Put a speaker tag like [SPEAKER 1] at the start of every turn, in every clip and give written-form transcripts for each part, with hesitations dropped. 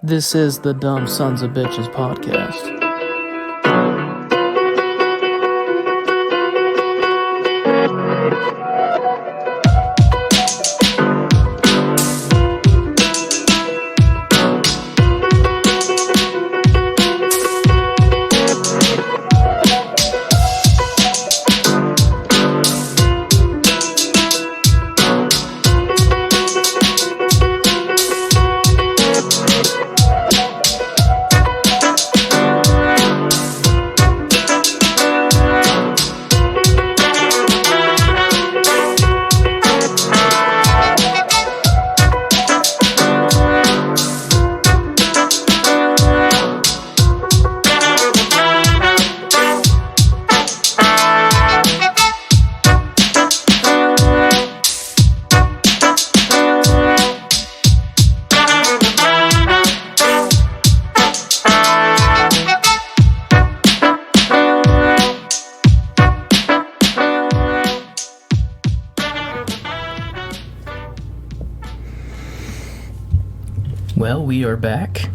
[SPEAKER 1] This is the Dumb Sons of Bitches podcast. Well, we are back,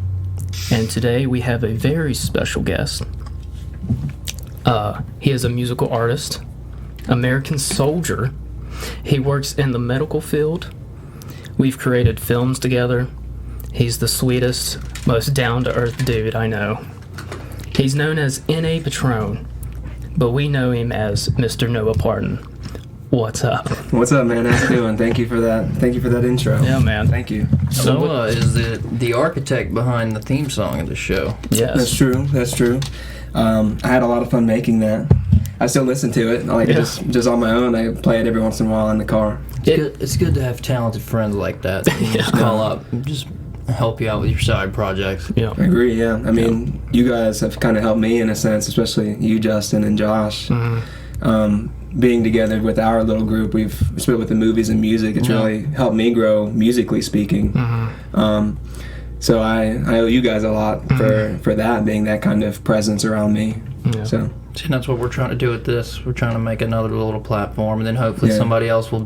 [SPEAKER 1] and today we have a very special guest. He is a musical artist, American soldier. He works in the medical field. We've created films together. He's the sweetest, most down-to-earth dude I know. He's known as N.A. Patron, but we know him as Mr. Noah Parton. What's up?
[SPEAKER 2] What's up, man? How you doing? Thank you for that. Thank you for that intro.
[SPEAKER 1] Yeah, man.
[SPEAKER 2] Thank you.
[SPEAKER 3] So Noah is the architect behind the theme song of the show.
[SPEAKER 1] Yes.
[SPEAKER 2] That's true. That's true. I had a lot of fun making that. I still listen to it. Like just on my own. I play it every once in a while in the car.
[SPEAKER 3] It's good to have talented friends like that. You just call up, just help you out with your side projects.
[SPEAKER 1] Yeah.
[SPEAKER 2] I agree. Yeah. I mean, you guys have kind of helped me in a sense, especially you, Justin, and Josh. Mm-hmm. Being together with our little group, we've split with the movies and music. It's really helped me grow musically speaking. Mm-hmm. So I owe you guys a lot for that, being that kind of presence around me. Yeah. So
[SPEAKER 3] that's what we're trying to do with this. We're trying to make another little platform, and then hopefully somebody else will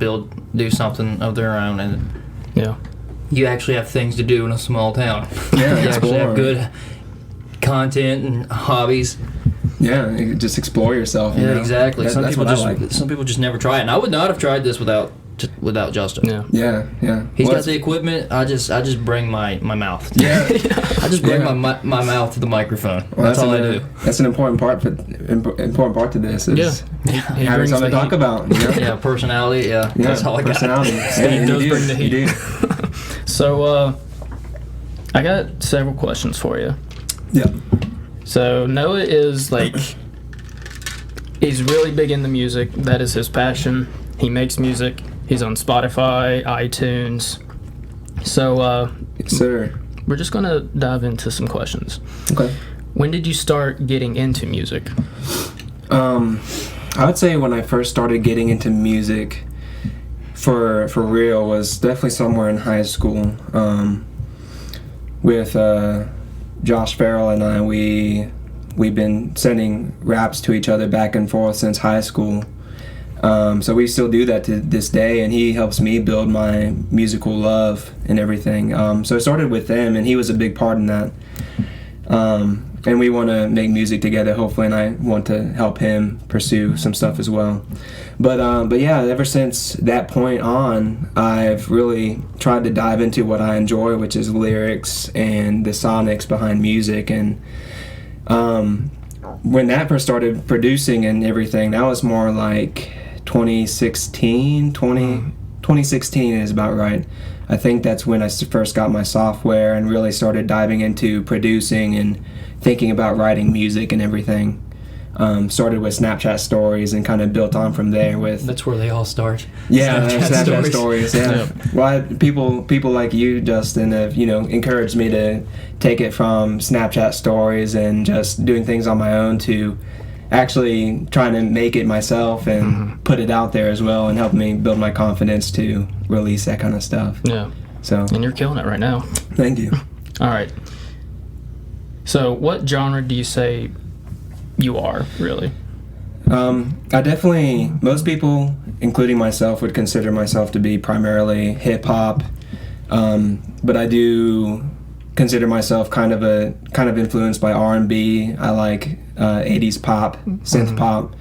[SPEAKER 3] do something of their own. And you actually have things to do in a small town.
[SPEAKER 2] Yeah,
[SPEAKER 3] you actually have good content and hobbies.
[SPEAKER 2] Yeah, just explore yourself. You know?
[SPEAKER 3] Exactly. Some people just never try it, and I would not have tried this without Justin.
[SPEAKER 2] Yeah.
[SPEAKER 3] He's got the equipment. I just bring my mouth.
[SPEAKER 2] Yeah.
[SPEAKER 3] I just bring my mouth to the microphone. Well, that's all I do.
[SPEAKER 2] That's an important part to this. Is having something to talk about. You know?
[SPEAKER 3] Yeah, personality. Yeah, that's all I got.
[SPEAKER 2] Personality.
[SPEAKER 1] Steve does bring the heat. So, I got several questions for you.
[SPEAKER 2] Yeah.
[SPEAKER 1] So Noah is he's really big into music. That is his passion. He makes music. He's on Spotify, iTunes. So,
[SPEAKER 2] yes, sir.
[SPEAKER 1] We're just gonna dive into some questions.
[SPEAKER 2] Okay.
[SPEAKER 1] When did you start getting into music?
[SPEAKER 2] I would say when I first started getting into music for real was definitely somewhere in high school. With Josh Farrell and I, we've been sending raps to each other back and forth since high school. So we still do that to this day, and he helps me build my musical love and everything. So it started with them, and he was a big part in that. And we want to make music together, hopefully, and I want to help him pursue some stuff as well. But yeah, ever since that point on, I've really tried to dive into what I enjoy, which is lyrics and the sonics behind music. And when that first started producing and everything, that was more like 2016 is about right. I think that's when I first got my software and really started diving into producing and thinking about writing music and everything. Started with Snapchat stories and kind of built on from there with...
[SPEAKER 3] That's where they all start.
[SPEAKER 2] Yeah, Snapchat stories, yeah. Well, people like you, Justin, have, encouraged me to take it from Snapchat stories and just doing things on my own to actually trying to make it myself and put it out there as well, and help me build my confidence to release that kind of stuff.
[SPEAKER 1] Yeah.
[SPEAKER 2] So.
[SPEAKER 1] And you're killing it right now.
[SPEAKER 2] Thank you.
[SPEAKER 1] All right. So what genre do you say you are, really?
[SPEAKER 2] I definitely, most people, including myself, would consider myself to be primarily hip-hop, but I do consider myself kind of influenced by R&B. I like 80s pop, synth pop,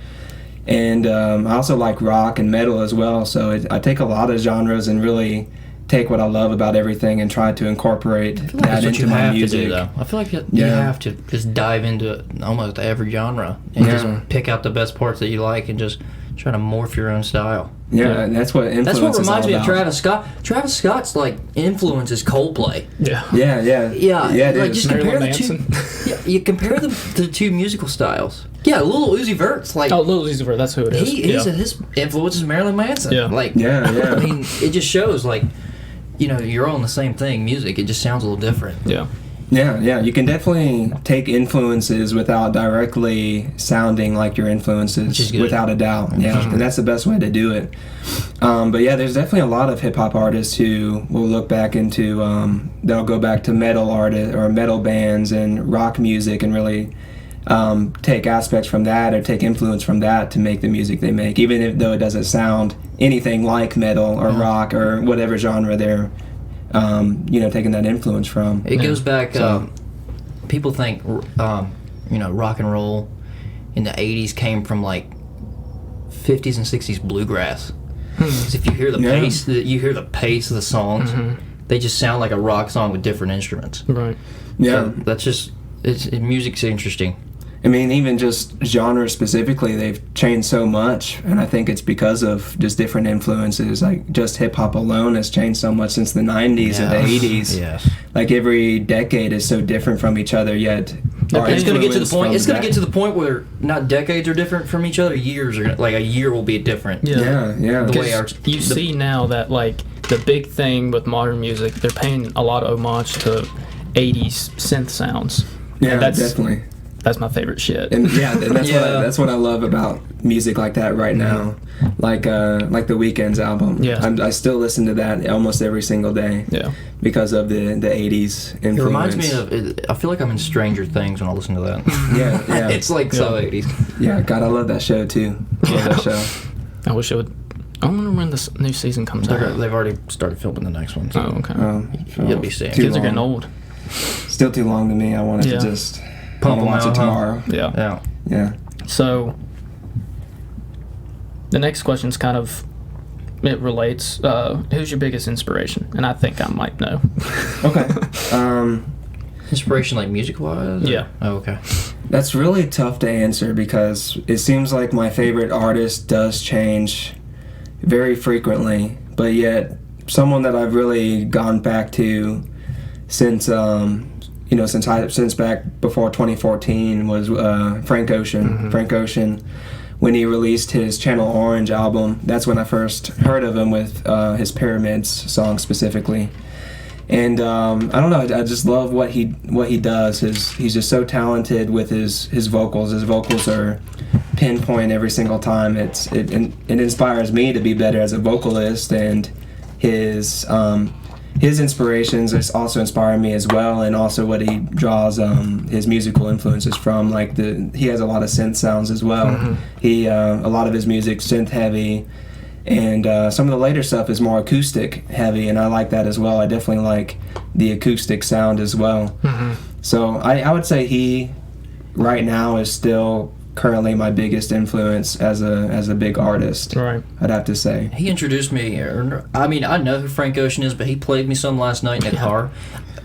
[SPEAKER 2] and I also like rock and metal as well. So I take a lot of genres and really take what I love about everything and try to incorporate that into my music.
[SPEAKER 3] I feel like you have to just dive into almost every genre and just pick out the best parts that you like and just try to morph your own style.
[SPEAKER 2] Yeah, that's what influence
[SPEAKER 3] That's what reminds
[SPEAKER 2] is
[SPEAKER 3] me
[SPEAKER 2] all
[SPEAKER 3] of
[SPEAKER 2] about.
[SPEAKER 3] Travis Scott. Travis Scott's like influence is Coldplay.
[SPEAKER 1] Yeah.
[SPEAKER 2] Yeah, it
[SPEAKER 3] like
[SPEAKER 2] is.
[SPEAKER 3] just compare
[SPEAKER 1] Marilyn
[SPEAKER 3] the two. Yeah, you compare the two musical styles. Yeah, Lil Uzi Vert's like.
[SPEAKER 1] Oh, Lil Uzi Vert, that's who it is.
[SPEAKER 3] His influence is Marilyn Manson.
[SPEAKER 1] Yeah.
[SPEAKER 3] Like.
[SPEAKER 2] Yeah.
[SPEAKER 3] I mean, it just shows like, you're on the same thing. Music, it just sounds a little different.
[SPEAKER 1] Yeah.
[SPEAKER 2] Yeah, you can definitely take influences without directly sounding like your influences, without a doubt. Yeah, and that's the best way to do it. But yeah, there's definitely a lot of hip-hop artists who will look back into, they'll go back to metal artists or metal bands and rock music and really take aspects from that or take influence from that to make the music they make, even though it doesn't sound anything like metal or rock or whatever genre they're taking that influence from.
[SPEAKER 3] It goes back. People think, rock and roll in the '80s came from like '50s and '60s bluegrass. 'Cause if you hear the pace, you hear the pace of the songs. They just sound like a rock song with different instruments.
[SPEAKER 1] Right.
[SPEAKER 2] Yeah,
[SPEAKER 3] So that's just music's interesting.
[SPEAKER 2] I mean, even just genre specifically, they've changed so much, and I think it's because of just different influences. Like, just hip-hop alone has changed so much since the 90s and the 80s.
[SPEAKER 3] Yes.
[SPEAKER 2] Like, every decade is so different from each other, yet
[SPEAKER 3] It's going to get to the point. It's going to get to the point where not decades are different from each other. Years are like a year will be different.
[SPEAKER 2] Yeah.
[SPEAKER 3] The way
[SPEAKER 1] you see now that like the big thing with modern music, they're paying a lot of homage to 80s synth sounds.
[SPEAKER 2] Yeah,
[SPEAKER 1] that's,
[SPEAKER 2] definitely.
[SPEAKER 1] That's my favorite shit.
[SPEAKER 2] And that's what I love about music like that right now. Like the Weeknd's album.
[SPEAKER 1] Yeah.
[SPEAKER 2] I still listen to that almost every single day.
[SPEAKER 1] Yeah.
[SPEAKER 2] Because of the 80s influence.
[SPEAKER 3] It reminds me of. I feel like I'm in Stranger Things when I listen to that.
[SPEAKER 2] Yeah.
[SPEAKER 3] It's like so 80s.
[SPEAKER 2] Yeah, God, I love that show too. Love that show.
[SPEAKER 1] I wish it would. I wonder when this new season comes out.
[SPEAKER 3] They've already started filming the next one. So
[SPEAKER 1] Oh, okay.
[SPEAKER 3] you'll be seeing.
[SPEAKER 1] Kids are getting old.
[SPEAKER 2] Still too long to me. I wanted to just
[SPEAKER 3] Pump them
[SPEAKER 2] watch
[SPEAKER 3] out,
[SPEAKER 2] it tomorrow.
[SPEAKER 1] Yeah.
[SPEAKER 2] Yeah.
[SPEAKER 1] So the next question's kind of, it relates. Who's your biggest inspiration? And I think I might know.
[SPEAKER 2] Okay.
[SPEAKER 3] Inspiration like music-wise?
[SPEAKER 1] Yeah.
[SPEAKER 3] Oh, okay.
[SPEAKER 2] That's really tough to answer because it seems like my favorite artist does change very frequently, but yet someone that I've really gone back to since since back before 2014 was Frank Ocean. Frank Ocean, when he released his Channel Orange album, that's when I first heard of him with his Pyramids song specifically. And I don't know, I just love what he does. He's just so talented with his vocals. His vocals are pinpoint every single time. It inspires me to be better as a vocalist, and his inspirations also inspire me as well, and also what he draws his musical influences from. Like he has a lot of synth sounds as well. He a lot of his music synth heavy, and some of the later stuff is more acoustic heavy, and I like that as well. I definitely like the acoustic sound as well. So I would say he right now is still currently my biggest influence as a big artist.
[SPEAKER 1] Right.
[SPEAKER 2] I'd have to say.
[SPEAKER 3] He introduced me. I mean, I know who Frank Ocean is, but he played me some last night in the car.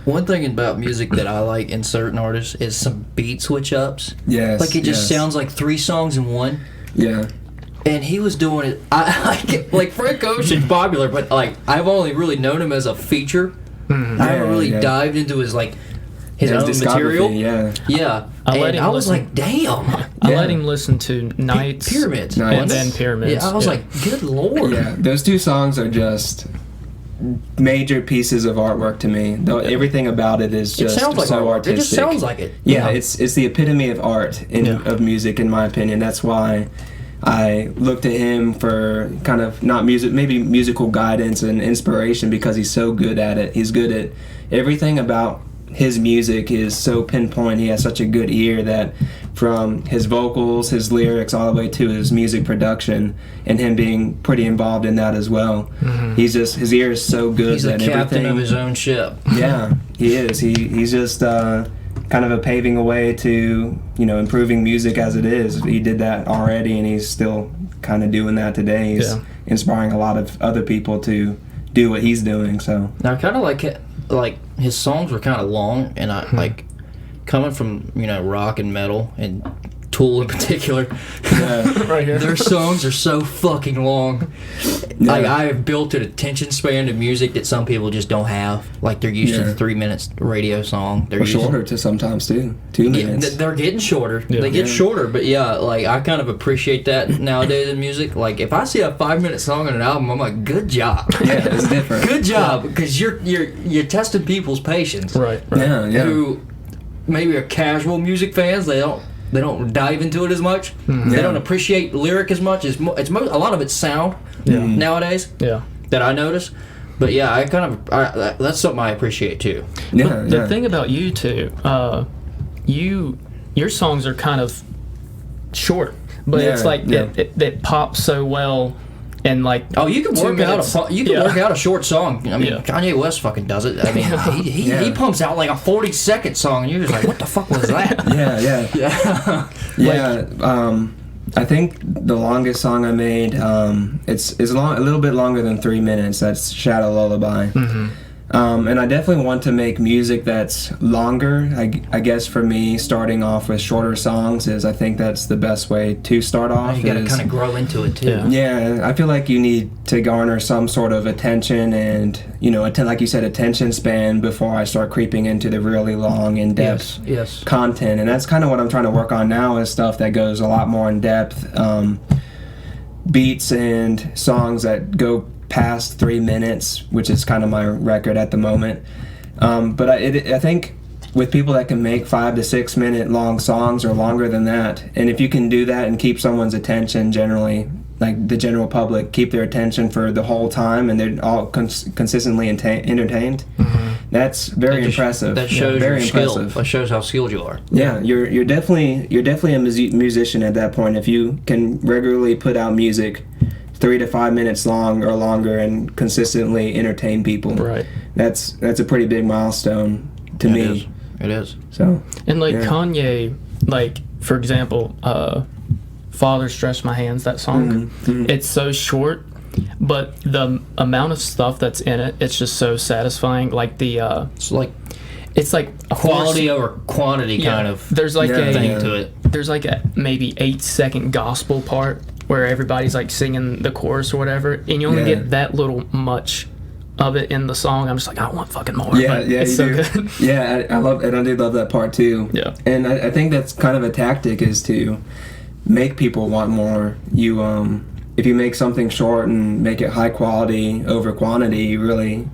[SPEAKER 3] One thing about music that I like in certain artists is some beat switch ups.
[SPEAKER 2] Yes.
[SPEAKER 3] Like it just sounds like 3 songs in one.
[SPEAKER 2] Yeah.
[SPEAKER 3] And he was doing it. Like Frank Ocean's popular, but like I've only really known him as a feature. I haven't really dived into his his own material. Yeah. I was like, damn.
[SPEAKER 1] I let him listen to Nights.
[SPEAKER 3] Pyramids.
[SPEAKER 1] And then Pyramids.
[SPEAKER 3] Yeah, I was like, good lord.
[SPEAKER 2] Yeah, those 2 songs are just major pieces of artwork to me. Though everything about it is just so artistic.
[SPEAKER 3] It just sounds like it.
[SPEAKER 2] Yeah, it's the epitome of art of music, in my opinion. That's why I look to him for kind of not music, maybe musical guidance and inspiration, because he's so good at it. He's good at everything about his music is so pinpoint. He has such a good ear that from his vocals, his lyrics, all the way to his music production, and him being pretty involved in that as well. He's just, his ear is so good.
[SPEAKER 3] He's the
[SPEAKER 2] that
[SPEAKER 3] captain
[SPEAKER 2] everything,
[SPEAKER 3] of his own ship.
[SPEAKER 2] Yeah, he is. He's just kind of a paving a way to, you know, improving music as it is. He did that already, and he's still kind of doing that today. He's inspiring a lot of other people to do what he's doing. So
[SPEAKER 3] now, kind of like his songs were kind of long, and I like coming from, you know, rock and metal and Tool in particular.
[SPEAKER 1] Right here.
[SPEAKER 3] Their songs are so fucking long.
[SPEAKER 2] Yeah.
[SPEAKER 3] Like, I have built an attention span to music that some people just don't have. Like, they're used to the 3 minutes radio song. They're
[SPEAKER 2] or shorter to sometimes too. 2 minutes.
[SPEAKER 3] They're getting shorter.
[SPEAKER 1] Yeah.
[SPEAKER 3] They get shorter, but yeah, like, I kind of appreciate that nowadays in music. Like, if I see a 5-minute song on an album, I'm like, good job.
[SPEAKER 2] Yeah, it's different.
[SPEAKER 3] Good job, because you're testing people's patience.
[SPEAKER 1] Right.
[SPEAKER 2] Yeah, yeah.
[SPEAKER 3] Who maybe are casual music fans. They don't dive into it as much. They don't appreciate lyric as much. It's a lot of it's sound nowadays.
[SPEAKER 1] Yeah.
[SPEAKER 3] That I notice. But yeah, that's something I appreciate too.
[SPEAKER 2] Yeah,
[SPEAKER 1] The thing about you two, your songs are kind of short, but it's like it pops so well. And like,
[SPEAKER 3] oh, you can work
[SPEAKER 1] minutes.
[SPEAKER 3] out work out a short song. I mean, Kanye West fucking does it. I mean, he pumps out like a 40-second song, and you're just like, what the fuck was that?
[SPEAKER 2] I think the longest song I made, it's a little bit longer than 3 minutes. That's Shadow Lullaby. And I definitely want to make music that's longer. I guess for me, starting off with shorter songs I think that's the best way to start off.
[SPEAKER 3] You gotta kind of grow into it too.
[SPEAKER 2] Yeah, I feel like you need to garner some sort of attention and, you know, like you said, attention span before I start creeping into the really long, in-depth content. And that's kind of what I'm trying to work on now, is stuff that goes a lot more in depth. Beats and songs that go past 3 minutes, which is kind of my record at the moment. But I think with people that can make 5 to 6 minute long songs or longer than that, and if you can do that and keep someone's attention, generally, like the general public, keep their attention for the whole time and they're all consistently entertained, that's very impressive.
[SPEAKER 3] That shows
[SPEAKER 2] very
[SPEAKER 3] your skill.
[SPEAKER 2] impressive.
[SPEAKER 3] That shows how skilled you are.
[SPEAKER 2] Yeah, you're definitely a musician at that point if you can regularly put out music 3 to 5 minutes long or longer and consistently entertain people.
[SPEAKER 1] Right.
[SPEAKER 2] That's a pretty big milestone to me.
[SPEAKER 3] It is.
[SPEAKER 2] So.
[SPEAKER 1] And like Kanye, like for example, "Father Stretch My Hands," that song. It's so short, but the amount of stuff that's in it, it's just so satisfying. Like
[SPEAKER 3] It's like
[SPEAKER 1] a
[SPEAKER 3] quality over quantity kind of
[SPEAKER 1] There's like
[SPEAKER 3] thing to it.
[SPEAKER 1] There's like a maybe 8-second gospel part where everybody's like singing the chorus or whatever, and you only get that little much of it in the song. I'm just like, I want fucking more. It's so good.
[SPEAKER 2] Yeah, I love, and I do love that part too.
[SPEAKER 1] Yeah,
[SPEAKER 2] and I think that's kind of a tactic, is to make people want more. You if you make something short and make it high quality over quantity, you really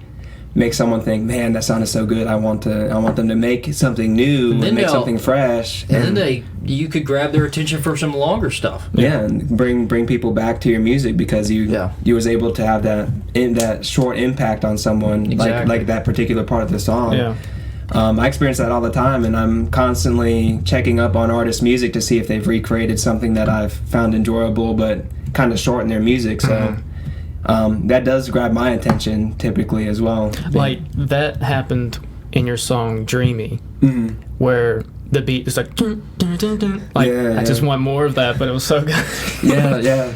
[SPEAKER 2] make someone think, man, that sounded so good. I want them to make something new and make something fresh.
[SPEAKER 3] And then you could grab their attention for some longer stuff.
[SPEAKER 2] Yeah, and bring people back to your music because you was able to have that short impact on someone, like that particular part of the song.
[SPEAKER 1] Yeah.
[SPEAKER 2] I experience that all the time, and I'm constantly checking up on artists' music to see if they've recreated something that I've found enjoyable but kind of short in their music. So. That does grab my attention typically as well.
[SPEAKER 1] Like that happened in your song "Dreamy," where the beat is like, dun, dun, dun, dun. Like I just want more of that, but it was so good.
[SPEAKER 2] Yeah.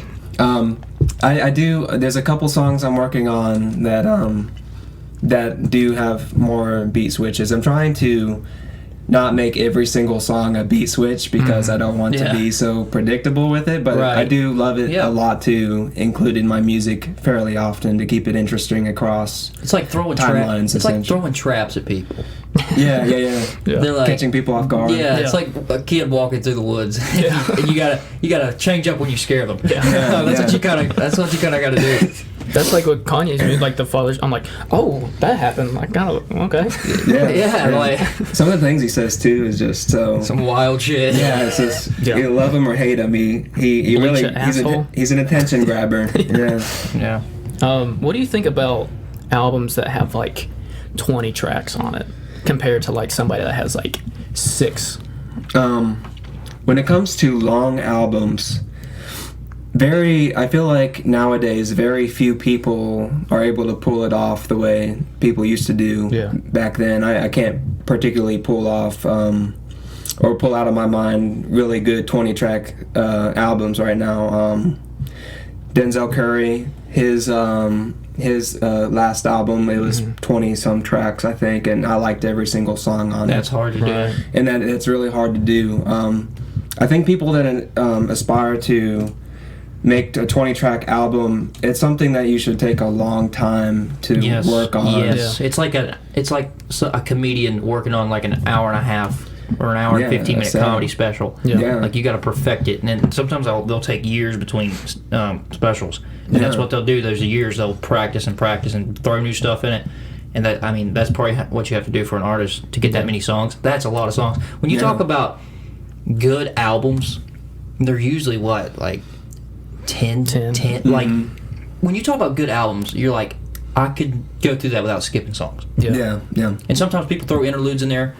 [SPEAKER 2] I do. There's a couple songs I'm working on that do have more beat switches. I'm trying to not make every single song a beat switch because I don't want to be so predictable with it, but I do love it a lot to include in my music fairly often to keep it interesting across
[SPEAKER 3] It's like throwing
[SPEAKER 2] timelines.
[SPEAKER 3] It's like throwing traps at people.
[SPEAKER 2] Yeah.
[SPEAKER 3] They're like
[SPEAKER 2] catching people off guard.
[SPEAKER 3] Yeah, it's like a kid walking through the woods, and you gotta change up when you scare them. That's what you kind of got to do.
[SPEAKER 1] That's like what Kanye's music, like the Father's. I'm like, oh, that happened. Like, kind of okay.
[SPEAKER 3] Yeah, like
[SPEAKER 2] some of the things he says too is just so
[SPEAKER 3] some wild shit.
[SPEAKER 2] Yeah, it's just you love him or hate him. He really he's an attention grabber.
[SPEAKER 1] Yeah. What do you think about albums that have like 20 tracks on it? compared to like somebody that has like 6?
[SPEAKER 2] When it comes to long albums, I feel like nowadays very few people are able to pull it off the way people used to do back then. I can't particularly pull off or pull out of my mind really good 20-track albums right now. Denzel Curry, his last album, it was 20-some tracks, I think, and I liked every single song on it.
[SPEAKER 3] That's hard to do.
[SPEAKER 2] And it's really hard to do. I think people that aspire to make a 20-track album, it's something that you should take a long time to work on.
[SPEAKER 3] Yes, it's like a comedian working on like an hour and a half or an hour and 15-minute comedy special. Like you got to perfect it, and then sometimes they'll take years between specials, and that's what they'll do. Those years they'll practice and throw new stuff in it. And that's probably what you have to do for an artist to get that many songs. That's a lot of songs. When you talk about good albums, they're usually what, like 10. Like when you talk about good albums, you're like, I could go through that without skipping songs.
[SPEAKER 2] Yeah.
[SPEAKER 3] And sometimes people throw interludes in there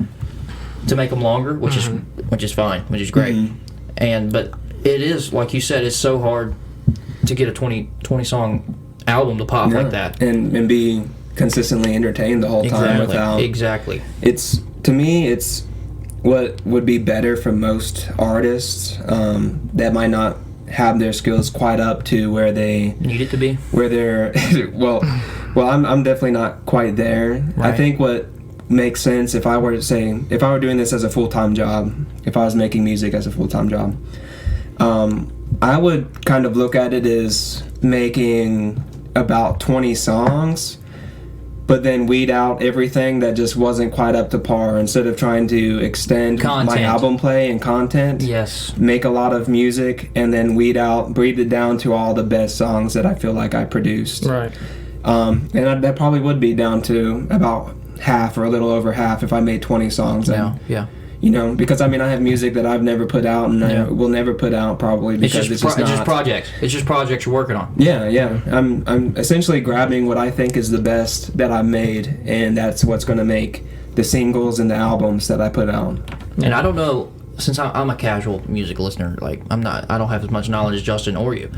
[SPEAKER 3] to make them longer, which is fine, which is great. But it is, like you said, it's so hard to get a 20 song album to pop like that
[SPEAKER 2] and be consistently entertained the whole time without. It's, to me, it's what would be better for most artists that might not have their skills quite up to where they
[SPEAKER 3] need it to be,
[SPEAKER 2] where they're well I'm definitely not quite there. I think what makes sense, if I were doing this as a full-time job, if I was making music as a full-time job, I would kind of look at it as making about 20 songs, but then weed out everything that just wasn't quite up to par. Instead of trying to extend my album play and content, make a lot of music, and then breed it down to all the best songs that I feel like I produced.
[SPEAKER 1] Right.
[SPEAKER 2] And that probably would be down to about half or a little over half if I made 20 songs. Because I have music that I've never put out and I will never put out probably because it's just
[SPEAKER 3] projects. It's just projects you're working on.
[SPEAKER 2] I'm essentially grabbing what I think is the best that I've made, and that's what's going to make the singles and the albums that I put out.
[SPEAKER 3] And I don't know, since I'm a casual music listener, like I don't have as much knowledge as Justin or you.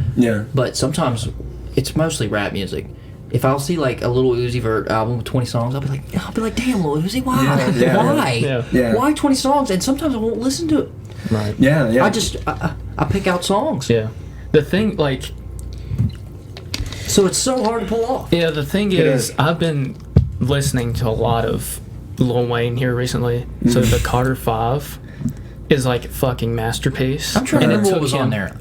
[SPEAKER 3] But sometimes it's mostly rap music. If I'll see like a Lil Uzi Vert album with 20 songs, I'll be like, damn, Lil Uzi, why? Why? Why 20 songs? And sometimes I won't listen to it.
[SPEAKER 1] Right.
[SPEAKER 3] I pick out songs.
[SPEAKER 1] Yeah. The thing, like...
[SPEAKER 3] So it's so hard to pull off.
[SPEAKER 1] Yeah, the thing is, I've been listening to a lot of Lil Wayne here recently. So the Carter 5 is like a fucking masterpiece.
[SPEAKER 3] I'm trying to remember what was on there.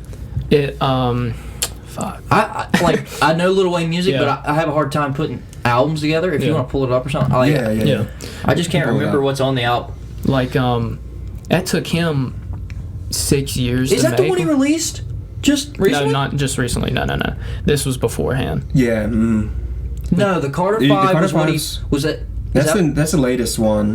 [SPEAKER 1] Fuck.
[SPEAKER 3] I know Lil Wayne music, but I have a hard time putting albums together. If you want to pull it up or something, I just can't remember what's on the album.
[SPEAKER 1] Like that took him 6 years.
[SPEAKER 3] Is that the one he released just recently?
[SPEAKER 1] No, not just recently. No. This was beforehand.
[SPEAKER 2] Yeah.
[SPEAKER 3] No, the Carter 5 was when he was that.
[SPEAKER 2] That's the latest one.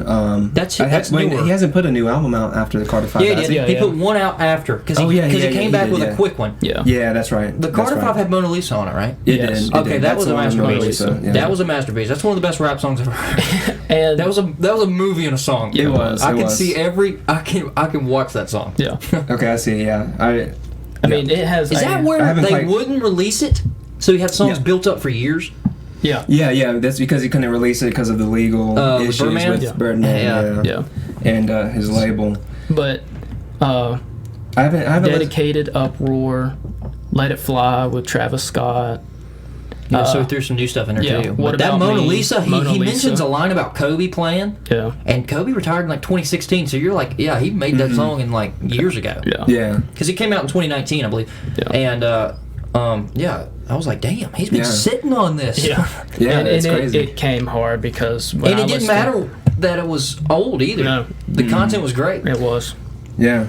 [SPEAKER 3] That's
[SPEAKER 2] newer. He hasn't put a new album out after the Carter 5.
[SPEAKER 3] He put one out after because he came back with a quick one.
[SPEAKER 2] Yeah, that's right.
[SPEAKER 3] The Carter 5 had Mona Lisa on it, right?
[SPEAKER 2] It did.
[SPEAKER 3] Okay, that was a masterpiece. That was a masterpiece. That's one of the best rap songs I've ever heard. And that was a movie and a song.
[SPEAKER 2] It was.
[SPEAKER 3] I can see I can watch that song.
[SPEAKER 1] Yeah.
[SPEAKER 2] Okay, I see. Yeah.
[SPEAKER 1] I mean, it has.
[SPEAKER 3] Is that where they wouldn't release it? So you had songs built up for years.
[SPEAKER 1] Yeah.
[SPEAKER 2] That's because he couldn't release it because of the legal issues with Birdman. And his label.
[SPEAKER 1] But
[SPEAKER 2] I haven't
[SPEAKER 1] Dedicated, Uproar, Let It Fly with Travis Scott.
[SPEAKER 3] Yeah, so he threw some new stuff in there too.
[SPEAKER 1] What
[SPEAKER 3] but
[SPEAKER 1] about
[SPEAKER 3] that Mona Lisa? He mentions a line about Kobe playing.
[SPEAKER 1] Yeah.
[SPEAKER 3] And Kobe retired in like 2016, so you're like, he made that song in like years ago.
[SPEAKER 2] Yeah.
[SPEAKER 3] Because it came out in 2019, I believe. Yeah. And I was like, damn, he's been sitting on this.
[SPEAKER 1] And
[SPEAKER 2] it's crazy.
[SPEAKER 1] It came hard because
[SPEAKER 3] it didn't matter that it was old either. No. The content was great.
[SPEAKER 1] It was.
[SPEAKER 2] Yeah.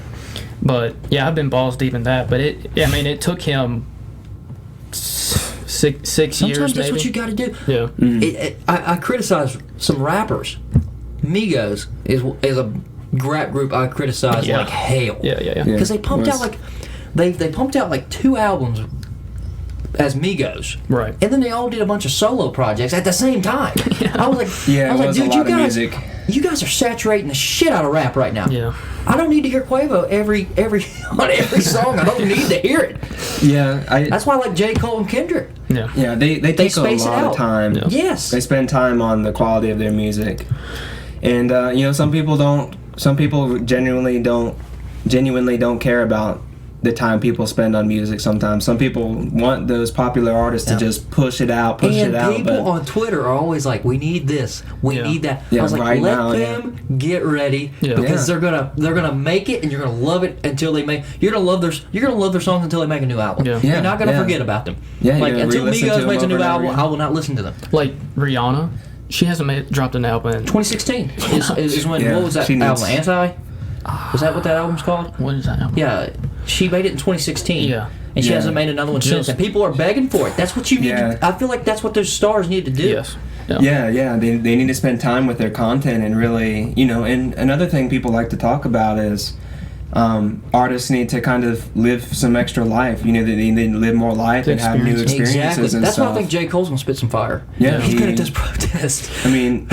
[SPEAKER 1] But I've been balls deep in that. But it took him 6 years.
[SPEAKER 3] Sometimes that's what you got to do.
[SPEAKER 1] Yeah.
[SPEAKER 3] I criticize some rappers. Migos is a rap group I criticize like hell.
[SPEAKER 1] Yeah.
[SPEAKER 3] Because they pumped out like they pumped out like 2 albums as Migos,
[SPEAKER 1] right?
[SPEAKER 3] And then they all did a bunch of solo projects at the same time. I was like, dude, you guys, you guys are saturating the shit out of rap right now.
[SPEAKER 1] Yeah.
[SPEAKER 3] I don't need to hear Quavo every on every song. I don't need to hear it.
[SPEAKER 2] Yeah,
[SPEAKER 3] That's why I like J. Cole and Kendrick.
[SPEAKER 1] Yeah.
[SPEAKER 2] yeah, they take a
[SPEAKER 3] space it
[SPEAKER 2] lot
[SPEAKER 3] out.
[SPEAKER 2] of time.
[SPEAKER 1] Yeah.
[SPEAKER 3] Yes.
[SPEAKER 2] They spend time on the quality of their music, and some people don't. Some people genuinely don't care about the time people spend on music. Sometimes some people want those popular artists to just push it out.
[SPEAKER 3] And people on Twitter are always like, "We need this, we need that."
[SPEAKER 2] Yeah,
[SPEAKER 3] I was like,
[SPEAKER 2] right
[SPEAKER 3] "Let
[SPEAKER 2] now,
[SPEAKER 3] them get ready because they're gonna make it, and you're gonna love it until they make. You're gonna love their songs until they make a new album.
[SPEAKER 1] Yeah.
[SPEAKER 3] You're not gonna forget about them.
[SPEAKER 2] Yeah,
[SPEAKER 3] like
[SPEAKER 2] you're gonna
[SPEAKER 3] until
[SPEAKER 2] re-listen to
[SPEAKER 3] Migos
[SPEAKER 2] them
[SPEAKER 3] makes a
[SPEAKER 2] over
[SPEAKER 3] new
[SPEAKER 2] and over
[SPEAKER 3] album,
[SPEAKER 2] again.
[SPEAKER 3] I will not listen to them."
[SPEAKER 1] Like Rihanna, she hasn't dropped an album in
[SPEAKER 3] 2016 is when what was that
[SPEAKER 2] she needs-
[SPEAKER 3] album? Anti? Was that what that album's called?
[SPEAKER 1] What is that album?
[SPEAKER 3] Yeah, she made it in 2016.
[SPEAKER 1] Yeah.
[SPEAKER 3] And she
[SPEAKER 2] Yeah.
[SPEAKER 3] hasn't made another one since.
[SPEAKER 1] Just-
[SPEAKER 3] And people are begging for it. That's what you need.
[SPEAKER 2] Yeah.
[SPEAKER 3] I feel like that's what those stars need to do.
[SPEAKER 1] Yes.
[SPEAKER 2] Yeah, they need to spend time with their content and really, and another thing people like to talk about is artists need to kind of live some extra life. They need to live more life and have new experiences
[SPEAKER 3] Exactly.
[SPEAKER 2] and
[SPEAKER 3] That's
[SPEAKER 2] stuff.
[SPEAKER 3] why I think J. Cole's gonna spit some fire.
[SPEAKER 2] Yeah,
[SPEAKER 3] He's
[SPEAKER 2] he-
[SPEAKER 3] good at this protest.
[SPEAKER 2] I mean,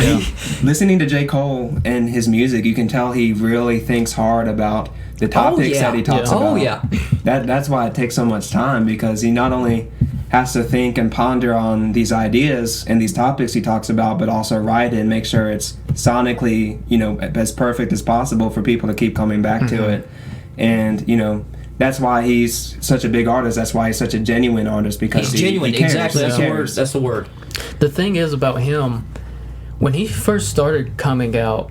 [SPEAKER 2] listening to J. Cole and his music, you can tell he really thinks hard about the topics that he talks
[SPEAKER 1] Yeah.
[SPEAKER 2] about.
[SPEAKER 3] Oh yeah.
[SPEAKER 2] That's why it takes so much time, because he not only has to think and ponder on these ideas and these topics he talks about, but also write it and make sure it's sonically, as perfect as possible for people to keep coming back to it. And, that's why he's such a big artist. That's why he's such a genuine artist, because
[SPEAKER 3] He's genuine.
[SPEAKER 2] He cares.
[SPEAKER 3] Exactly.
[SPEAKER 2] He
[SPEAKER 3] That's the word.
[SPEAKER 2] cares.
[SPEAKER 3] That's the word.
[SPEAKER 1] The thing is about him, when he first started coming out,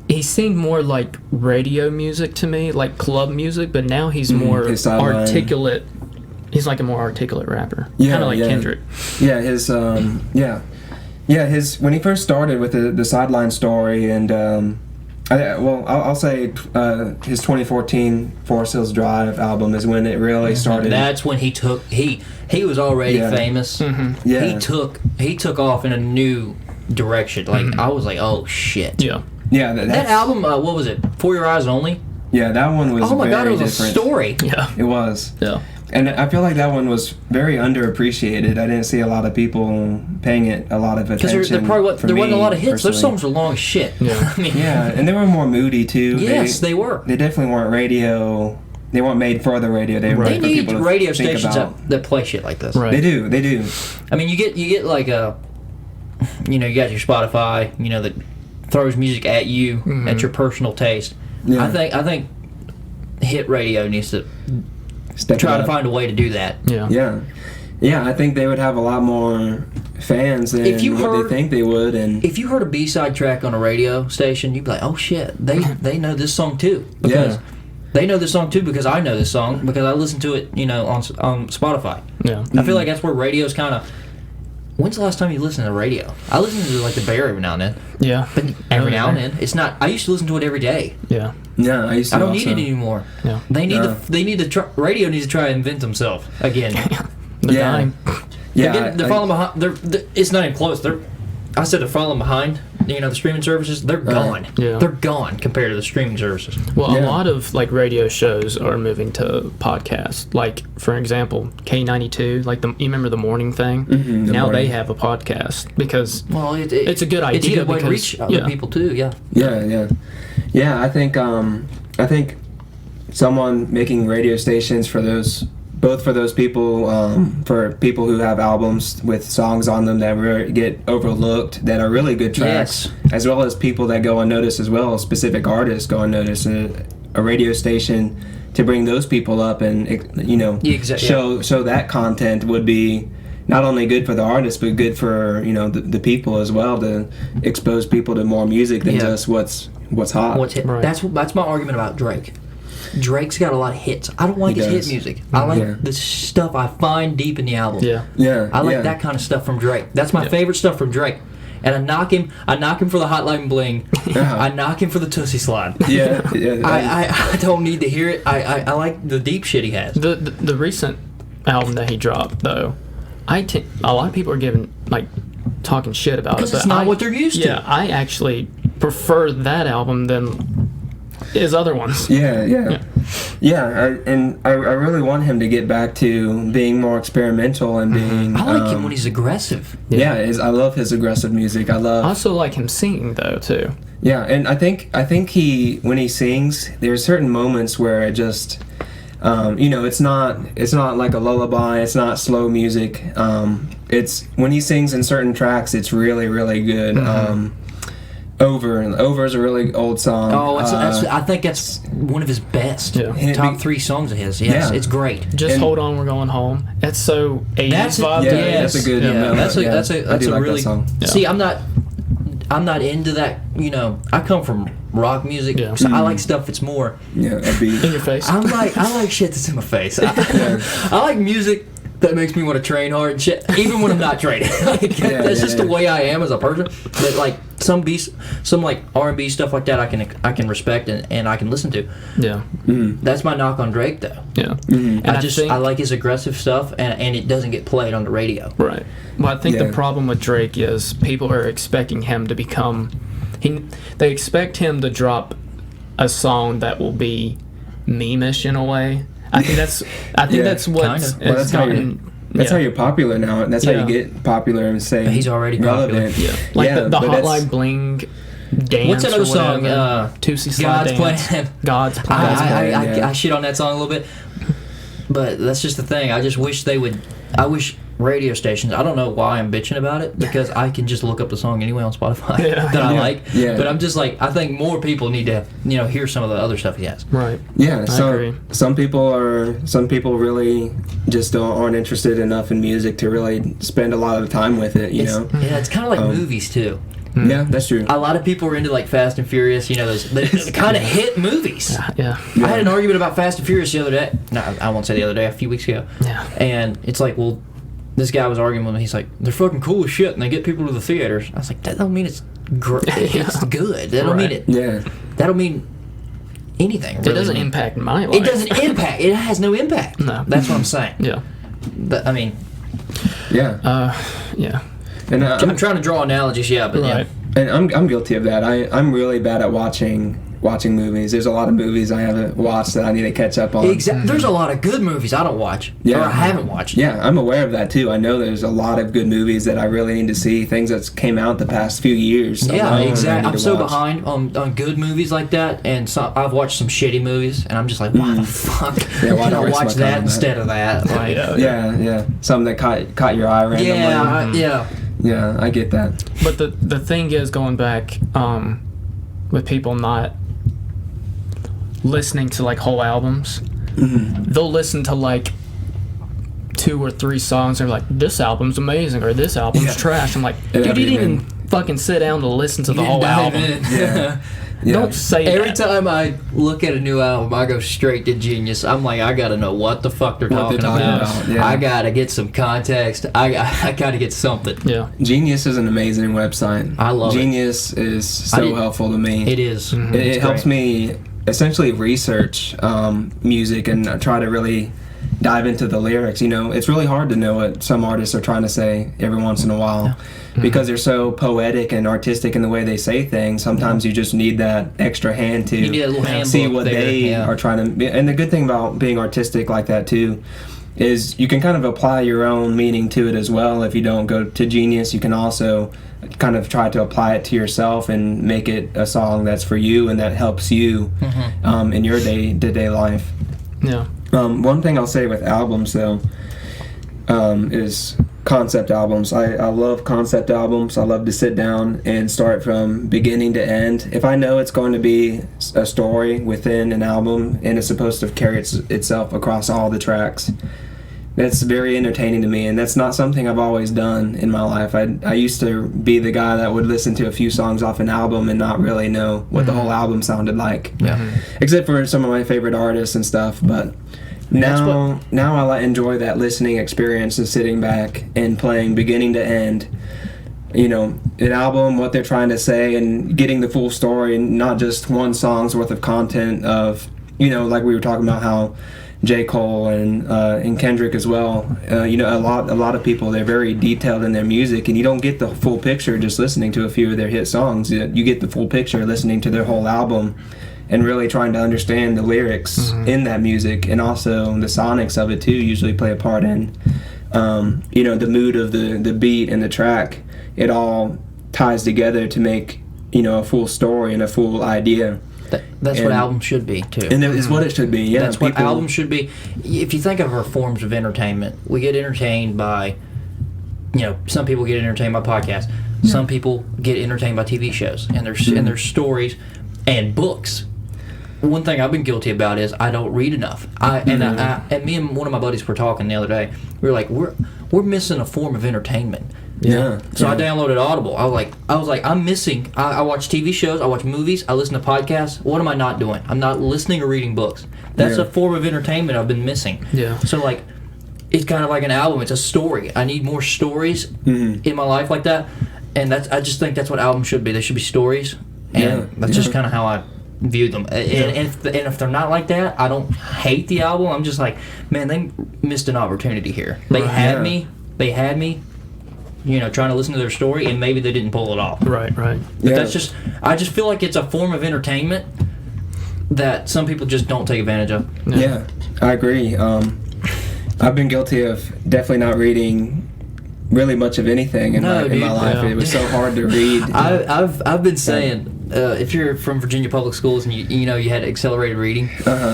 [SPEAKER 1] he seemed more like radio music to me, like club music, but now he's more
[SPEAKER 2] his sideline.
[SPEAKER 1] articulate. He's like a more articulate rapper.
[SPEAKER 2] Yeah,
[SPEAKER 1] Kind of like
[SPEAKER 2] yeah.
[SPEAKER 1] Kendrick.
[SPEAKER 2] Yeah, his his when he first started with the sideline story, and I'll say his 2014 Forest Hills Drive album is when it really started.
[SPEAKER 3] That's when he was already
[SPEAKER 2] Yeah.
[SPEAKER 3] famous.
[SPEAKER 2] Yeah.
[SPEAKER 3] He took off in a new direction. Like I was like, oh shit.
[SPEAKER 1] Yeah.
[SPEAKER 2] Yeah,
[SPEAKER 3] That
[SPEAKER 2] that's,
[SPEAKER 3] album, what was it? For Your Eyes Only.
[SPEAKER 2] yeah, that one was.
[SPEAKER 3] Oh my god, it
[SPEAKER 2] very
[SPEAKER 3] was
[SPEAKER 2] different.
[SPEAKER 3] a story.
[SPEAKER 1] Yeah.
[SPEAKER 2] It was.
[SPEAKER 1] Yeah.
[SPEAKER 2] And I feel like that one was very underappreciated. I didn't see a lot of people paying it a lot of attention.
[SPEAKER 3] Because there wasn't a lot of hits. Those
[SPEAKER 2] personally.
[SPEAKER 3] songs were long as shit.
[SPEAKER 1] Yeah.
[SPEAKER 3] I mean,
[SPEAKER 2] Yeah, and they were more moody too.
[SPEAKER 3] yes, they were.
[SPEAKER 2] They definitely weren't radio. They weren't made for the radio. They were
[SPEAKER 3] They
[SPEAKER 2] made for
[SPEAKER 3] need
[SPEAKER 2] people to
[SPEAKER 3] radio
[SPEAKER 2] think
[SPEAKER 3] stations
[SPEAKER 2] about.
[SPEAKER 3] that play shit like this.
[SPEAKER 1] Right.
[SPEAKER 2] They do. They do.
[SPEAKER 3] I mean, you get like you got your Spotify, that throws music at you at your personal taste.
[SPEAKER 2] Yeah.
[SPEAKER 3] I think hit radio needs to
[SPEAKER 2] Step
[SPEAKER 3] try
[SPEAKER 2] it
[SPEAKER 3] to
[SPEAKER 2] up.
[SPEAKER 3] find a way to do that.
[SPEAKER 1] Yeah.
[SPEAKER 2] Yeah. I think they would have a lot more fans than
[SPEAKER 3] If you
[SPEAKER 2] what
[SPEAKER 3] heard-
[SPEAKER 2] they think they would. And
[SPEAKER 3] If you heard a B-side track on a radio station, you'd be like, "Oh shit, they know this song too." Because
[SPEAKER 2] Yeah.
[SPEAKER 3] they know this song too because I know this song because I listen to it, on Spotify.
[SPEAKER 1] Yeah.
[SPEAKER 3] I feel like that's where radio's kind of. When's the last time you listened to radio? I listen to like the Bear every now and then,
[SPEAKER 1] Yeah.
[SPEAKER 3] but every now and then it's not. I used to listen to it every day.
[SPEAKER 1] Yeah.
[SPEAKER 2] yeah, I used to.
[SPEAKER 3] I don't need
[SPEAKER 2] also.
[SPEAKER 3] it anymore.
[SPEAKER 1] Yeah.
[SPEAKER 3] They need
[SPEAKER 2] No.
[SPEAKER 3] to try. Radio needs to try and invent themselves again.
[SPEAKER 1] The
[SPEAKER 2] Yeah.
[SPEAKER 1] dime.
[SPEAKER 2] Yeah,
[SPEAKER 3] They're falling behind. It's not even close. I said they're falling behind. The streaming services. They're gone.
[SPEAKER 1] Yeah.
[SPEAKER 3] They're gone compared to the streaming services.
[SPEAKER 1] Well, a
[SPEAKER 2] Yeah.
[SPEAKER 1] lot of like radio shows are moving to podcasts. Like, for example, K92, like you remember the morning thing?
[SPEAKER 2] the
[SPEAKER 1] Now
[SPEAKER 2] morning.
[SPEAKER 1] they have a podcast because
[SPEAKER 3] Well,
[SPEAKER 1] it's a good
[SPEAKER 3] It's a
[SPEAKER 1] idea
[SPEAKER 3] good way to
[SPEAKER 1] because-
[SPEAKER 3] reach other
[SPEAKER 1] yeah.
[SPEAKER 3] people too. Yeah.
[SPEAKER 2] Yeah. I think someone making radio stations for those, both for those people, for people who have albums with songs on them that get overlooked, that are really good tracks, as well as people that go unnoticed as well, specific artists go unnoticed. A radio station to bring those people up and show that content would be not only good for the artist but good for the people as well, to expose people to more music than just what's hot.
[SPEAKER 3] What's hit?
[SPEAKER 1] Right.
[SPEAKER 3] That's my argument about Drake. Drake's got a lot of hits. I don't like
[SPEAKER 2] He
[SPEAKER 3] his hit
[SPEAKER 2] does.
[SPEAKER 3] music. I like
[SPEAKER 2] Yeah.
[SPEAKER 3] the stuff I find deep in the album.
[SPEAKER 1] Yeah.
[SPEAKER 2] Yeah,
[SPEAKER 3] I like
[SPEAKER 2] yeah.
[SPEAKER 3] that kind of stuff from Drake. That's my favorite stuff from Drake. And I knock him for the Hotline Bling.
[SPEAKER 2] Yeah.
[SPEAKER 3] I knock him for the Tootsie Slide.
[SPEAKER 2] Yeah,
[SPEAKER 3] I don't need to hear it. I like the deep shit he has.
[SPEAKER 1] The recent album that he dropped though, a lot of people are talking shit about it.
[SPEAKER 3] Because it's
[SPEAKER 1] but
[SPEAKER 3] not what they're used to.
[SPEAKER 1] Yeah, I actually prefer that album than his other ones.
[SPEAKER 2] Yeah. Yeah, I really want him to get back to being more experimental and being.
[SPEAKER 3] I like him when he's aggressive.
[SPEAKER 2] Yeah, I love his aggressive music. I
[SPEAKER 1] also like him singing though too.
[SPEAKER 2] Yeah, and I think when he sings, there's certain moments where it just, it's not like a lullaby. It's not slow music. It's when he sings in certain tracks, it's really really good. Over is a really old song.
[SPEAKER 3] Oh, I think that's one of his best.
[SPEAKER 1] Yeah.
[SPEAKER 3] Top 3 songs of his. Yes,
[SPEAKER 2] Yeah.
[SPEAKER 3] it's great.
[SPEAKER 1] Just Hold On, We're Going Home. That's so 80s vibe.
[SPEAKER 2] That's a good.
[SPEAKER 3] That's a
[SPEAKER 2] like
[SPEAKER 3] really.
[SPEAKER 2] that song.
[SPEAKER 1] Yeah.
[SPEAKER 3] See, I'm not into that. I come from rock music,
[SPEAKER 1] Yeah.
[SPEAKER 3] so I like stuff that's more.
[SPEAKER 2] Yeah, a beat.
[SPEAKER 1] In your face.
[SPEAKER 3] I like shit that's in my face. I like music that makes me want to train hard and shit, even when I'm not training. That's just the way I am as a person. But like some like R&B stuff like that, I can respect and I can listen to.
[SPEAKER 1] Yeah.
[SPEAKER 3] That's my knock on Drake, though.
[SPEAKER 1] Yeah.
[SPEAKER 3] And I like his aggressive stuff, and it doesn't get played on the radio.
[SPEAKER 1] Right. Well, I think
[SPEAKER 2] Yeah.
[SPEAKER 1] the problem with Drake is people are expecting him to become. They expect him to drop a song that will be meme-ish in a way. I think that's what's
[SPEAKER 3] Kinda.
[SPEAKER 2] Well, that's how you're popular now, and that's how you get popular and say
[SPEAKER 3] He's already
[SPEAKER 2] relevant.
[SPEAKER 3] popular.
[SPEAKER 1] Yeah, like
[SPEAKER 2] Yeah,
[SPEAKER 1] the
[SPEAKER 2] but that's-
[SPEAKER 1] Hotline Bling dance.
[SPEAKER 3] What's that other
[SPEAKER 1] or
[SPEAKER 3] song?
[SPEAKER 1] whatever. Tootsie Slide
[SPEAKER 3] God's
[SPEAKER 1] Dance.
[SPEAKER 3] Plan.
[SPEAKER 1] God's Plan.
[SPEAKER 2] Plan.
[SPEAKER 3] I shit on that song a little bit, but that's just the thing. I just wish they would. I wish radio stations. I don't know why I'm bitching about it, because I can just look up the song anyway on Spotify that I like.
[SPEAKER 2] Yeah.
[SPEAKER 3] But I'm just like, I think more people need to hear some of the other stuff he has.
[SPEAKER 1] Right.
[SPEAKER 2] Yeah,
[SPEAKER 1] I agree.
[SPEAKER 2] some people really just aren't interested enough in music to really spend a lot of time with it. You know.
[SPEAKER 3] Yeah, it's kind of like movies too.
[SPEAKER 2] Yeah, that's true.
[SPEAKER 3] A lot of people are into like Fast and Furious. Those kind of hit movies.
[SPEAKER 1] Yeah.
[SPEAKER 3] I had an argument about Fast and Furious the other day. No, I won't say the other day. A few weeks ago.
[SPEAKER 1] Yeah.
[SPEAKER 3] And it's like, well, this guy was arguing with me. He's like, they're fucking cool as shit, and they get people to the theaters. I was like, that don't mean it's great. It's good. That don't mean it.
[SPEAKER 2] Yeah.
[SPEAKER 3] That don't mean anything. Really.
[SPEAKER 1] It doesn't impact my life.
[SPEAKER 3] It doesn't impact. It has no impact.
[SPEAKER 1] No.
[SPEAKER 3] That's what I'm saying.
[SPEAKER 1] Yeah.
[SPEAKER 3] I mean,
[SPEAKER 2] Yeah.
[SPEAKER 1] Yeah.
[SPEAKER 2] And
[SPEAKER 3] I'm trying to draw analogies. Yeah, but
[SPEAKER 1] Right.
[SPEAKER 2] And I'm guilty of that. I'm really bad at watching movies. There's a lot of movies I haven't watched that I need to catch up on.
[SPEAKER 3] Exactly. There's a lot of good movies I don't watch.
[SPEAKER 2] Yeah.
[SPEAKER 3] Or I haven't watched.
[SPEAKER 2] Yeah, I'm aware of that too. I know there's a lot of good movies that I really need to see. Things that's came out the past few years.
[SPEAKER 3] Yeah,
[SPEAKER 2] alone I
[SPEAKER 3] exactly.
[SPEAKER 2] need
[SPEAKER 3] I'm
[SPEAKER 2] to
[SPEAKER 3] so
[SPEAKER 2] watch.
[SPEAKER 3] behind on good movies like that, and I've watched some shitty movies, and I'm just like, why the fuck
[SPEAKER 2] Yeah, why
[SPEAKER 3] did I
[SPEAKER 2] not waste my
[SPEAKER 3] watch
[SPEAKER 2] time
[SPEAKER 3] that
[SPEAKER 2] on
[SPEAKER 3] instead of that? Like,
[SPEAKER 2] Yeah. Something that caught your eye randomly.
[SPEAKER 3] yeah.
[SPEAKER 2] Yeah, I get that.
[SPEAKER 1] But the thing is, going back with people not listening to like whole albums, they'll listen to like 2 or 3 songs and they're like, this album's amazing or this album's trash. I'm like, dude, you didn't even fucking sit down to listen to the whole album.
[SPEAKER 2] Yeah.
[SPEAKER 1] Don't say
[SPEAKER 3] Every
[SPEAKER 1] that.
[SPEAKER 3] time I look at a new album, I go straight to Genius. I'm like, I gotta know what the fuck they're talking about.
[SPEAKER 2] Yeah.
[SPEAKER 3] I gotta get some context. I gotta get something.
[SPEAKER 1] Yeah.
[SPEAKER 2] Genius is an amazing website.
[SPEAKER 3] I love it.
[SPEAKER 2] Genius is so helpful to me.
[SPEAKER 3] It is.
[SPEAKER 2] It helps me essentially research music and try to really dive into the lyrics. It's really hard to know what some artists are trying to say every once in a while because they're so poetic and artistic in the way they say things. Sometimes you just need that extra hand to
[SPEAKER 3] You need a little handbook
[SPEAKER 2] see what
[SPEAKER 3] there,
[SPEAKER 2] they
[SPEAKER 3] yeah.
[SPEAKER 2] are trying to. And the good thing about being artistic like that too is you can kind of apply your own meaning to it as well. If you don't go to Genius, you can also kind of try to apply it to yourself and make it a song that's for you and that helps you in your day-to-day life.
[SPEAKER 1] Yeah.
[SPEAKER 2] One thing I'll say with albums though is concept albums. I love concept albums. I love to sit down and start from beginning to end. If I know it's going to be a story within an album and it's supposed to carry itself across all the tracks, that's very entertaining to me, and that's not something I've always done in my life. I used to be the guy that would listen to a few songs off an album and not really know what the whole album sounded like.
[SPEAKER 3] Yeah.
[SPEAKER 2] Except for some of my favorite artists and stuff, but now I enjoy that listening experience and sitting back and playing beginning to end. An album, what they're trying to say, and getting the full story, and not just one song's worth of content of, like we were talking about how J. Cole and Kendrick as well. A lot of people, they're very detailed in their music, and you don't get the full picture just listening to a few of their hit songs. You get the full picture listening to their whole album and really trying to understand the lyrics in that music, and also the sonics of it too usually play a part in the mood of the beat and the track. It all ties together to make a full story and a full idea.
[SPEAKER 3] That's what albums should be too.
[SPEAKER 2] And it's what it should be. Yeah,
[SPEAKER 3] that's what albums should be. If you think of our forms of entertainment, we get entertained by, some people get entertained by podcasts. Yeah. Some people get entertained by TV shows and their stories and books. One thing I've been guilty about is I don't read enough. And me and one of my buddies were talking the other day. We were like, we're missing a form of entertainment.
[SPEAKER 2] Yeah.
[SPEAKER 3] So I downloaded Audible. I was like, I'm missing. I watch TV shows. I watch movies. I listen to podcasts. What am I not doing? I'm not listening or reading books. That's a form of entertainment I've been missing.
[SPEAKER 1] Yeah.
[SPEAKER 3] So like, it's kind of like an album. It's a story. I need more stories in my life like that. And I just think that's what albums should be. They should be stories. And that's just kind of how I view them. And if they're not like that, I don't hate the album. I'm just like, man, they missed an opportunity here. They had me. Trying to listen to their story, and maybe they didn't pull it off.
[SPEAKER 1] Right. But
[SPEAKER 3] that's I just feel like it's a form of entertainment that some people just don't take advantage of.
[SPEAKER 2] Yeah, I agree. I've been guilty of definitely not reading really much of anything in my life. Yeah. It was so hard to read.
[SPEAKER 3] I've been saying, if you're from Virginia Public Schools and you had accelerated reading,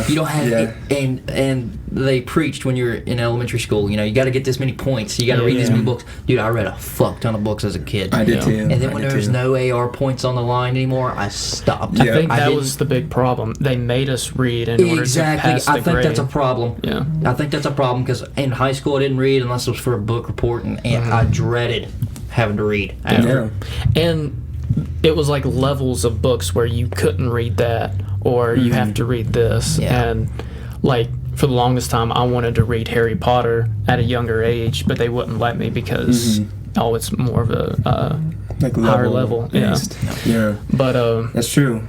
[SPEAKER 3] you don't have and they preached when you were in elementary school, you got to get this many points, you got to read these many books. Dude, I read a fuck ton of books as a kid.
[SPEAKER 2] I did too.
[SPEAKER 3] And then when there was no AR points on the line anymore, I stopped.
[SPEAKER 1] I think that was the big problem. They made us read in order to pass the grade.
[SPEAKER 3] I think that's a problem.
[SPEAKER 1] Yeah.
[SPEAKER 3] I think that's a problem because in high school I didn't read unless it was for a book report, and I dreaded having to read after.
[SPEAKER 1] Yeah. And it was like levels of books where you couldn't read that, or you have to read this. And like for the longest time I wanted to read Harry Potter at a younger age, but they wouldn't let me because it's more of a
[SPEAKER 2] like
[SPEAKER 1] higher level.
[SPEAKER 2] Yeah.
[SPEAKER 1] But
[SPEAKER 2] that's true.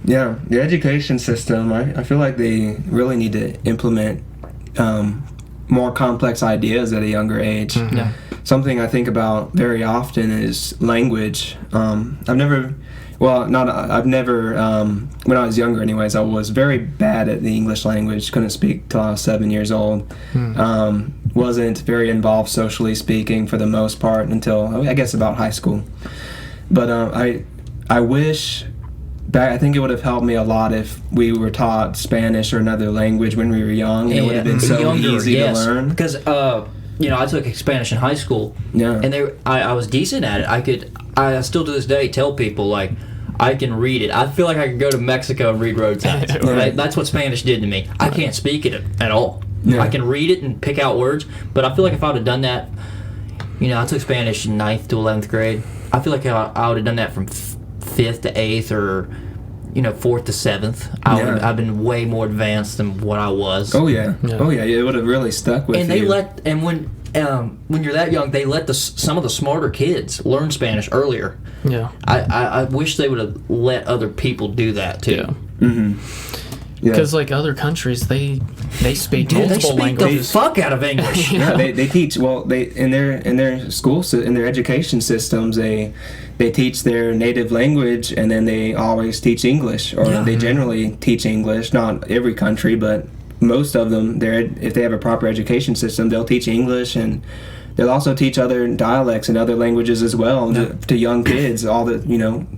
[SPEAKER 2] Yeah, the education system, I feel like they really need to implement more complex ideas at a younger age. Something I think about very often is language. I've never, when I was younger anyways, I was very bad at the English language, couldn't speak till I was 7 years old. Wasn't very involved socially speaking for the most part until, I guess, about high school. But I wish, I think it would have helped me a lot if we were taught Spanish or another language when we were young. It would have been so easy to learn.
[SPEAKER 3] Because I took Spanish in high school, and I was decent at it. I still to this day tell people, like, I can read it. I feel like I could go to Mexico and read road signs. That's what Spanish did to me. I can't speak it at all. I can read it and pick out words, but I feel like if I would have done that, I took Spanish in 9th to 11th grade. I feel like I would have done that from 5th to 8th or 4th to 7th. I've been way more advanced than what I was.
[SPEAKER 2] Oh yeah. It would have really stuck with you.
[SPEAKER 3] And when you're that young, they let some of the smarter kids learn Spanish earlier.
[SPEAKER 1] Yeah.
[SPEAKER 3] I wish they would have let other people do that too.
[SPEAKER 1] Yeah. Because like other countries, they speak multiple languages.
[SPEAKER 3] The fuck out of English.
[SPEAKER 2] They teach in their schools, in their education systems, they teach their native language, and then they always teach English, or they generally teach English. Not every country, but most of them. If they have a proper education system, they'll teach English, and they'll also teach other dialects and other languages as well to young kids. All the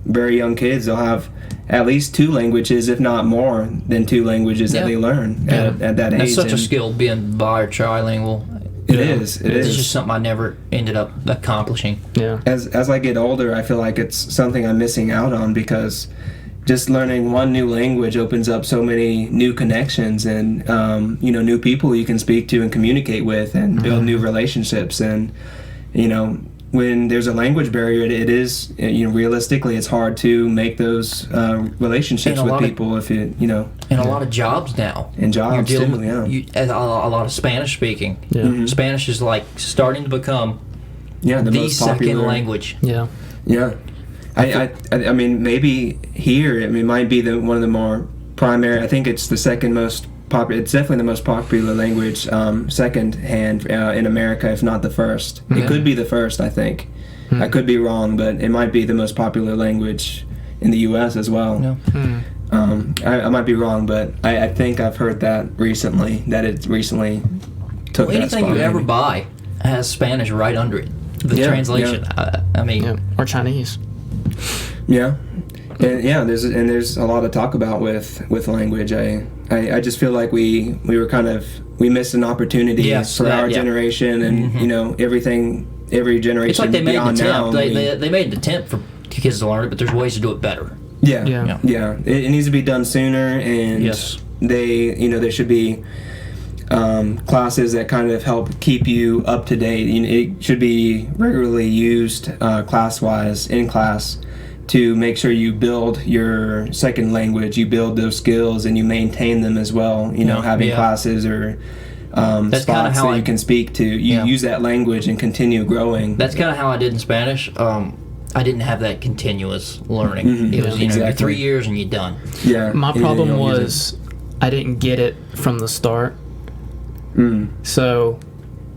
[SPEAKER 2] very young kids, they'll have at least 2 languages, if not more than 2 languages that they learn at that age.
[SPEAKER 3] That's such a skill, being bi or trilingual.
[SPEAKER 2] It is.
[SPEAKER 3] It's just something I never ended up accomplishing.
[SPEAKER 1] Yeah.
[SPEAKER 2] As I get older, I feel like it's something I'm missing out on, because just learning one new language opens up so many new connections and new people you can speak to and communicate with and build new relationships. And when there's a language barrier, it is realistically it's hard to make those relationships with people if you
[SPEAKER 3] and a lot of jobs now.
[SPEAKER 2] And jobs
[SPEAKER 3] you're dealing
[SPEAKER 2] too,
[SPEAKER 3] with a lot of Spanish speaking. Yeah. Spanish is like starting to become
[SPEAKER 2] the most
[SPEAKER 3] second
[SPEAKER 2] popular
[SPEAKER 3] language.
[SPEAKER 1] Yeah.
[SPEAKER 2] I mean, maybe here it might be one of the more primary. I think it's the second most popular. It's definitely the most popular language, second hand in America, if not the first. It could be the first. I think. I could be wrong, but it might be the most popular language in the U.S. as well. I might be wrong, but I think I've heard that recently, that it recently took that
[SPEAKER 3] Anything
[SPEAKER 2] spot.
[SPEAKER 3] you ever buy has Spanish right under it. The translation.
[SPEAKER 2] Yeah.
[SPEAKER 3] I mean,
[SPEAKER 1] Yeah. Or Chinese.
[SPEAKER 2] Yeah, and there's a lot to talk about with language. I just feel like we missed an opportunity for our generation, and you know, every generation
[SPEAKER 3] it's like they made an
[SPEAKER 2] beyond now.
[SPEAKER 3] attempt. They made an attempt for kids to learn it, but there's ways to do it better.
[SPEAKER 2] Yeah.
[SPEAKER 3] Yeah.
[SPEAKER 2] It needs to be done sooner, and
[SPEAKER 3] Yes.
[SPEAKER 2] there should be classes that kind of help keep you up to date. It should be regularly used class-wise in class to make sure you build your second language, you build those skills, and you maintain them as well. You know, having classes or
[SPEAKER 3] That's
[SPEAKER 2] spots
[SPEAKER 3] how
[SPEAKER 2] that you can speak to. You use that language and continue growing.
[SPEAKER 3] That's kind of how I did in Spanish. I didn't have that continuous learning.
[SPEAKER 2] Mm-hmm.
[SPEAKER 3] It was, you're 3 years and you're done.
[SPEAKER 2] Yeah.
[SPEAKER 1] My
[SPEAKER 2] and then
[SPEAKER 1] problem
[SPEAKER 2] you don't use
[SPEAKER 1] was I didn't get it from the start.
[SPEAKER 2] it.
[SPEAKER 1] So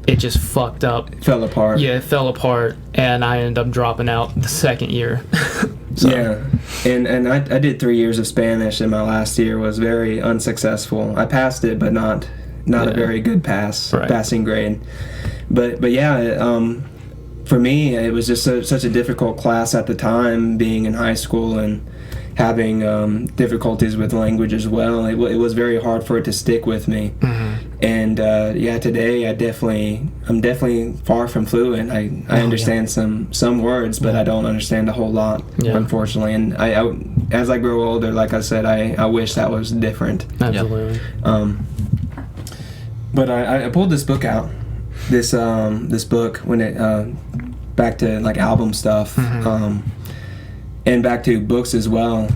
[SPEAKER 1] it just fucked up.
[SPEAKER 2] Fell apart.
[SPEAKER 1] Yeah, it fell apart, and I ended up dropping out the second year. So,
[SPEAKER 2] Yeah, and I did 3 years of Spanish, and my last year was very unsuccessful. I passed it, but not a very good passing grade. But yeah, for me, it was just such a difficult class at the time, being in high school and having difficulties with language as well. It was very hard for it to stick with me. And today I'm definitely far from fluent. I understand some words, but I don't understand a whole lot, unfortunately. And I as I grow older, like I said, I wish that was different.
[SPEAKER 1] absolutely.
[SPEAKER 2] But I pulled this book out, this book when it back to like album stuff, and back to books as well.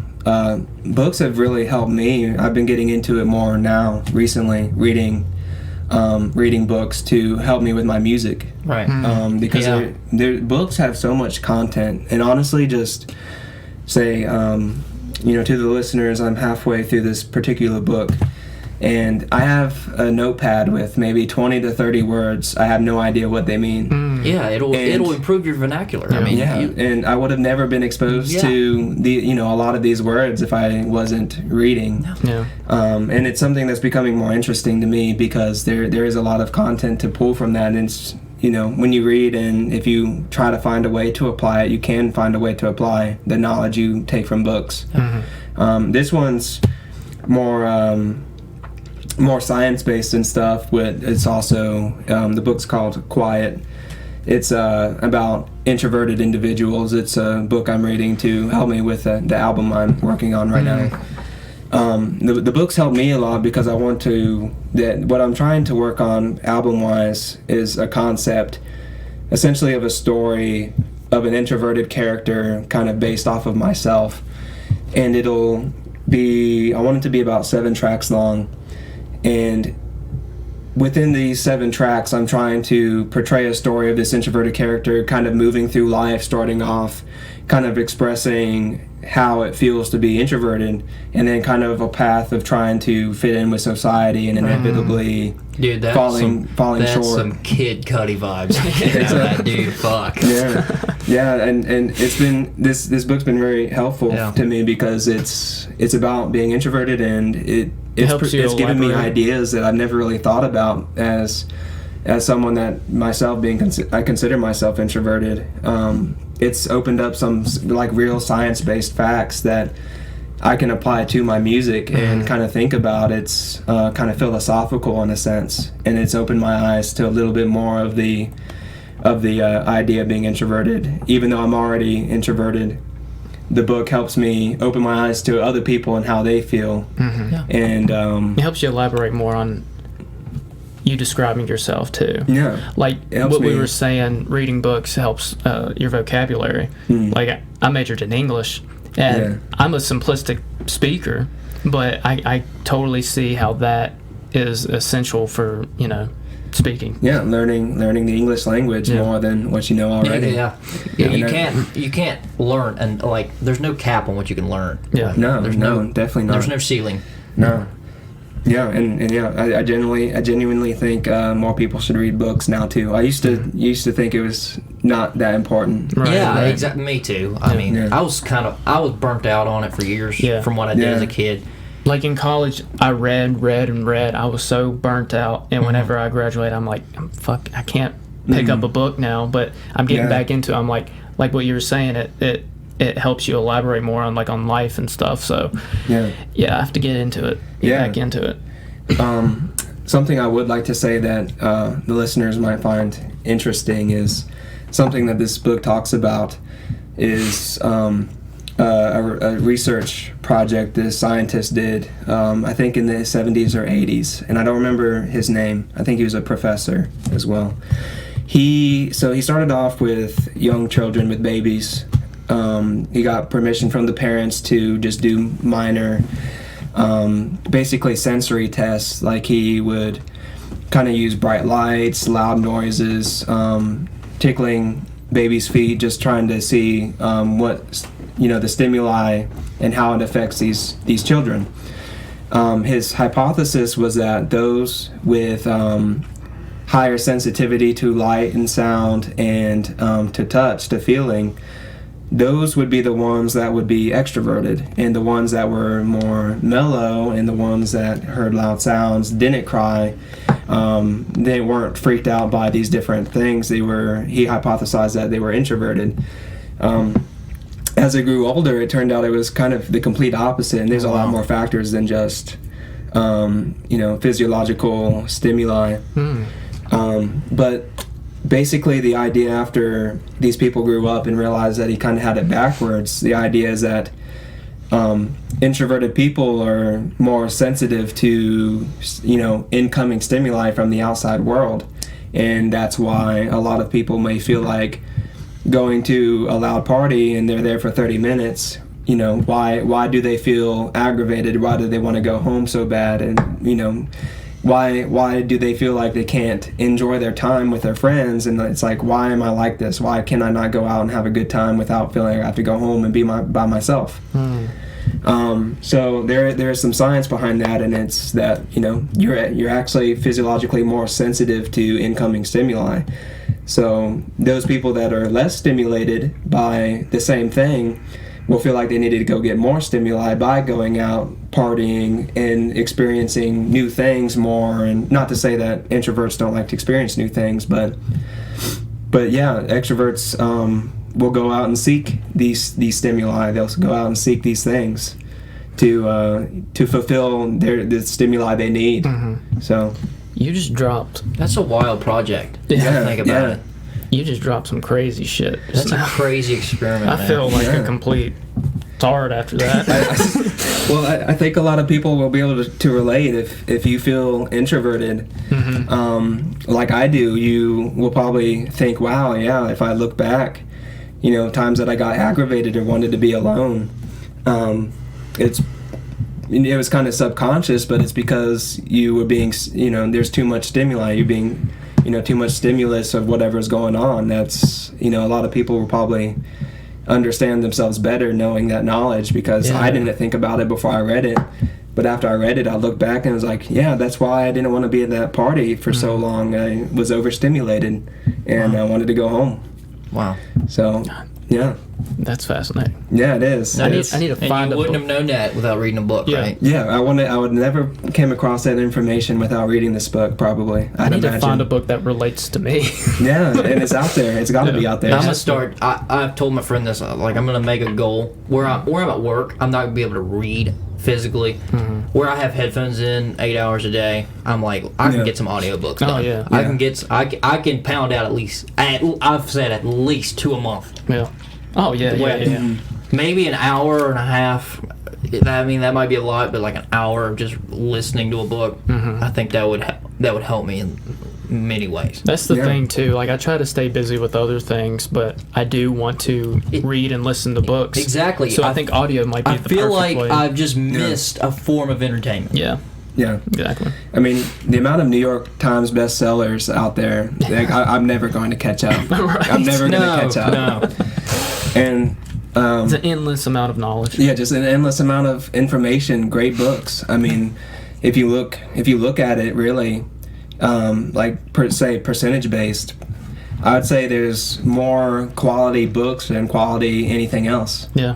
[SPEAKER 2] Books have really helped me. I've been getting into it more now recently, reading books to help me with my music.
[SPEAKER 3] Right.
[SPEAKER 2] Because books have so much content, and honestly, just say, to the listeners, I'm halfway through this particular book, and I have a notepad with maybe 20 to 30 words. I have no idea what they mean.
[SPEAKER 3] Yeah, it'll improve your vernacular. I mean,
[SPEAKER 2] and I would have never been exposed to a lot of these words if I wasn't reading.
[SPEAKER 1] Yeah.
[SPEAKER 2] And it's something that's becoming more interesting to me because there is a lot of content to pull from that. And it's, when you read and if you try to find a way to apply it, you can find a way to apply the knowledge you take from books. This one's more science-based and stuff, but it's also the book's called Quiet. It's about introverted individuals. It's a book I'm reading to help me with the album I'm working on right now. The books help me a lot because what I'm trying to work on album-wise is a concept, essentially of a story of an introverted character kind of based off of myself. And I want it to be about 7 tracks long. And within these 7 tracks, I'm trying to portray a story of this introverted character kind of moving through life, starting off, kind of expressing how it feels to be introverted, and then kind of a path of trying to fit in with society and inevitably falling short.
[SPEAKER 3] That's some Kid Cudi vibes. That dude, fuck.
[SPEAKER 2] Yeah, and it's been this book's been very helpful to me because it's about being introverted, and it's given me ideas that I've never really thought about as someone that myself I consider myself introverted. It's opened up some like real science-based facts that I can apply to my music and kind of think about. It's kind of philosophical in a sense, and it's opened my eyes to a little bit more of the idea of being introverted. Even though I'm already introverted, the book helps me open my eyes to other people and how they feel. And
[SPEAKER 1] it helps you elaborate more on you describing yourself too. Like what we were saying, reading books helps your vocabulary. Like I majored in English, and I'm a simplistic speaker, but I totally see how that is essential for speaking.
[SPEAKER 2] Learning the English language more than what you know already.
[SPEAKER 3] You can't learn, and like there's no cap on what you can learn.
[SPEAKER 2] Definitely not.
[SPEAKER 3] There's no ceiling.
[SPEAKER 2] No. Yeah, and yeah, I genuinely think more people should read books now too. I used to think it was not that important.
[SPEAKER 1] Right,
[SPEAKER 3] yeah,
[SPEAKER 1] right.
[SPEAKER 3] exactly. Me too. I mean,
[SPEAKER 2] Yeah.
[SPEAKER 3] I was burnt out on it for years
[SPEAKER 1] Yeah.
[SPEAKER 3] from what I did
[SPEAKER 2] Yeah.
[SPEAKER 3] as a kid.
[SPEAKER 1] Like in college, I read. I was so burnt out, and whenever I graduate, I'm like, fuck, I can't pick up a book now. But I'm getting
[SPEAKER 2] Yeah.
[SPEAKER 1] back into it. I'm like what you were saying, it helps you elaborate more on life and stuff. So
[SPEAKER 2] Yeah.
[SPEAKER 1] yeah, I have to get into it. Get back into it.
[SPEAKER 2] Something I would like to say that the listeners might find interesting is something that this book talks about is a research project this scientist did, I think in the 70s or 80s, and I don't remember his name. I think he was a professor as well. He started off with young children, with babies. He got permission from the parents to just do minor, basically sensory tests. Like he would kind of use bright lights, loud noises, tickling babies' feet, just trying to see what the stimuli and how it affects these children. His hypothesis was that those with higher sensitivity to light and sound and to touch, to feeling, those would be the ones that would be extroverted, and the ones that were more mellow and the ones that heard loud sounds, didn't cry, they weren't freaked out by these different things. He hypothesized that they were introverted. As I grew older, it turned out it was kind of the complete opposite, and there's a lot more factors than just physiological stimuli. But basically the idea, after these people grew up and realized that he kind of had it backwards, the idea is that introverted people are more sensitive to incoming stimuli from the outside world, and that's why a lot of people may feel like going to a loud party and they're there for 30 minutes, why do they feel aggravated? Why do they want to go home so bad? And why do they feel like they can't enjoy their time with their friends? And it's like, why am I like this? Why can I not go out and have a good time without feeling like I have to go home and be by myself? So there is some science behind that, and it's that you're actually physiologically more sensitive to incoming stimuli. So those people that are less stimulated by the same thing will feel like they needed to go get more stimuli by going out, partying, and experiencing new things more. And not to say that introverts don't like to experience new things, but yeah, extroverts will go out and seek these stimuli. They'll go out and seek these things to fulfill the stimuli they need. So
[SPEAKER 1] You just dropped.
[SPEAKER 3] That's a wild project.
[SPEAKER 1] Yeah.
[SPEAKER 3] Think about it.
[SPEAKER 1] You just dropped some crazy shit.
[SPEAKER 3] That's a crazy experiment.
[SPEAKER 1] I feel like a complete tard after that.
[SPEAKER 2] I think a lot of people will be able to relate. If you feel introverted, like I do, you will probably think, wow, yeah, if I look back, times that I got aggravated or wanted to be alone, it was kind of subconscious, but it's because you were being, there's too much stimuli. You're being, too much stimulus of whatever's going on. That's, a lot of people will probably understand themselves better knowing that knowledge, because I didn't think about it before I read it. But after I read it, I looked back and was like, yeah, that's why I didn't want to be at that party for so long. I was overstimulated, and I wanted to go home.
[SPEAKER 3] Wow.
[SPEAKER 2] So, yeah.
[SPEAKER 1] That's fascinating.
[SPEAKER 2] Yeah, it is.
[SPEAKER 1] I need to find
[SPEAKER 3] you
[SPEAKER 1] a
[SPEAKER 3] wouldn't
[SPEAKER 1] book.
[SPEAKER 3] have known that without reading a book,
[SPEAKER 1] Yeah.
[SPEAKER 3] right?
[SPEAKER 2] Yeah, I would never came across that information without reading this book, probably.
[SPEAKER 1] I need to find a book that relates to me.
[SPEAKER 2] Yeah, and it's out there. It's got to be out there.
[SPEAKER 3] I'm gonna start. I've told my friend this. Like, I'm gonna make a goal where I'm at work. I'm not gonna be able to read physically. Where I have headphones in 8 hours a day, I'm like, I can get some audiobooks done.
[SPEAKER 1] yeah.
[SPEAKER 3] I can get. I can pound out at least. I've said at least 2 a month.
[SPEAKER 1] Yeah. Oh yeah.
[SPEAKER 3] Maybe an hour and a half. I mean, that might be a lot, but like an hour of just listening to a book, I think that would help me in many ways.
[SPEAKER 1] That's the thing too. Like, I try to stay busy with other things, but I do want to read and listen to books.
[SPEAKER 3] Exactly.
[SPEAKER 1] So I think audio might be the perfect way.
[SPEAKER 3] I feel like I've just missed a form of entertainment.
[SPEAKER 1] Yeah.
[SPEAKER 2] Yeah,
[SPEAKER 1] exactly.
[SPEAKER 2] I mean, the amount of New York Times bestsellers out there, like, I'm never going to catch up.
[SPEAKER 1] Right.
[SPEAKER 2] I'm never going to catch up.
[SPEAKER 3] No.
[SPEAKER 2] And
[SPEAKER 1] it's an endless amount of knowledge.
[SPEAKER 2] Yeah, just an endless amount of information. Great books. I mean, if you look at it really, like say percentage based, I would say there's more quality books than quality anything else.
[SPEAKER 1] Yeah.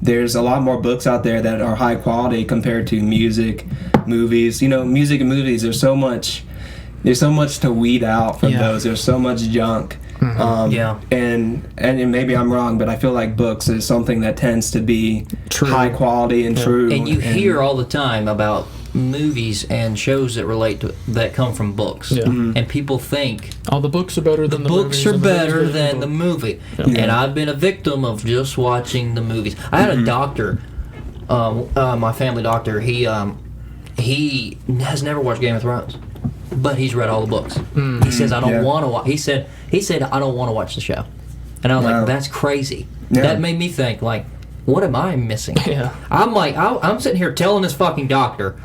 [SPEAKER 2] There's a lot more books out there that are high quality compared to music, movies. You know, music and movies, there's so much to weed out from those. There's so much junk. And maybe I'm wrong, but I feel like books is something that tends to be
[SPEAKER 1] True.
[SPEAKER 2] high quality and true.
[SPEAKER 3] And you hear all the time about movies and shows that come from books.
[SPEAKER 1] Yeah.
[SPEAKER 3] And people think
[SPEAKER 1] all the books are better than the
[SPEAKER 3] books
[SPEAKER 1] movies.
[SPEAKER 3] are
[SPEAKER 1] and
[SPEAKER 3] better
[SPEAKER 1] movies
[SPEAKER 3] than the movie.
[SPEAKER 1] Yeah.
[SPEAKER 3] And I've been a victim of just watching the movies. I had a doctor, my family doctor. He has never watched Game of Thrones, but he's read all the books. He says I don't want to watch. He said I don't want to watch the show, and I was like, that's crazy.
[SPEAKER 2] Yeah.
[SPEAKER 3] That made me think, like, what am I missing?
[SPEAKER 1] Yeah.
[SPEAKER 3] I'm like, I'm sitting here telling this fucking doctor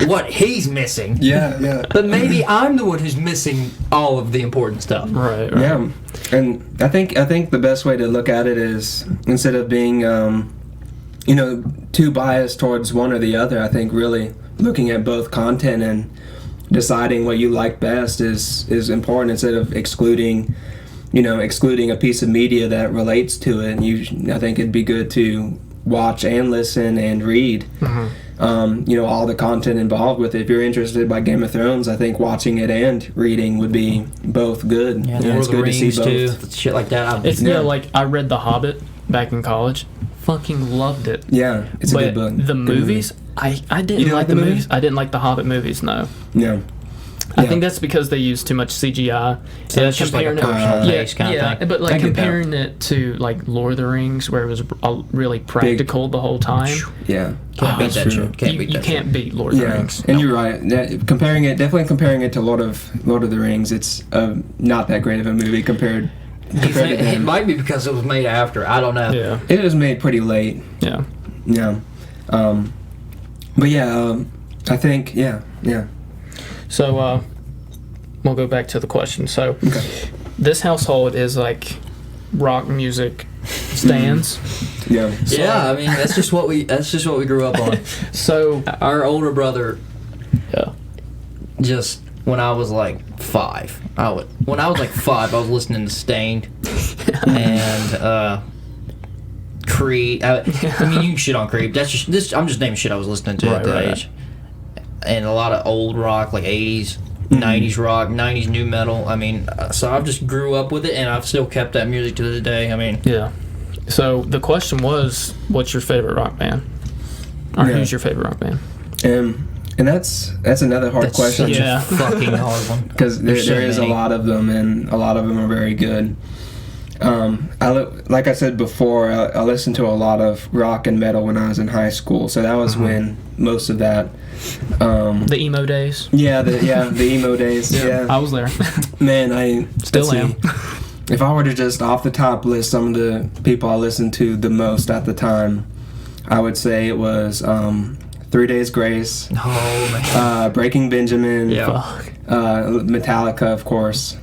[SPEAKER 3] what he's missing.
[SPEAKER 2] Yeah.
[SPEAKER 3] But maybe I'm the one who's missing all of the important stuff.
[SPEAKER 1] Right.
[SPEAKER 2] Yeah, and I think the best way to look at it is, instead of being too biased towards one or the other, I think really looking at both content and deciding what you like best is important, instead of excluding a piece of media that relates to it. I think it'd be good to watch and listen and read all the content involved with it. If you're interested by Game of Thrones, I think watching it and reading would be both good.
[SPEAKER 3] Yeah,
[SPEAKER 2] it's
[SPEAKER 3] Lord of the Rings too,
[SPEAKER 2] both.
[SPEAKER 3] shit like that.
[SPEAKER 1] It's like I read The Hobbit back in college. Fucking loved it.
[SPEAKER 2] Yeah, it's a
[SPEAKER 1] But
[SPEAKER 2] good book.
[SPEAKER 1] the
[SPEAKER 2] Good
[SPEAKER 1] movies, I didn't like the movies. I didn't like the Hobbit movies. No.
[SPEAKER 2] Yeah.
[SPEAKER 1] I think that's because they used too much CGI.
[SPEAKER 3] So it's just like a personal taste kind of thing.
[SPEAKER 1] But like comparing it to like Lord of the Rings, where it was really practical the whole time.
[SPEAKER 2] Yeah.
[SPEAKER 3] Can't beat that
[SPEAKER 2] true.
[SPEAKER 3] shit.
[SPEAKER 1] You can't beat Lord of the Rings.
[SPEAKER 2] And you're right. Comparing it to Lord of the Rings, it's not that great of a movie compared to
[SPEAKER 3] It
[SPEAKER 2] them.
[SPEAKER 3] might be because it was made after. I don't know.
[SPEAKER 1] Yeah.
[SPEAKER 2] It was made pretty late.
[SPEAKER 1] Yeah.
[SPEAKER 2] Yeah. But I think
[SPEAKER 1] So we'll go back to the question. So this household is like rock music stands.
[SPEAKER 2] Yeah.
[SPEAKER 3] Yeah, I mean that's just what we grew up on.
[SPEAKER 1] So
[SPEAKER 3] Our older brother,
[SPEAKER 1] yeah.
[SPEAKER 3] just when I was like 5, I was listening to Stained and Creed. I mean, you can shit on Creed. That's just this. I'm just naming shit I was listening to at that age. And a lot of old rock, like 80s, 90s rock, 90s new metal. I mean, so I just grew up with it, and I've still kept that music to this day. I mean,
[SPEAKER 1] Yeah. So the question was, what's your favorite rock band? Or who's your favorite rock band?
[SPEAKER 2] And that's another hard question.
[SPEAKER 3] Such
[SPEAKER 1] Yeah.
[SPEAKER 3] a fucking hard one.
[SPEAKER 2] Because there is a lot of them, and a lot of them are very good. Like I said before, I listened to a lot of rock and metal when I was in high school, so that was when most of that.
[SPEAKER 1] The emo days.
[SPEAKER 2] Yeah, the emo days. Yeah,
[SPEAKER 1] I was there.
[SPEAKER 2] Man, I
[SPEAKER 1] Still am.
[SPEAKER 2] If I were to just off the top list some of the people I listened to the most at the time, I would say it was 3 Days Grace,
[SPEAKER 3] Oh man.
[SPEAKER 2] Breaking Benjamin,
[SPEAKER 1] Fuck.
[SPEAKER 2] Metallica, of course.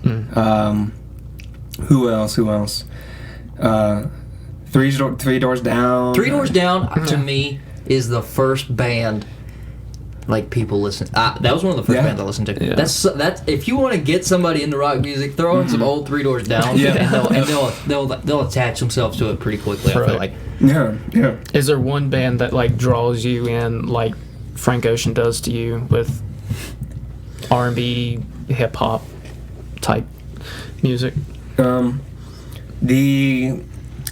[SPEAKER 2] Who else? Three Doors Down.
[SPEAKER 3] Three Doors Down to me is the first band like people listen. That was one of the first bands I listened to.
[SPEAKER 1] Yeah.
[SPEAKER 3] That's if you want to get somebody into rock music, throw in some old Three Doors Down, and they'll attach themselves to it pretty quickly. I feel like.
[SPEAKER 2] Yeah.
[SPEAKER 1] Is there one band that like draws you in like Frank Ocean does to you with R&B, hip hop type music?
[SPEAKER 2] The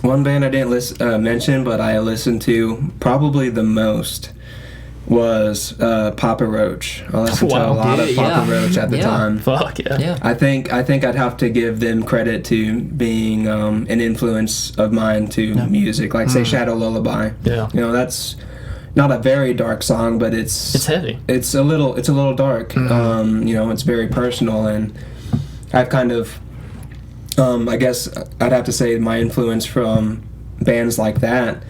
[SPEAKER 2] one band I didn't mention, but I listened to probably the most was Papa Roach. I listened to a lot of Papa Roach at the time.
[SPEAKER 1] Fuck yeah.
[SPEAKER 3] Yeah.
[SPEAKER 2] I think I'd have to give them credit to being an influence of mine to music, like say Shadow Lullaby.
[SPEAKER 1] Yeah.
[SPEAKER 2] You know, that's not a very dark song, but it's
[SPEAKER 1] heavy.
[SPEAKER 2] It's a little dark. You know, it's very personal, and I've kind of I guess I'd have to say my influence from bands like that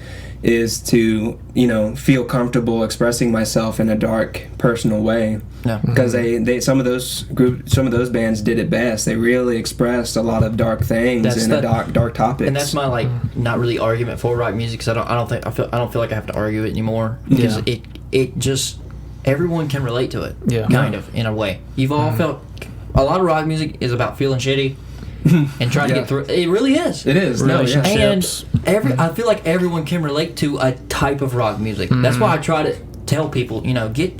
[SPEAKER 2] is to, you know, feel comfortable expressing myself in a dark, personal way.
[SPEAKER 3] Yeah.
[SPEAKER 2] Because some of those bands did it best. They really expressed a lot of dark things and dark topics.
[SPEAKER 3] And that's my like not really argument for rock music, because I don't feel like I have to argue it anymore, because it just everyone can relate to it.
[SPEAKER 1] Yeah.
[SPEAKER 3] Kind of, in a way. You've all felt... A lot of rock music is about feeling shitty and trying to get through. It really is.
[SPEAKER 2] It is.
[SPEAKER 1] Relationships.
[SPEAKER 3] And I feel like everyone can relate to a type of rock music. That's why I try to tell people,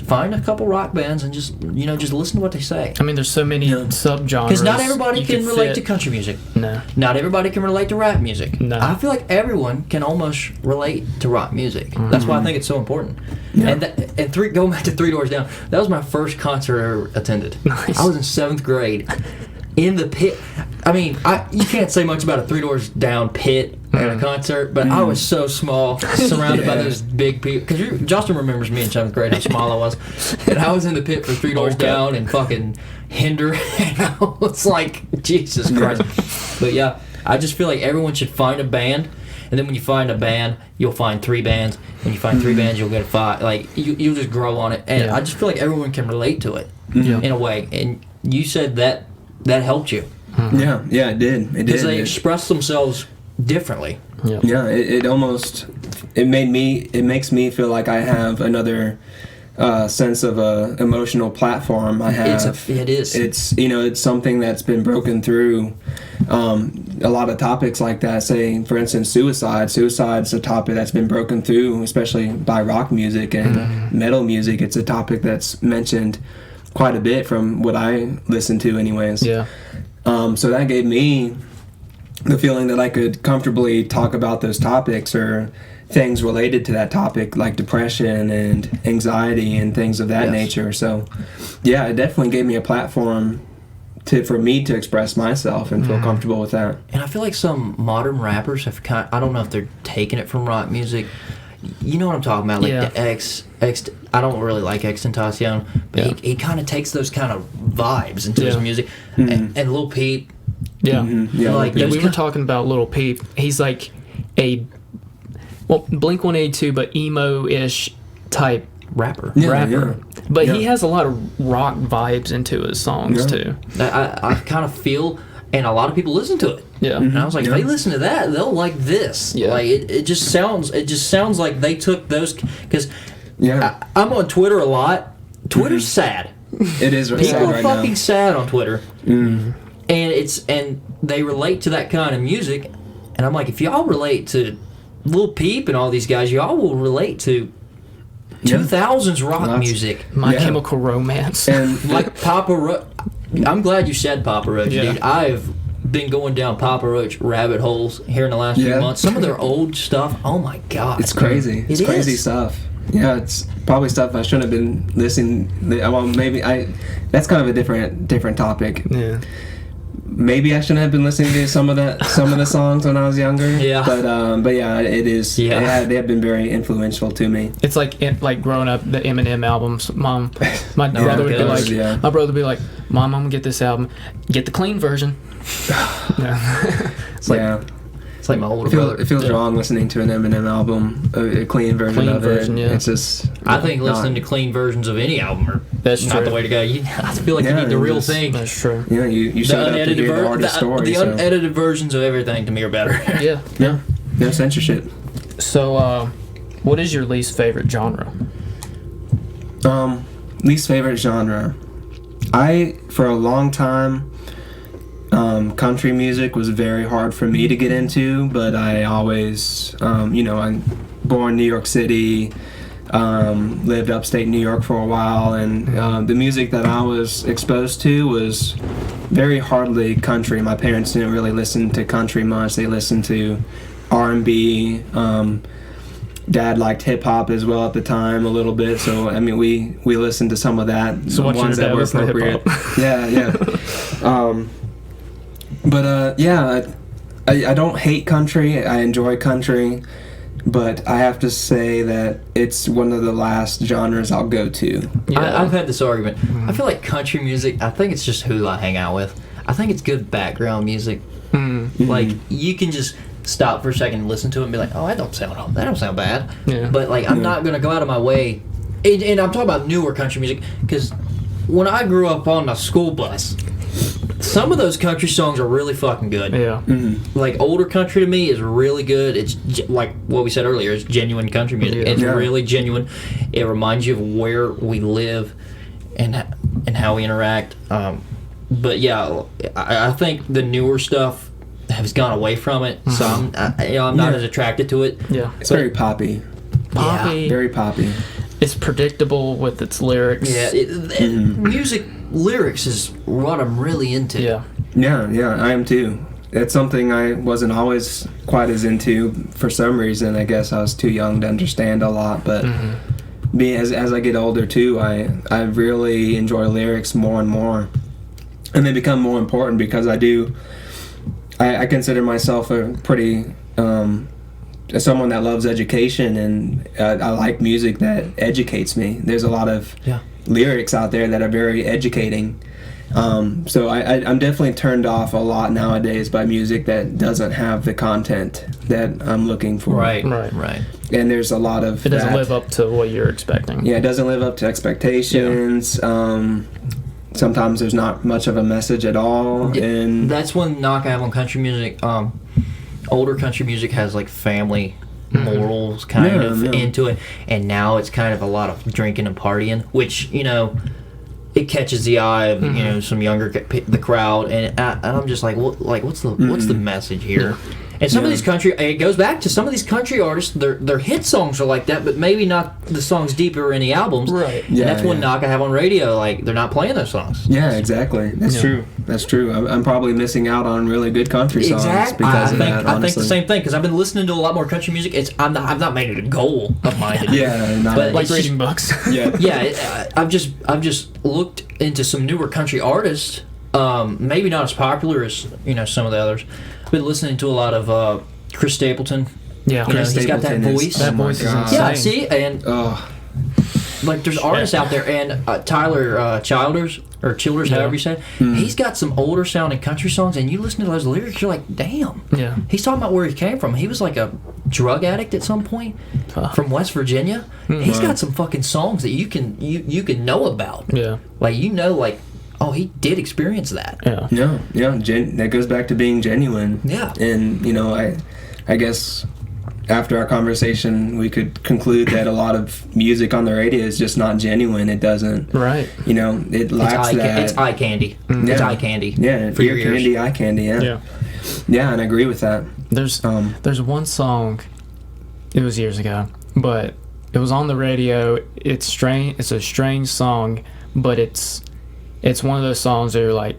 [SPEAKER 3] find a couple rock bands and just listen to what they say.
[SPEAKER 1] I mean, there's so many subgenres.
[SPEAKER 3] Because not everybody
[SPEAKER 1] you
[SPEAKER 3] can
[SPEAKER 1] could
[SPEAKER 3] relate
[SPEAKER 1] fit.
[SPEAKER 3] to country music.
[SPEAKER 1] No.
[SPEAKER 3] Not everybody can relate to rap music.
[SPEAKER 1] No.
[SPEAKER 3] I feel like everyone can almost relate to rock music. That's why I think it's so important.
[SPEAKER 2] Yeah.
[SPEAKER 3] And going back to Three Doors Down, that was my first concert I ever attended.
[SPEAKER 1] Nice.
[SPEAKER 3] I was in 7th grade. In the pit. I mean, you can't say much about a Three Doors Down pit at a concert, but I was so small, surrounded by those big people. Because Justin remembers me in 7th grade, how small I was. And I was in the pit for Three Doors Down and fucking Hinder. And I was like, Jesus Christ. But yeah, I just feel like everyone should find a band. And then when you find a band, you'll find 3 bands. When you find 3 bands, you'll get 5. Like, you'll just grow on it. And I just feel like everyone can relate to it in a way. And you said that helped you.
[SPEAKER 2] Yeah, it did.
[SPEAKER 3] Because they express themselves differently.
[SPEAKER 1] Yep.
[SPEAKER 2] Yeah, it makes me feel like I have another sense of a emotional platform. I have.
[SPEAKER 3] It is.
[SPEAKER 2] It's something that's been broken through. A lot of topics like that. Say, for instance, suicide. Suicide's a topic that's been broken through, especially by rock music and metal music. It's a topic that's mentioned quite a bit from what I listen to, anyways.
[SPEAKER 1] Yeah.
[SPEAKER 2] So that gave me the feeling that I could comfortably talk about those topics or things related to that topic, like depression and anxiety and things of that nature. So, yeah, it definitely gave me a platform for me to express myself and feel comfortable with that.
[SPEAKER 3] And I feel like some modern rappers have I don't know if they're taking it from rock music. You know what I'm talking about? Like the X. I don't really like XXXTentacion, but he kind of takes those kind of vibes into his music. And Lil Peep.
[SPEAKER 1] Yeah. We were
[SPEAKER 3] kind
[SPEAKER 1] talking about Lil Peep. He's like Blink-182, but emo-ish type
[SPEAKER 3] rapper.
[SPEAKER 1] rapper. But he has a lot of rock vibes into his songs too.
[SPEAKER 3] I kind of feel, and a lot of people listen to it.
[SPEAKER 1] Yeah.
[SPEAKER 3] And I was like, if they listen to that, they'll like this.
[SPEAKER 1] Yeah.
[SPEAKER 3] Like it just sounds like they took those, because I'm on Twitter a lot. Twitter's sad.
[SPEAKER 2] It is
[SPEAKER 3] People
[SPEAKER 2] sad
[SPEAKER 3] are
[SPEAKER 2] right
[SPEAKER 3] fucking
[SPEAKER 2] now.
[SPEAKER 3] sad on Twitter. And they relate to that kind of music. And I'm like, if y'all relate to Lil Peep and all these guys, y'all will relate to 2000s rock music.
[SPEAKER 1] My Chemical Romance.
[SPEAKER 2] And
[SPEAKER 3] Like Papa Roach. I'm glad you said Papa Roach,
[SPEAKER 1] Yeah.
[SPEAKER 3] dude. I've been going down Papa Roach rabbit holes here in the last few months. Some of their old stuff, oh my god.
[SPEAKER 2] it's crazy. It's crazy stuff. Yeah, it's probably stuff I shouldn't have been listening. Well, maybe that's kind of a different topic.
[SPEAKER 1] Yeah.
[SPEAKER 2] Maybe I shouldn't have been listening to some of the songs when I was younger.
[SPEAKER 3] Yeah.
[SPEAKER 2] But yeah, it is.
[SPEAKER 3] Yeah.
[SPEAKER 2] They have been very influential to me.
[SPEAKER 1] It's like growing up, the Eminem albums. My brother would be
[SPEAKER 3] good.
[SPEAKER 1] like, my brother would be like, Mom, I'm gonna get this album. Get the clean version.
[SPEAKER 3] It's like it's like my older brother.
[SPEAKER 2] It feels wrong listening to an Eminem album, a clean version of it.
[SPEAKER 1] Yeah.
[SPEAKER 2] It's just.
[SPEAKER 3] I think listening to clean versions of any album are
[SPEAKER 1] That's
[SPEAKER 3] not
[SPEAKER 1] true.
[SPEAKER 3] the way to go. I feel like you need the real thing.
[SPEAKER 1] That's true.
[SPEAKER 2] Yeah, you
[SPEAKER 3] The
[SPEAKER 2] showed up to
[SPEAKER 3] unedited,
[SPEAKER 2] hear the artist's story.
[SPEAKER 3] the unedited versions of everything to me are better.
[SPEAKER 1] Yeah.
[SPEAKER 2] Yeah, no censorship.
[SPEAKER 1] So, what is your least favorite genre?
[SPEAKER 2] Least favorite genre. For a long time, country music was very hard for me to get into, but I always, I'm born in New York City, lived upstate New York for a while, and the music that I was exposed to was very hardly country. My parents didn't really listen to country much. They listened to R&B. Dad liked hip hop as well at the time a little bit, so I mean we listened to some of that.
[SPEAKER 1] So watching your dad listen to hip hop.
[SPEAKER 2] Yeah. I don't hate country. I enjoy country, but I have to say that it's one of the last genres I'll go to.
[SPEAKER 1] Yeah.
[SPEAKER 3] I've had this argument. I feel like country music, I think it's just who I hang out with. I think it's good background music. Like, you can just stop for a second and listen to it and be like, oh, that don't sound bad.
[SPEAKER 1] Yeah.
[SPEAKER 3] But like, I'm not gonna go out of my way. And I'm talking about newer country music, because when I grew up on a school bus, some of those country songs are really fucking good.
[SPEAKER 1] Yeah.
[SPEAKER 3] Like older country to me is really good. It's like what we said earlier. It's genuine country music.
[SPEAKER 1] Yeah.
[SPEAKER 3] It's
[SPEAKER 2] Yeah.
[SPEAKER 3] really genuine. It reminds you of where we live and how we interact. But yeah, I think the newer stuff has gone away from it. So I'm not as attracted to it.
[SPEAKER 1] Yeah.
[SPEAKER 2] It's very poppy.
[SPEAKER 1] Poppy.
[SPEAKER 2] Very poppy.
[SPEAKER 1] It's predictable with its lyrics.
[SPEAKER 3] Yeah, music lyrics is what I'm really into.
[SPEAKER 1] Yeah.
[SPEAKER 2] Yeah, I am too. It's something I wasn't always quite as into for some reason. I guess I was too young to understand a lot, but as I get older too, I really enjoy lyrics more and more. And they become more important because I consider myself a pretty someone that loves education, and I like music that educates me. There's a lot of lyrics out there that are very educating. So I'm definitely turned off a lot nowadays by music that doesn't have the content that I'm looking for.
[SPEAKER 3] Right.
[SPEAKER 2] And there's a lot of
[SPEAKER 1] It doesn't
[SPEAKER 2] that.
[SPEAKER 1] live up to what you're expecting.
[SPEAKER 2] Yeah, it doesn't live up to expectations. Sometimes there's not much of a message at all. And
[SPEAKER 3] That's one knock I have on country music. Older country music has like family morals kind of into it, and now it's kind of a lot of drinking and partying, which it catches the eye of some younger the crowd, and I'm just like, what's the message here? And some of these country, it goes back to some of these country artists. Their hit songs are like that, but maybe not the songs deep or any albums.
[SPEAKER 1] Right.
[SPEAKER 3] And that's one knock I have on radio. Like they're not playing those songs.
[SPEAKER 2] yeah, exactly. That's true. That's true. I'm probably missing out on really good country songs because of that.
[SPEAKER 3] I think the same thing because I've been listening to a lot more country music. I've not made it a goal of mine to do.
[SPEAKER 2] Yeah, not
[SPEAKER 3] But
[SPEAKER 1] Like
[SPEAKER 3] it's just-
[SPEAKER 1] reading books.
[SPEAKER 2] yeah.
[SPEAKER 3] I've just looked into some newer country artists. Maybe not as popular as some of the others. I've been listening to a lot of Chris Stapleton.
[SPEAKER 1] Yeah.
[SPEAKER 3] He's got that voice.
[SPEAKER 1] That voice is insane.
[SPEAKER 3] Yeah, see, and
[SPEAKER 2] Oh,
[SPEAKER 3] like there's artists out there, and Tyler Childers, however you say it, he's got some older sounding country songs, and you listen to those lyrics, you're like, damn.
[SPEAKER 1] Yeah.
[SPEAKER 3] He's talking about where he came from. He was like a drug addict at some point from West Virginia. He's got some fucking songs that you can know about.
[SPEAKER 1] Yeah.
[SPEAKER 3] Like oh, he did experience that.
[SPEAKER 1] Yeah.
[SPEAKER 2] that goes back to being genuine.
[SPEAKER 3] Yeah.
[SPEAKER 2] And I guess after our conversation, we could conclude that a lot of music on the radio is just not genuine. It doesn't.
[SPEAKER 1] Right.
[SPEAKER 2] It lacks that.
[SPEAKER 3] It's eye candy. It's eye candy.
[SPEAKER 2] Yeah,
[SPEAKER 3] for your
[SPEAKER 2] ear
[SPEAKER 3] ears.
[SPEAKER 2] candy, eye candy. Yeah.
[SPEAKER 1] Yeah.
[SPEAKER 2] Yeah, and I agree with that.
[SPEAKER 1] There's one song, it was years ago, but it was on the radio. It's strange. It's a strange song, but it's one of those songs that are like,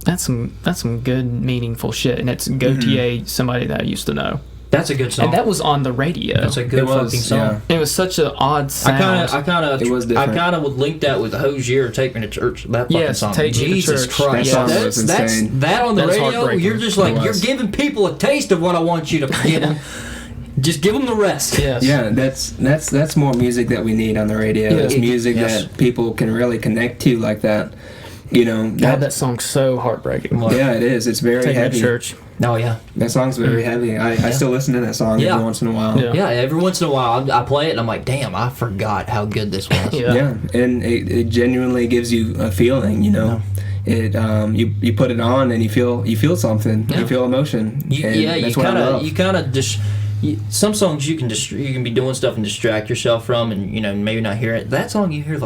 [SPEAKER 1] that's some good meaningful shit, and it's Gautier, somebody that I used to know,
[SPEAKER 3] That's a good song.
[SPEAKER 1] and that was on the radio.
[SPEAKER 3] That's a good
[SPEAKER 2] It was,
[SPEAKER 3] fucking song.
[SPEAKER 2] yeah.
[SPEAKER 1] It was such an odd sound.
[SPEAKER 2] It was different.
[SPEAKER 3] I kind of would link that with Hosier, Take Me to Church. That fucking
[SPEAKER 1] Yes,
[SPEAKER 3] song.
[SPEAKER 1] Take Me to
[SPEAKER 3] Jesus
[SPEAKER 1] Church.
[SPEAKER 3] Christ.
[SPEAKER 2] That song was
[SPEAKER 3] That's
[SPEAKER 2] insane.
[SPEAKER 3] that on the
[SPEAKER 1] That's
[SPEAKER 3] radio.
[SPEAKER 1] heartbreaking.
[SPEAKER 3] You're just
[SPEAKER 2] It
[SPEAKER 3] like, you're
[SPEAKER 2] was.
[SPEAKER 3] giving people a taste of what I want you to give them. Just give them the rest.
[SPEAKER 1] Yes.
[SPEAKER 2] Yeah, that's more music that we need on the radio.
[SPEAKER 1] Yeah.
[SPEAKER 2] It's music
[SPEAKER 3] Yes.
[SPEAKER 2] that people can really connect to like that.
[SPEAKER 1] God, that song's so heartbreaking.
[SPEAKER 2] Yeah, it is. It's very
[SPEAKER 1] Take Me
[SPEAKER 2] heavy.
[SPEAKER 1] to Church.
[SPEAKER 3] Oh, yeah.
[SPEAKER 2] That song's very heavy. I still listen to that song
[SPEAKER 3] Yeah.
[SPEAKER 2] every once in a while.
[SPEAKER 1] Yeah.
[SPEAKER 3] Yeah, every once in a while I play it and I'm like, damn, I forgot how good this was.
[SPEAKER 1] Yeah.
[SPEAKER 2] Yeah, and it genuinely gives you a feeling. It you put it on and you feel something.
[SPEAKER 3] Yeah.
[SPEAKER 2] You feel emotion.
[SPEAKER 3] You
[SPEAKER 2] and that's what I love.
[SPEAKER 3] kind of just some songs you can be doing stuff and distract yourself from, and maybe not hear it. That song you hear the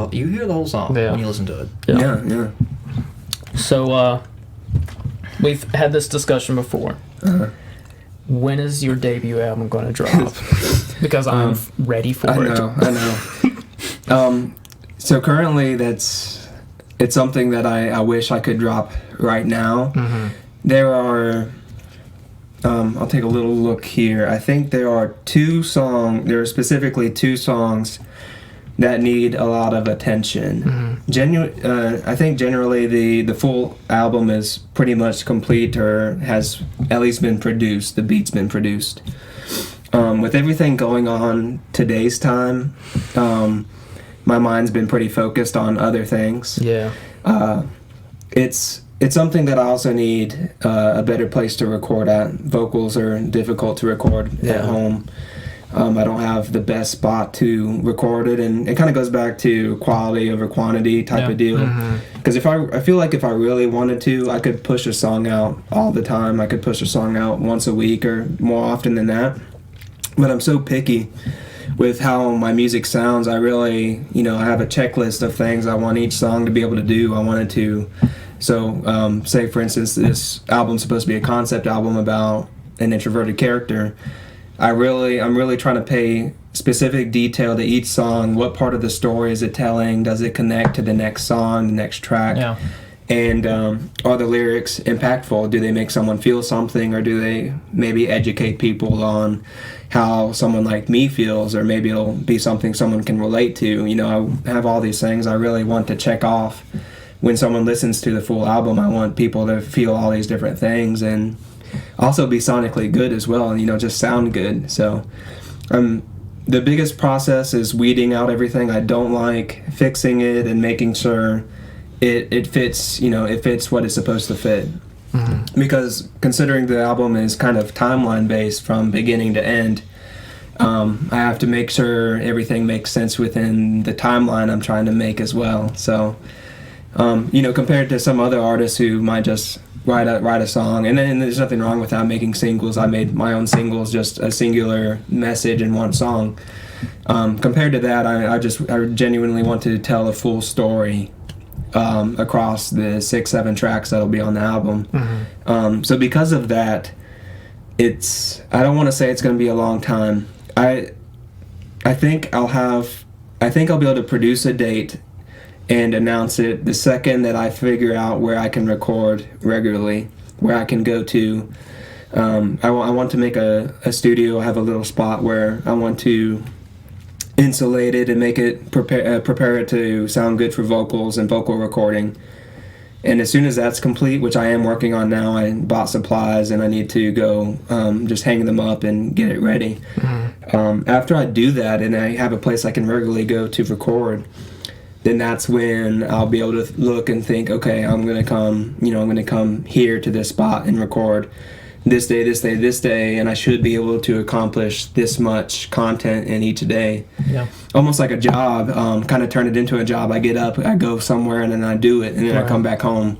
[SPEAKER 3] whole song
[SPEAKER 1] Yeah.
[SPEAKER 3] when you listen to it.
[SPEAKER 2] Yeah.
[SPEAKER 1] So, we've had this discussion before. When is your debut album going to drop? Because I'm ready for it.
[SPEAKER 2] I know. So currently, it's something that I wish I could drop right now. There are. I'll take a little look here. I think there are specifically two songs that need a lot of attention. I think generally the full album is pretty much complete or has at least been produced. The beat's been produced. With everything going on today's time, my mind's been pretty focused on other things.
[SPEAKER 1] Yeah.
[SPEAKER 2] It's something that I also need a better place to record at. Vocals are difficult to record at home. I don't have the best spot to record it, and it kind of goes back to quality over quantity type of deal. Because I feel like if I really wanted to, I could push a song out all the time. I could push a song out once a week or more often than that. But I'm so picky with how my music sounds. I really, I have a checklist of things I want each song to be able to do. I wanted to, say for instance, this album's supposed to be a concept album about an introverted character. I'm really trying to pay specific detail to each song. What part of the story is it telling? Does it connect to the next song, the next track?
[SPEAKER 3] Yeah.
[SPEAKER 2] And are the lyrics impactful? Do they make someone feel something, or do they maybe educate people on how someone like me feels, or maybe it'll be something someone can relate to? I have all these things I really want to check off. When someone listens to the full album, I want people to feel all these different things and also be sonically good as well, just sound good. So the biggest process is weeding out everything I don't like, fixing it, and making sure it fits, it fits what it's supposed to fit. Because considering the album is kind of timeline based from beginning to end, I have to make sure everything makes sense within the timeline I'm trying to make as well. So compared to some other artists who might just write a song, and there's nothing wrong with that, making singles. I made my own singles, just a singular message in one song. Compared to that, I genuinely want to tell a full story across the 6-7 tracks that'll be on the album. So because of that, I don't want to say it's going to be a long time. I think I'll be able to produce a date and announce it the second that I figure out where I can record regularly, where I can go to. I want to make a studio, have a little spot where I want to insulate it and make it prepare it to sound good for vocals and vocal recording. And as soon as that's complete, which I am working on now, I bought supplies and I need to go just hang them up and get it ready. After I do that and I have a place I can regularly go to record, then that's when I'll be able to look and think, okay, I'm going to come here to this spot and record this day, this day, this day, and I should be able to accomplish this much content in each day. Yeah. Almost like a job, kind of turn it into a job. I get up, I go somewhere, and then I do it, and then I come back home.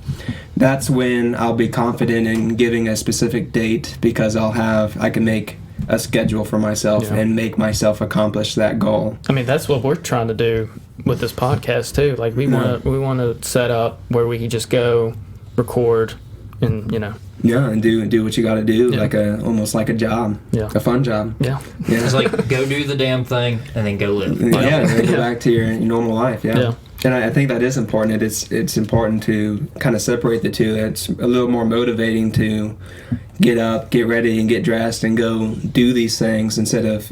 [SPEAKER 2] That's when I'll be confident in giving a specific date, because I can make a schedule for myself and make myself accomplish that goal.
[SPEAKER 1] I mean, that's what we're trying to do with this podcast too. Like we want to set up where we can just go record and
[SPEAKER 2] and do what you got to do, like almost like a job, a fun job.
[SPEAKER 3] It's like go do the damn thing and then go live.
[SPEAKER 2] And then go back to your normal life. And I think that is important. It's important to kind of separate the two. It's a little more motivating to get up, get ready, and get dressed and go do these things instead of,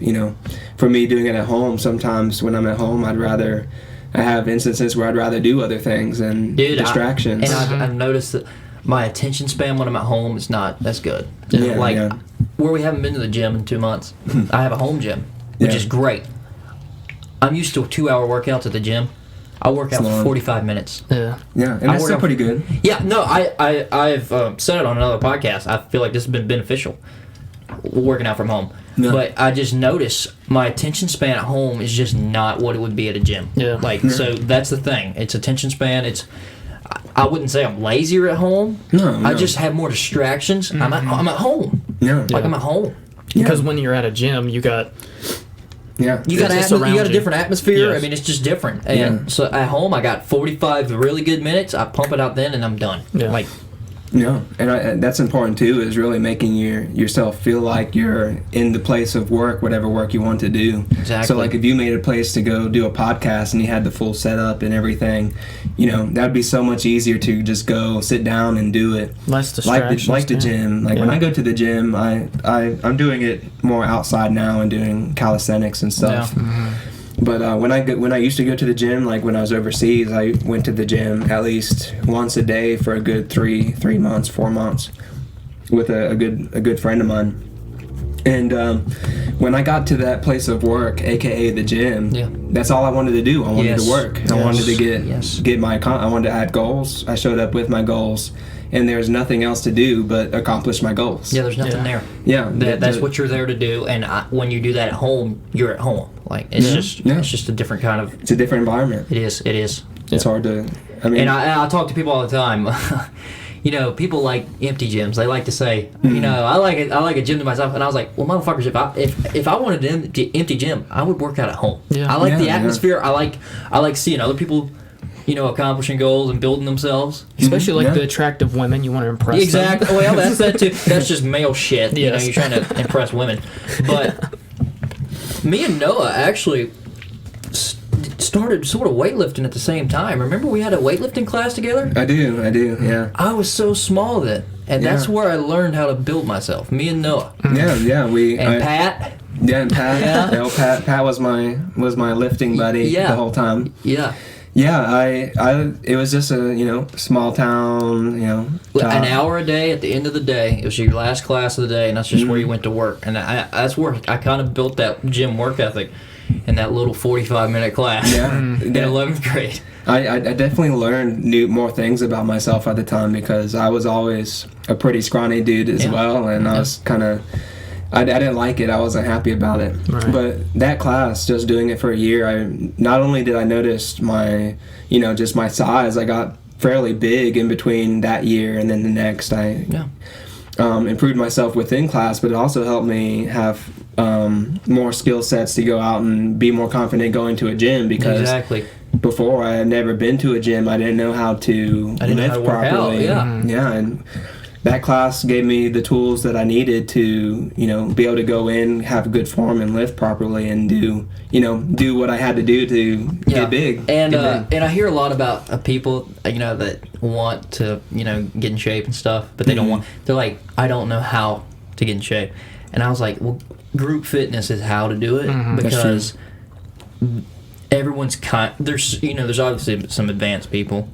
[SPEAKER 2] for me doing it at home. Sometimes when I'm at home, I have instances where I'd rather do other things and distractions.
[SPEAKER 3] I've noticed that my attention span when I'm at home is not as good. Where we haven't been to the gym in 2 months, I have a home gym, which is great. I'm used to 2-hour workouts at the gym. I work out for 45 minutes.
[SPEAKER 2] And that's still pretty good.
[SPEAKER 3] I've said it on another podcast. I feel like this has been beneficial, working out from home. But I just notice my attention span at home is just not what it would be at a gym. So that's the thing. It's attention span. I wouldn't say I'm lazier at home. No. I just have more distractions. I'm at home. I'm at home.
[SPEAKER 1] Because when you're at a gym, you got...
[SPEAKER 3] You got a different atmosphere. Yes. I mean, it's just different. And so at home, I got 45 really good minutes. I pump it out then, and I'm done.
[SPEAKER 2] And that's important too, is really making yourself feel like you're in the place of work, whatever work you want to do.
[SPEAKER 3] Exactly.
[SPEAKER 2] So like if you made a place to go do a podcast and you had the full setup and everything, that'd be so much easier to just go sit down and do it.
[SPEAKER 1] Less distractions.
[SPEAKER 2] Like the gym. When I go to the gym, I'm doing it more outside now and doing calisthenics and stuff. But when I used to go to the gym, like when I was overseas, I went to the gym at least once a day for a good 4 months, with a good friend of mine. And when I got to that place of work, aka the gym, that's all I wanted to do. I wanted to work. I wanted to I wanted to add goals. I showed up with my goals, and there's nothing else to do but accomplish my goals.
[SPEAKER 3] Yeah, there's nothing there.
[SPEAKER 2] Yeah,
[SPEAKER 3] That's what you're there to do, and when you do that at home, you're at home. Like it's just a different kind of.
[SPEAKER 2] It's a different environment.
[SPEAKER 3] It is.
[SPEAKER 2] It's hard to. I mean,
[SPEAKER 3] and I talk to people all the time. You know, people like empty gyms. They like to say, you know, I like a gym to myself. And I was like, well, motherfuckers, if I wanted an empty gym, I would work out at home.
[SPEAKER 1] Yeah.
[SPEAKER 3] I like the atmosphere. I like seeing other people, you know, accomplishing goals and building themselves.
[SPEAKER 1] Especially like the attractive women, you want to impress
[SPEAKER 3] Exactly.
[SPEAKER 1] them.
[SPEAKER 3] Well, that's that too. That's just male shit. You know,
[SPEAKER 1] Yes.
[SPEAKER 3] you're trying to impress women. But me and Noah actually started sort of weightlifting at the same time. Remember we had a weightlifting class together?
[SPEAKER 2] I do, yeah.
[SPEAKER 3] I was so small then, and that's where I learned how to build myself. Me and Noah.
[SPEAKER 2] Yeah,
[SPEAKER 3] Pat.
[SPEAKER 2] Yeah, and Pat. Yeah. Pat was my lifting buddy the whole time.
[SPEAKER 3] Yeah.
[SPEAKER 2] Yeah, it was just a small town,
[SPEAKER 3] An hour a day at the end of the day. It was your last class of the day, and that's just where you went to work. And that's where I kind of built that gym work ethic in that little 45-minute class in 11th grade.
[SPEAKER 2] I definitely learned more things about myself at the time because I was always a pretty scrawny dude as well, and I was kind of. I didn't like it. I wasn't happy about it.
[SPEAKER 1] Right.
[SPEAKER 2] But that class, just doing it for a year, not only did I notice my, just my size, I got fairly big in between that year and then the next. I improved myself within class, but it also helped me have more skill sets to go out and be more confident going to a gym because before I had never been to a gym. I didn't know how to lift properly. Yeah, and that class gave me the tools that I needed to, be able to go in, have good form, and lift properly, and do what I had to do to get big.
[SPEAKER 3] And I hear a lot about people, that want to, get in shape and stuff, but they don't want. They're like, I don't know how to get in shape, and I was like, well, group fitness is how to do it because everyone's there's obviously some advanced people,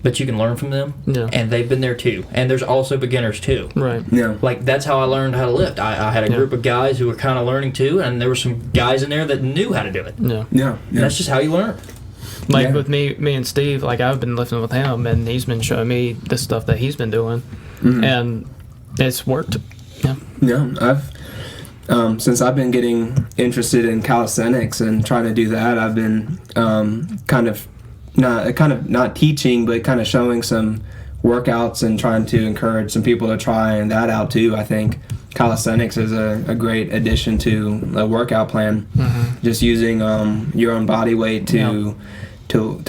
[SPEAKER 3] but you can learn from them, and they've been there too. And there's also beginners too.
[SPEAKER 1] Right.
[SPEAKER 2] Yeah.
[SPEAKER 3] Like that's how I learned how to lift. I had a group of guys who were kind of learning too, and there were some guys in there that knew how to do it.
[SPEAKER 2] Yeah.
[SPEAKER 3] And that's just how you learn.
[SPEAKER 1] Like with me and Steve, like I've been lifting with him, and he's been showing me the stuff that he's been doing, and it's worked.
[SPEAKER 2] Yeah. I've since I've been getting interested in calisthenics and trying to do that, I've been kind of not teaching, but kind of showing some workouts and trying to encourage some people to try that out too. I think calisthenics is a great addition to a workout plan. Just using your own body weight to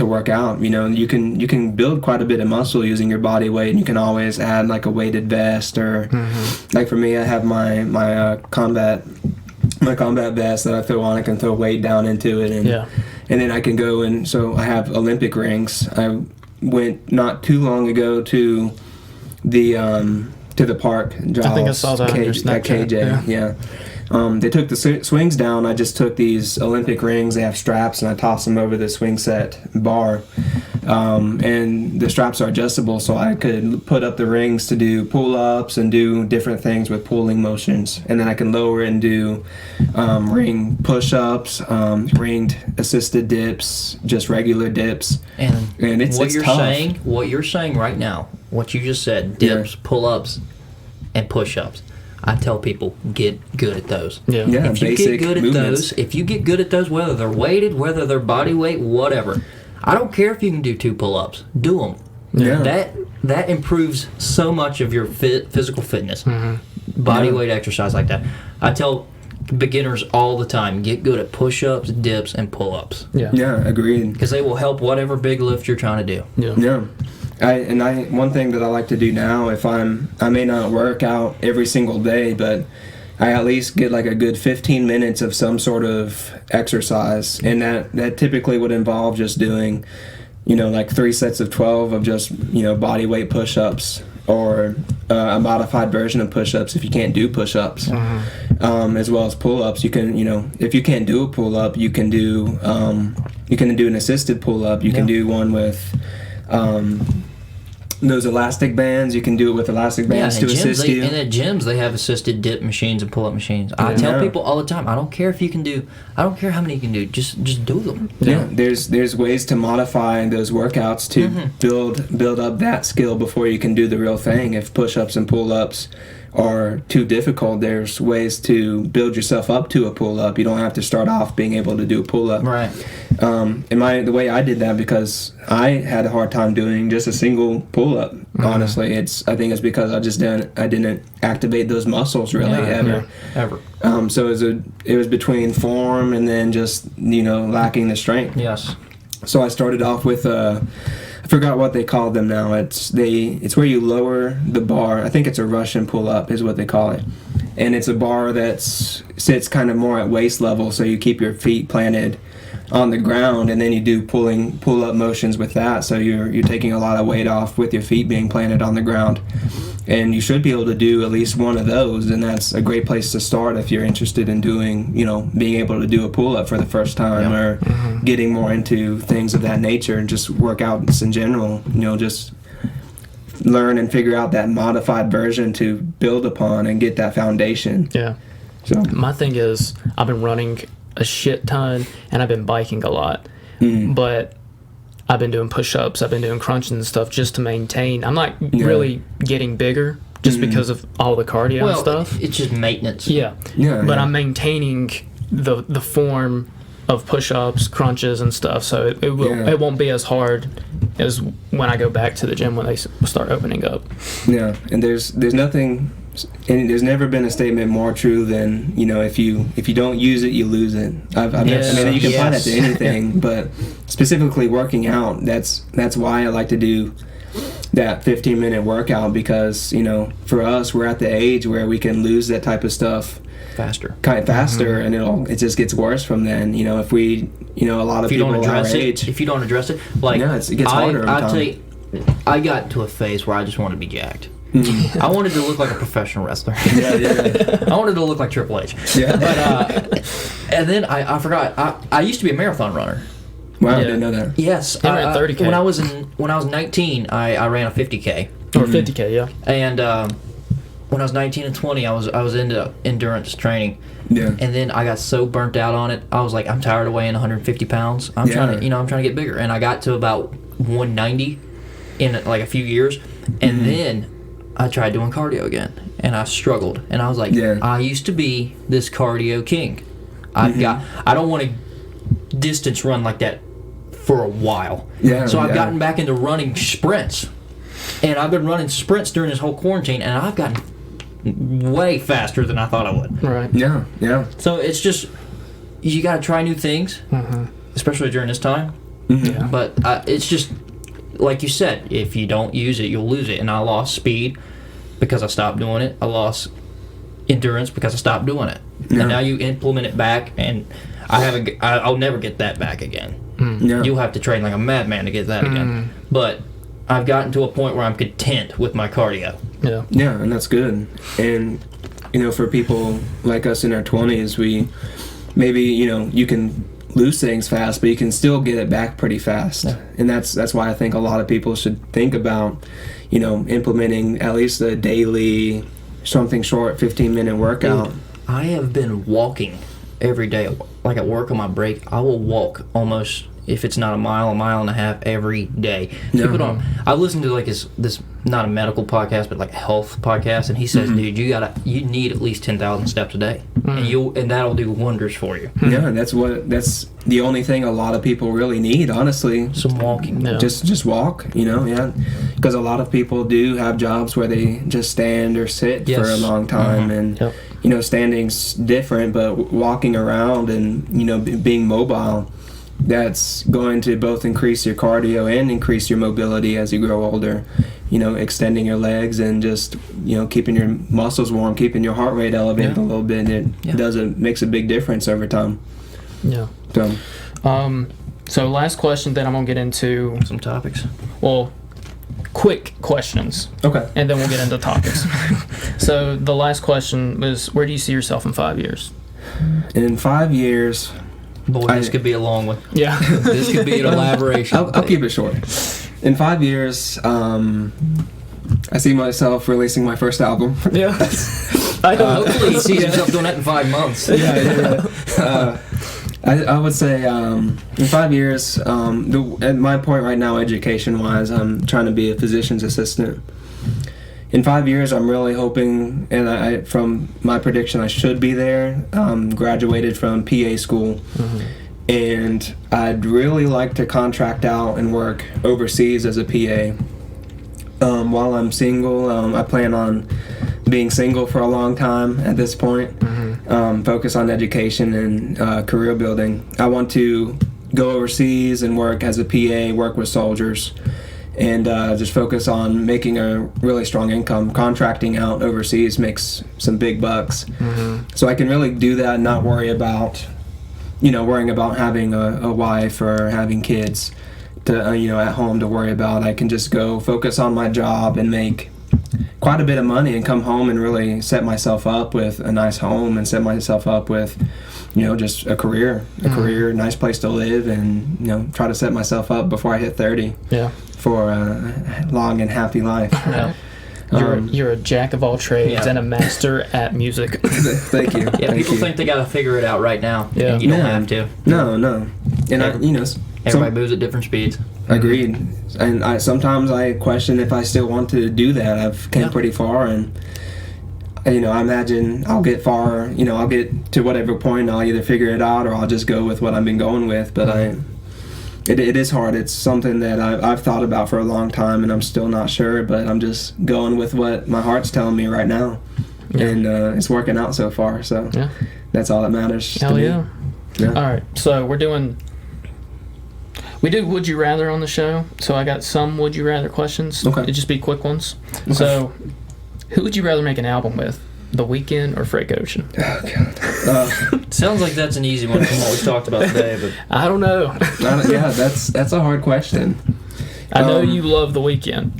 [SPEAKER 2] work out. You can build quite a bit of muscle using your body weight, and you can always add like a weighted vest or like for me, I have my combat vest that I throw on. I can throw weight down into it, and then I can go and so I have Olympic rings. I went not too long ago to the park. Giles,
[SPEAKER 1] I think I saw that on your Snapchat.
[SPEAKER 2] KJ, yeah. They took the swings down. I just took these Olympic rings. They have straps, and I toss them over the swing set bar. And the straps are adjustable, so I could put up the rings to do pull-ups and do different things with pulling motions. And then I can lower and do ring push-ups, ringed assisted dips, just regular dips.
[SPEAKER 3] And
[SPEAKER 2] it's tough.
[SPEAKER 3] What you're saying right now, what you just said, dips, pull-ups, and push-ups. I tell people, get good at those.
[SPEAKER 2] Yeah,
[SPEAKER 3] if you
[SPEAKER 2] basic
[SPEAKER 3] get good at
[SPEAKER 2] movements.
[SPEAKER 3] if you get good at those, whether they're weighted, whether they're body weight, whatever. I don't care if you can do 2 pull-ups. Do them.
[SPEAKER 2] Yeah.
[SPEAKER 3] That improves so much of your physical fitness. Body weight exercise like that. I tell beginners all the time, get good at push-ups, dips, and pull-ups.
[SPEAKER 2] Yeah, agreed.
[SPEAKER 3] Because they will help whatever big lift you're trying to do.
[SPEAKER 2] Yeah. One thing that I like to do now, if I may not work out every single day, but I at least get like a good 15 minutes of some sort of exercise, and that typically would involve just doing, like 3 sets of 12 of just, body weight push-ups or a modified version of push-ups if you can't do push-ups, as well as pull-ups. You can, if you can't do a pull-up, you can do an assisted pull-up. You can do one with those elastic bands. You can do it with elastic bands to assist you.
[SPEAKER 3] And at gyms, they have assisted dip machines and pull-up machines. I tell people all the time, I don't care how many you can do, just do them.
[SPEAKER 2] Yeah, there's ways to modify those workouts to build up that skill before you can do the real thing. If push-ups and pull-ups are too difficult, there's ways to build yourself up to a pull-up. You don't have to start off being able to do a pull-up.
[SPEAKER 3] Right.
[SPEAKER 2] The way I did that, because I had a hard time doing just a single pull-up. Honestly, I think it's because I didn't activate those muscles really ever. So it was between form and then just lacking the strength.
[SPEAKER 3] Yes.
[SPEAKER 2] So I started off with I forgot what they call them now. It's where you lower the bar. I think it's a Russian pull-up is what they call it. And it's a bar that sits kind of more at waist level, so you keep your feet planted on the ground, and then you do pull-up motions with that. So you're taking a lot of weight off with your feet being planted on the ground. And you should be able to do at least one of those, and that's a great place to start if you're interested in doing, being able to do a pull-up for the first time or getting more into things of that nature and just workouts in general. Just learn and figure out that modified version to build upon and get that foundation.
[SPEAKER 1] Yeah.
[SPEAKER 2] So
[SPEAKER 1] my thing is, I've been running a shit ton and I've been biking a lot, but I've been doing push-ups, I've been doing crunching and stuff just to maintain. I'm not really getting bigger just because of all the cardio and stuff.
[SPEAKER 3] It's just maintenance.
[SPEAKER 1] But I'm maintaining the form of push-ups, crunches and stuff, so it won't be as hard as when I go back to the gym when they start opening up.
[SPEAKER 2] Yeah, and there's nothing, and there's never been a statement more true than if you don't use it, you lose it. You can apply that to anything, but specifically working out, that's why I like to do that 15-minute workout, because for us, we're at the age where we can lose that type of stuff faster, and it just gets worse from then. If we a lot of people our age,
[SPEAKER 3] if you don't address it,
[SPEAKER 2] it gets harder over time.
[SPEAKER 3] I'll tell you, I got to a phase where I just wanted to be jacked. I wanted to look like a professional wrestler. I wanted to look like Triple H. Yeah. But and then I forgot. I used to be a marathon runner.
[SPEAKER 2] Wow, I didn't know that.
[SPEAKER 3] Yes,
[SPEAKER 1] I ran 30K.
[SPEAKER 3] When I was 19, I ran a 50K.
[SPEAKER 1] Or 50K, yeah.
[SPEAKER 3] And when I was 19 and 20, I was into endurance training.
[SPEAKER 2] Yeah.
[SPEAKER 3] And then I got so burnt out on it. I was like, I'm tired of weighing 150 pounds. I'm trying to get bigger. And I got to about 190 in like a few years, and then I tried doing cardio again, and I struggled. And I was like, I used to be this cardio king. I don't want to distance run like that for a while. So I've gotten back into running sprints. And I've been running sprints during this whole quarantine, and I've gotten way faster than I thought I would.
[SPEAKER 1] Right.
[SPEAKER 2] Yeah.
[SPEAKER 3] So it's just, you got to try new things, especially during this time.
[SPEAKER 2] Yeah.
[SPEAKER 3] But it's just, like you said, if you don't use it, you'll lose it. And I lost speed because I stopped doing it. I lost endurance because I stopped doing it. And now you implement it back, and I'll never get that back again. You'll have to train like a madman to get that again. But I've gotten to a point where I'm content with my cardio.
[SPEAKER 2] Yeah, and that's good. And for people like us in our 20s, we maybe you can lose things fast, but you can still get it back pretty fast. And that's why I think a lot of people should think about implementing at least a daily something short 15-minute workout.
[SPEAKER 3] Dude, I have been walking every day. Like at work on my break, I will walk almost, if it's not a mile and a half every day. I listened to like this not a medical podcast, but like a health podcast, and he says, dude, you need at least 10,000 steps a day, and that'll do wonders for you.
[SPEAKER 2] Yeah, that's the only thing a lot of people really need, honestly.
[SPEAKER 3] Some walking.
[SPEAKER 2] Just walk, because a lot of people do have jobs where they just stand or sit for a long time, and standing's different, but walking around and being mobile, that's going to both increase your cardio and increase your mobility as you grow older. Extending your legs and just keeping your muscles warm, keeping your heart rate elevated a little bit. It makes a big difference over time.
[SPEAKER 1] Yeah. So last question, then I'm gonna get into
[SPEAKER 3] some topics.
[SPEAKER 1] Well, quick questions.
[SPEAKER 2] Okay.
[SPEAKER 1] And then we'll get into topics. So the last question was, where do you see yourself in 5 years?
[SPEAKER 2] In 5 years.
[SPEAKER 3] Boy, this could be a long one.
[SPEAKER 1] Yeah.
[SPEAKER 3] This could be an elaboration.
[SPEAKER 2] I'll keep it short. In 5 years, I see myself releasing my first album.
[SPEAKER 1] Yeah. I know.
[SPEAKER 3] Hopefully he sees himself doing that in 5 months.
[SPEAKER 2] I would say in 5 years, at my point right now, education-wise, I'm trying to be a physician's assistant. In 5 years, I'm really hoping, and from my prediction, I should be there. Graduated from PA school, and I'd really like to contract out and work overseas as a PA. While I'm single, I plan on being single for a long time at this point. Focus on education and career building. I want to go overseas and work as a PA, work with soldiers, and just focus on making a really strong income. Contracting out overseas makes some big bucks. So I can really do that and not worry about, worrying about having a wife or having kids to, at home to worry about. I can just go focus on my job and make quite a bit of money and come home and really set myself up with a nice home and set myself up with, just a career, nice place to live, and, try to set myself up before I hit 30 for a long and happy life.
[SPEAKER 1] Yeah. You're a jack of all trades and a master at music.
[SPEAKER 2] Thank you.
[SPEAKER 3] Yeah, people think they gotta figure it out right now. Yeah. You don't have to.
[SPEAKER 2] No. And
[SPEAKER 3] everybody moves at different speeds.
[SPEAKER 2] Agreed. And sometimes I question if I still want to do that. I've came pretty far, and I imagine I'll get far. I'll get to whatever point, I'll either figure it out or I'll just go with what I've been going with. But it is hard. It's something that I've thought about for a long time, and I'm still not sure. But I'm just going with what my heart's telling me right now, and it's working out so far. So that's all that matters.
[SPEAKER 1] Hell
[SPEAKER 2] to me.
[SPEAKER 1] Yeah. All right. So we do Would You Rather on the show, so I got some Would You Rather questions.
[SPEAKER 2] Okay.
[SPEAKER 1] It'd just be quick ones. Okay. So, who would you rather make an album with, The Weeknd or Frank Ocean?
[SPEAKER 2] Oh, God.
[SPEAKER 3] Sounds like that's an easy one from what we talked about today, but
[SPEAKER 1] I don't know.
[SPEAKER 2] That's a hard question.
[SPEAKER 1] I know you love The Weeknd.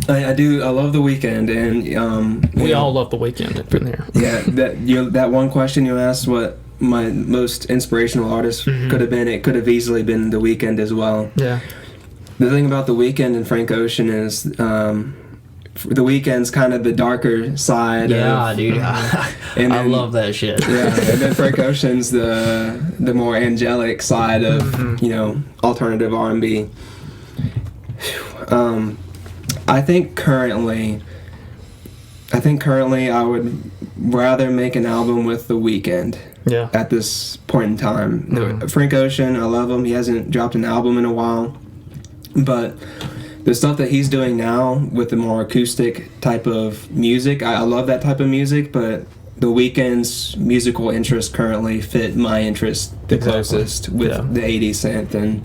[SPEAKER 2] I do. I love The Weeknd, and
[SPEAKER 1] we all love The Weeknd up in there.
[SPEAKER 2] Yeah, that one question you asked, what my most inspirational artist could have been, it could have easily been The Weeknd as well.
[SPEAKER 1] Yeah.
[SPEAKER 2] The thing about The Weeknd and Frank Ocean is The Weeknd's kind of the darker side.
[SPEAKER 3] Dude. I love that shit.
[SPEAKER 2] Yeah, and then Frank Ocean's the more angelic side of alternative R&B. I think currently I would rather make an album with The Weeknd.
[SPEAKER 1] Yeah.
[SPEAKER 2] At this point in time. Frank Ocean, I love him. He hasn't dropped an album in a while. But the stuff that he's doing now with the more acoustic type of music, I love that type of music, but The Weeknd's musical interests currently fit my interest the closest with the 80s synth and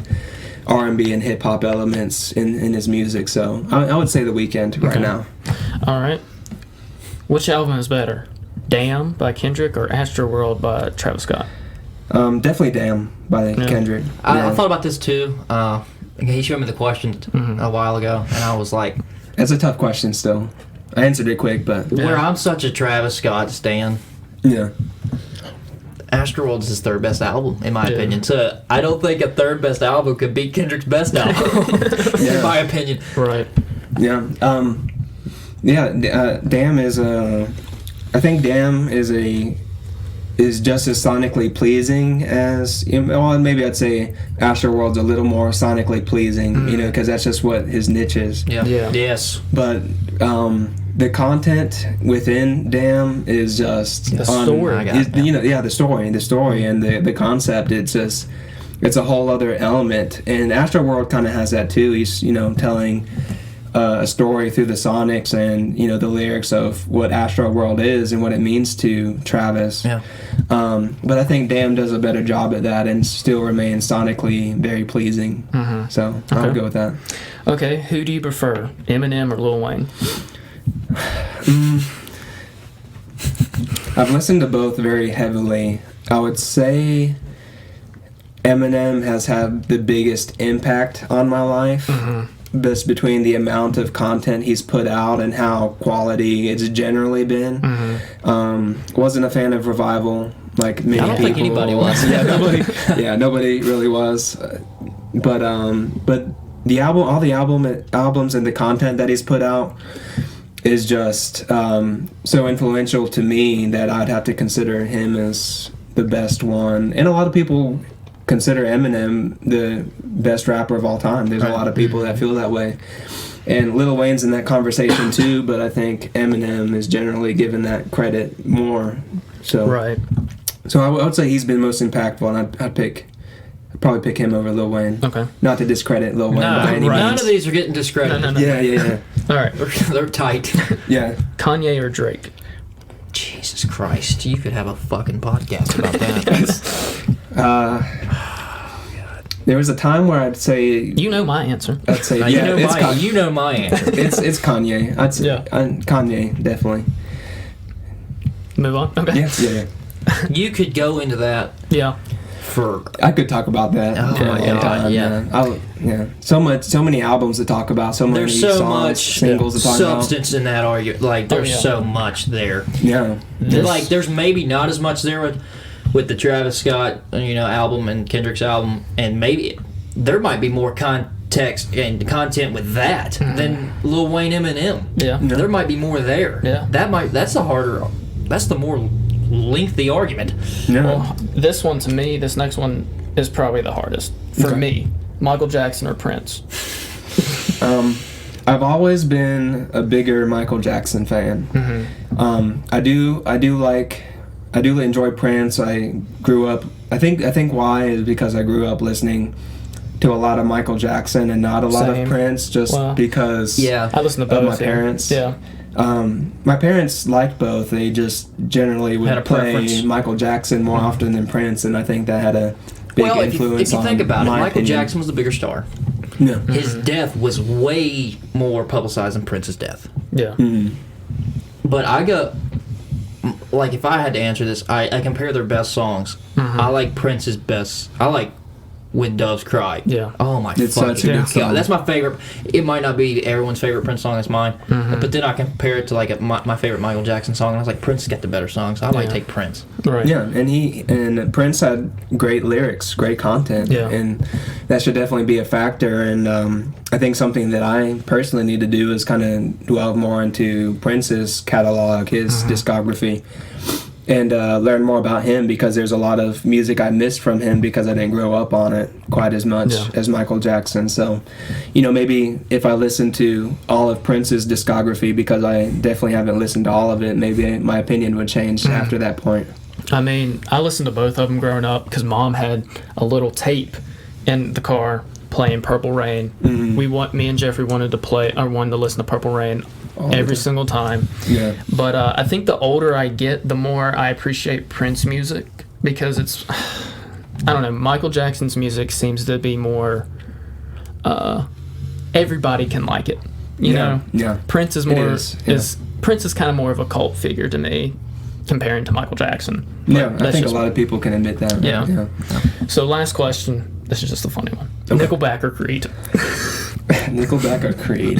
[SPEAKER 2] R&B and hip-hop elements in his music. So I would say The Weeknd right now.
[SPEAKER 1] All right. Which album is better? Damn by Kendrick or Astroworld by Travis Scott?
[SPEAKER 2] Definitely Damn by Kendrick.
[SPEAKER 3] I thought about this too. He showed me the question a while ago, and I was like...
[SPEAKER 2] That's a tough question still. I answered it quick, but...
[SPEAKER 3] Where I'm such a Travis Scott stan.
[SPEAKER 2] Yeah.
[SPEAKER 3] Astroworld's his third best album, in my opinion. So I don't think a third best album could beat Kendrick's best album, in my opinion.
[SPEAKER 1] Right.
[SPEAKER 2] Yeah. Damn is I think Damn is just as sonically pleasing as, well, maybe I'd say Astroworld's a little more sonically pleasing, because that's just what his niche is.
[SPEAKER 3] Yeah. Yes.
[SPEAKER 2] But the content within Damn is just
[SPEAKER 1] the story.
[SPEAKER 2] The story and the concept. It's a whole other element, and Astroworld kind of has that too. He's telling a story through the sonics and the lyrics of what Astroworld is and what it means to Travis.
[SPEAKER 3] Yeah.
[SPEAKER 2] But I think Damn does a better job at that and still remains sonically very pleasing. So I would go with that.
[SPEAKER 1] Okay, who do you prefer, Eminem or Lil Wayne?
[SPEAKER 2] I've listened to both very heavily. I would say Eminem has had the biggest impact on my life. This between the amount of content he's put out and how quality it's generally been. Wasn't a fan of Revival like many people.
[SPEAKER 3] I don't think anybody was.
[SPEAKER 2] Nobody really was. But all the albums and the content that he's put out is just so influential to me that I'd have to consider him as the best one. And a lot of people consider Eminem the best rapper of all time. There's a lot of people that feel that way. And Lil Wayne's in that conversation too, but I think Eminem is generally given that credit more. So
[SPEAKER 1] Right.
[SPEAKER 2] So I would say he's been most impactful, and I'd probably pick him over Lil Wayne.
[SPEAKER 1] Okay.
[SPEAKER 2] Not to discredit Lil Wayne
[SPEAKER 3] No,
[SPEAKER 2] by any
[SPEAKER 3] none
[SPEAKER 2] means.
[SPEAKER 3] of these are getting discredited.
[SPEAKER 1] No.
[SPEAKER 2] Yeah.
[SPEAKER 1] All right.
[SPEAKER 3] They're tight.
[SPEAKER 2] Yeah.
[SPEAKER 1] Kanye or Drake?
[SPEAKER 3] Jesus Christ, you could have a fucking podcast about that.
[SPEAKER 2] There was a time where I'd say
[SPEAKER 1] You know my answer.
[SPEAKER 2] yeah,
[SPEAKER 3] you know
[SPEAKER 2] it's
[SPEAKER 3] my you know my answer.
[SPEAKER 2] it's Kanye. I'd say
[SPEAKER 1] Yeah.
[SPEAKER 2] Kanye definitely.
[SPEAKER 1] Move on. Okay.
[SPEAKER 2] Yeah.
[SPEAKER 3] You could go into that
[SPEAKER 1] Yeah.
[SPEAKER 3] for
[SPEAKER 2] I could talk about that.
[SPEAKER 3] Oh
[SPEAKER 2] for a
[SPEAKER 3] my
[SPEAKER 2] long
[SPEAKER 3] God,
[SPEAKER 2] time,
[SPEAKER 3] yeah.
[SPEAKER 2] man. So many albums to talk about. So many
[SPEAKER 3] there's so
[SPEAKER 2] songs,
[SPEAKER 3] much
[SPEAKER 2] singles to talk
[SPEAKER 3] substance in that argument. Like there's
[SPEAKER 1] yeah.
[SPEAKER 3] so much there.
[SPEAKER 2] about. Yeah.
[SPEAKER 3] Like there's maybe not as much there with the Travis Scott album and Kendrick's album, and maybe there might be more context and content with that than Lil Wayne Eminem.
[SPEAKER 1] Yeah.
[SPEAKER 3] There might be more there.
[SPEAKER 1] Yeah.
[SPEAKER 3] That's the more lengthy argument.
[SPEAKER 2] Yeah.
[SPEAKER 1] Well, this next one is probably the hardest for
[SPEAKER 2] Okay.
[SPEAKER 1] me. Michael Jackson or Prince?
[SPEAKER 2] I've always been a bigger Michael Jackson fan. I do enjoy Prince. I grew up. I think why is because I grew up listening to a lot of Michael Jackson and not a lot
[SPEAKER 1] Same.
[SPEAKER 2] of Prince, just
[SPEAKER 1] Well,
[SPEAKER 2] because
[SPEAKER 1] I listen to
[SPEAKER 2] of
[SPEAKER 1] both.
[SPEAKER 2] my parents.
[SPEAKER 1] Yeah.
[SPEAKER 2] My parents liked both. They just generally
[SPEAKER 3] Had a
[SPEAKER 2] would play
[SPEAKER 3] preference.
[SPEAKER 2] Michael Jackson more often than Prince, and I think that had a big
[SPEAKER 3] Well,
[SPEAKER 2] influence
[SPEAKER 3] if you
[SPEAKER 2] on
[SPEAKER 3] think about it,
[SPEAKER 2] my
[SPEAKER 3] Michael
[SPEAKER 2] opinion.
[SPEAKER 3] Jackson was the bigger star.
[SPEAKER 2] Yeah.
[SPEAKER 3] His death was way more publicized than Prince's death.
[SPEAKER 1] Yeah.
[SPEAKER 3] But like if I had to answer this, I compare their best songs. I like Prince's best. I like When Doves Cry.
[SPEAKER 1] Yeah.
[SPEAKER 3] Oh my
[SPEAKER 2] It's
[SPEAKER 3] fucking
[SPEAKER 2] such a good
[SPEAKER 3] God.
[SPEAKER 2] song.
[SPEAKER 3] That's my favorite. It might not be everyone's favorite Prince song. It's mine. But then I compare it to like my favorite Michael Jackson song, and I was like, Prince has got the better songs. I might
[SPEAKER 1] Yeah.
[SPEAKER 3] take Prince.
[SPEAKER 1] Right.
[SPEAKER 2] Yeah, and Prince had great lyrics, great content,
[SPEAKER 1] Yeah.
[SPEAKER 2] and that should definitely be a factor. And I think something that I personally need to do is kind of delve more into Prince's catalog, his discography, and learn more about him, because there's a lot of music I missed from him because I didn't grow up on it quite as much
[SPEAKER 1] Yeah.
[SPEAKER 2] as Michael Jackson. So, maybe if I listen to all of Prince's discography, because I definitely haven't listened to all of it, maybe my opinion would change after that point.
[SPEAKER 1] I mean, I listened to both of them growing up because Mom had a little tape in the car playing Purple Rain. Me and Jeffrey wanted to listen to Purple Rain every single time.
[SPEAKER 2] Yeah.
[SPEAKER 1] But I think the older I get, the more I appreciate Prince music, because it's, I don't know, Michael Jackson's music seems to be more, everybody can like it, you know?
[SPEAKER 2] Yeah.
[SPEAKER 1] Prince is
[SPEAKER 2] It
[SPEAKER 1] more,
[SPEAKER 2] is, yeah.
[SPEAKER 1] Prince is kind of more of a cult figure to me, comparing to Michael Jackson. But
[SPEAKER 2] Yeah, I
[SPEAKER 1] that's
[SPEAKER 2] think a
[SPEAKER 1] just-
[SPEAKER 2] lot of people can admit that.
[SPEAKER 1] Yeah. So last question, this is just a funny one.
[SPEAKER 2] Okay.
[SPEAKER 1] Nickelback or Creed?
[SPEAKER 2] Nickelback or Creed?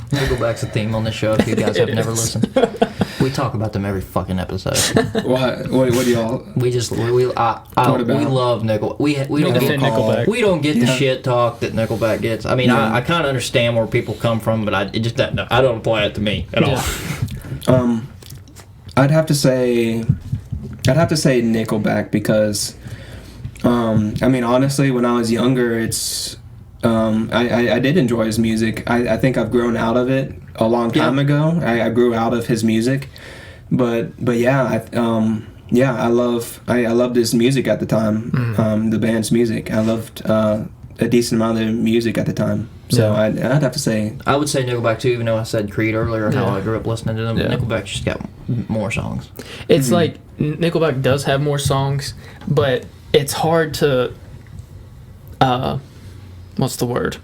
[SPEAKER 3] Nickelback's a theme on the show if you guys have
[SPEAKER 1] It
[SPEAKER 3] never
[SPEAKER 1] is.
[SPEAKER 3] listened. We talk about them every fucking episode.
[SPEAKER 2] What do y'all?
[SPEAKER 3] We just we
[SPEAKER 2] about?
[SPEAKER 3] love Nickelback. We don't
[SPEAKER 1] Defend
[SPEAKER 3] get
[SPEAKER 1] Nickelback.
[SPEAKER 3] we don't get the
[SPEAKER 2] Yeah.
[SPEAKER 3] shit talk that Nickelback gets. I mean,
[SPEAKER 2] Yeah.
[SPEAKER 3] I kind of understand where people come from, but I don't apply it to me at all.
[SPEAKER 1] Yeah.
[SPEAKER 2] I'd have to say Nickelback, because I mean, honestly, when I was younger, it's I did enjoy his music. I think I've grown out of it a long time ago. I grew out of his music, but yeah, I loved his music at the time. The band's music, I loved a decent amount of their music at the time. So
[SPEAKER 1] Yeah.
[SPEAKER 2] I'd have to say,
[SPEAKER 3] I would say Nickelback too, even though I said Creed earlier, how
[SPEAKER 1] Yeah.
[SPEAKER 3] I grew up listening to them. But
[SPEAKER 1] Yeah.
[SPEAKER 3] Nickelback's just got more songs.
[SPEAKER 1] It's like Nickelback does have more songs, but it's hard to what's the word?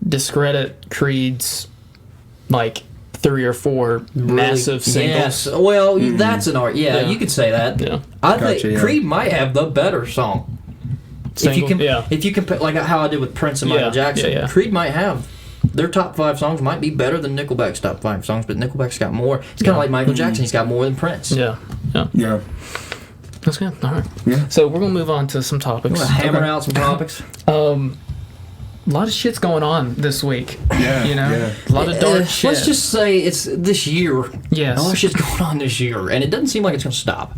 [SPEAKER 1] Discredit Creed's like 3 or 4 massive singles.
[SPEAKER 3] Yes. Well, that's an art. Yeah,
[SPEAKER 1] Yeah.
[SPEAKER 3] you could say that.
[SPEAKER 1] Yeah.
[SPEAKER 3] I
[SPEAKER 2] Gotcha,
[SPEAKER 3] think
[SPEAKER 2] yeah.
[SPEAKER 3] Creed might have the better song.
[SPEAKER 1] Single? Yeah.
[SPEAKER 3] If you compare, like how I did with Prince and Michael
[SPEAKER 1] Yeah,
[SPEAKER 3] Jackson,
[SPEAKER 1] yeah.
[SPEAKER 3] Creed might have their top 5 songs might be better than Nickelback's top 5 songs, but Nickelback's got more. It's kind of like Michael Jackson; he's got more than Prince.
[SPEAKER 1] Yeah. Yeah.
[SPEAKER 2] yeah.
[SPEAKER 1] That's good. All right.
[SPEAKER 2] Yeah.
[SPEAKER 1] So we're gonna move on to some topics.
[SPEAKER 3] Hammer out some topics.
[SPEAKER 1] A lot of shit's going on this week.
[SPEAKER 2] Yeah.
[SPEAKER 1] You know,
[SPEAKER 2] Yeah.
[SPEAKER 1] a lot of dark shit.
[SPEAKER 3] Let's just say it's this year.
[SPEAKER 1] Yes.
[SPEAKER 3] A lot of shit's going on this year, and it doesn't seem like it's going to stop.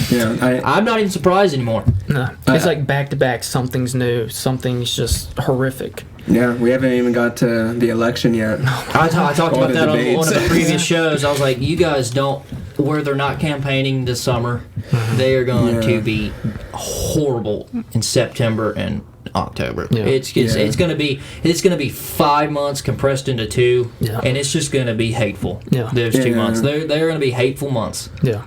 [SPEAKER 2] Yeah.
[SPEAKER 3] I'm not even surprised anymore.
[SPEAKER 1] No, it's like back to back. Something's new. Something's just horrific.
[SPEAKER 2] Yeah. We haven't even got to the election yet.
[SPEAKER 3] I talked
[SPEAKER 2] All
[SPEAKER 3] about
[SPEAKER 2] the
[SPEAKER 3] that on
[SPEAKER 2] debates.
[SPEAKER 3] one of the previous shows. I was like, you guys don't, where they're not campaigning this summer, they are going to be horrible in September and October.
[SPEAKER 1] Yeah.
[SPEAKER 3] It's going to be 5 months compressed into 2, and it's just going to be hateful.
[SPEAKER 1] Yeah.
[SPEAKER 3] Those 2 months, they're going to be hateful months.
[SPEAKER 1] Yeah.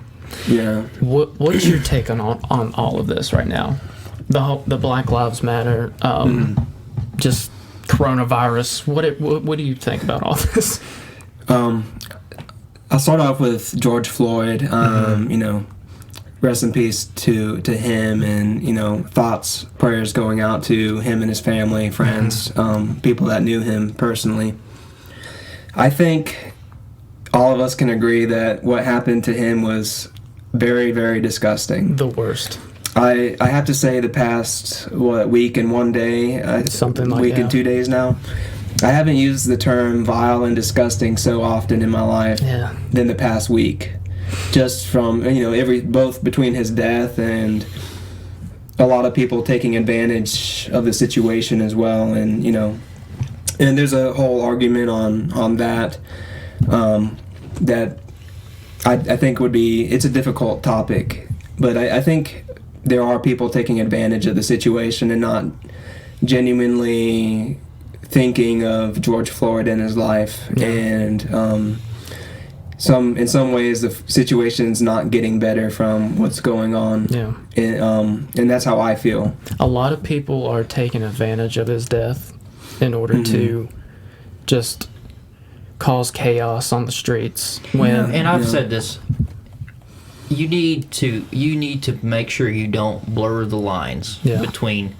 [SPEAKER 2] Yeah.
[SPEAKER 1] What's your take on all of this right now? The Black Lives Matter, just coronavirus. What do you think about all this?
[SPEAKER 2] I'll start off with George Floyd. You know, rest in peace to him, and you know, thoughts, prayers going out to him and his family, friends, people that knew him personally. I think all of us can agree that what happened to him was very, very disgusting.
[SPEAKER 1] The worst.
[SPEAKER 2] I have to say the past week and 1 day,
[SPEAKER 1] Something like
[SPEAKER 2] week
[SPEAKER 1] that.
[SPEAKER 2] and 2 days now, I haven't used the term vile and disgusting so often in my life than the past week. Just from, you know, both between his death and a lot of people taking advantage of the situation as well, and you know, and there's a whole argument on that that I think it's a difficult topic, but I think there are people taking advantage of the situation and not genuinely thinking of George Floyd and his life, and in some ways the situation's not getting better from what's going on. And that's how I feel.
[SPEAKER 1] A lot of people are taking advantage of his death in order to just cause chaos on the streets.
[SPEAKER 3] And I've said this. You need to make sure you don't blur the lines between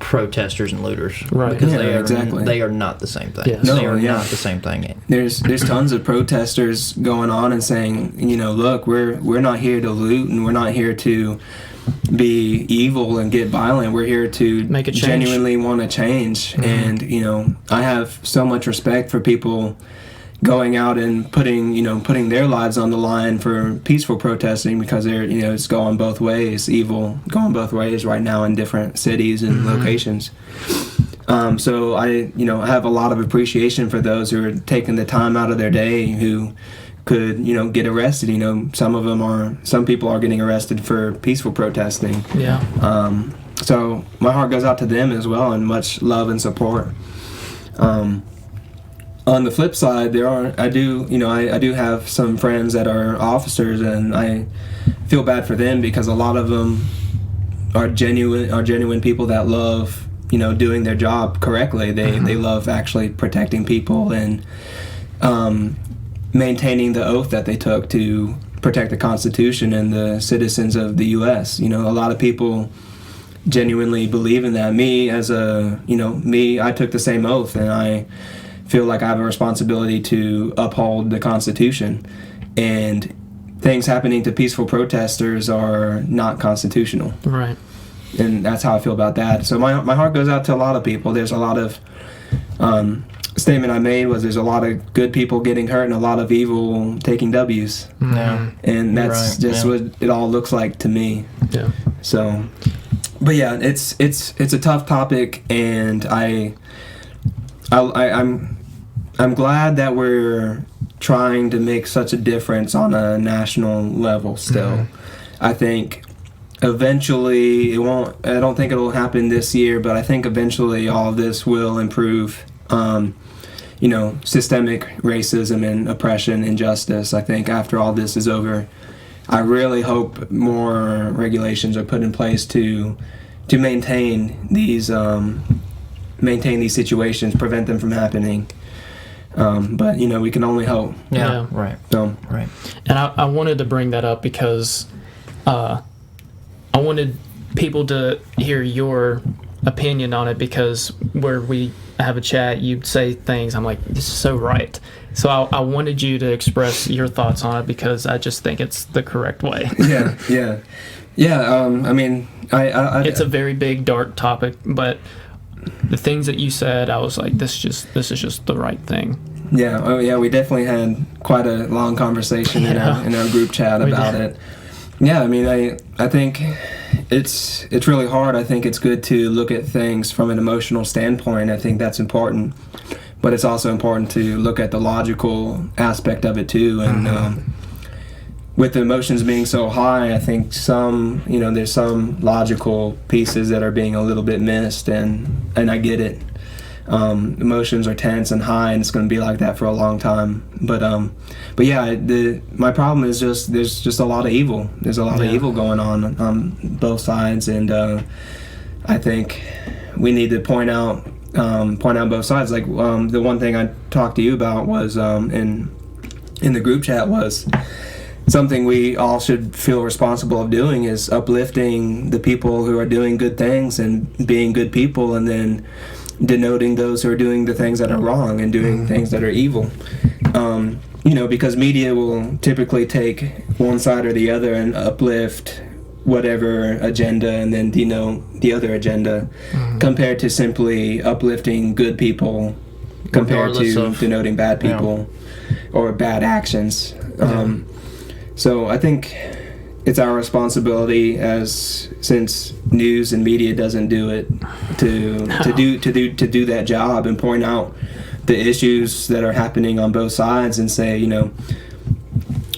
[SPEAKER 3] protesters and looters,
[SPEAKER 1] right?
[SPEAKER 3] Because
[SPEAKER 2] exactly.
[SPEAKER 3] they are not the same thing.
[SPEAKER 1] Yes.
[SPEAKER 3] They are not the same thing.
[SPEAKER 2] There's tons of protesters going on and saying, you know, look, we're not here to loot, and we're not here to be evil and get violent. We're here to
[SPEAKER 1] make a change.
[SPEAKER 2] Genuinely want to change. And you know, I have so much respect for people going out and putting their lives on the line for peaceful protesting, because it's going both ways, evil going both ways right now in different cities and locations. So I have a lot of appreciation for those who are taking the time out of their day, who could get arrested. Some people are getting arrested for peaceful protesting. So my heart goes out to them as well, and much love and support. On the flip side, I do have some friends that are officers, and I feel bad for them, because a lot of them are genuine people that love doing their job correctly. They love actually protecting people and maintaining the oath that they took to protect the Constitution and the citizens of the U.S. A lot of people genuinely believe in that. I took the same oath, and I feel like I have a responsibility to uphold the Constitution, and things happening to peaceful protesters are not constitutional.
[SPEAKER 1] Right.
[SPEAKER 2] And that's how I feel about that. So my heart goes out to a lot of people. There's a lot of statement I made was there's a lot of good people getting hurt and a lot of evil taking W's.
[SPEAKER 3] Yeah.
[SPEAKER 2] And that's just what it all looks like to me.
[SPEAKER 1] Yeah.
[SPEAKER 2] So, but yeah, it's a tough topic, and I'm glad that we're trying to make such a difference on a national level still. I think eventually I don't think it'll happen this year, but I think eventually all of this will improve. Systemic racism and oppression, injustice. I think after all this is over, I really hope more regulations are put in place to maintain these situations, prevent them from happening. But we can only hope.
[SPEAKER 1] Yeah.
[SPEAKER 3] Right.
[SPEAKER 2] So,
[SPEAKER 3] right.
[SPEAKER 1] And I wanted to bring that up because I wanted people to hear your opinion on it, because where we have a chat, you'd say things. I'm like, this is so right. So I wanted you to express your thoughts on it because I just think it's the correct way.
[SPEAKER 2] Yeah. I mean,
[SPEAKER 1] it's a very big, dark topic, but the things that you said, I was like, this is just the right thing.
[SPEAKER 2] Yeah. Oh, yeah. We definitely had quite a long conversation in our group chat about it. Yeah. I mean, I think it's really hard. I think it's good to look at things from an emotional standpoint. I think that's important, but it's also important to look at the logical aspect of it too. And with the emotions being so high, I think there's some logical pieces that are being a little bit missed, and I get it. Emotions are tense and high, and it's going to be like that for a long time. But yeah, my problem is just there's just a lot of evil. There's a lot of evil going on both sides, and I think we need to point out both sides. Like the one thing I talked to you about was in the group chat was something we all should feel responsible of doing is uplifting the people who are doing good things and being good people, and then denoting those who are doing the things that are wrong and doing things that are evil. Because media will typically take one side or the other and uplift whatever agenda and then denote the other agenda, compared to simply uplifting good people compared to denoting bad people or bad actions. So I think it's our responsibility, since news and media doesn't do it, to do that job and point out the issues that are happening on both sides and say,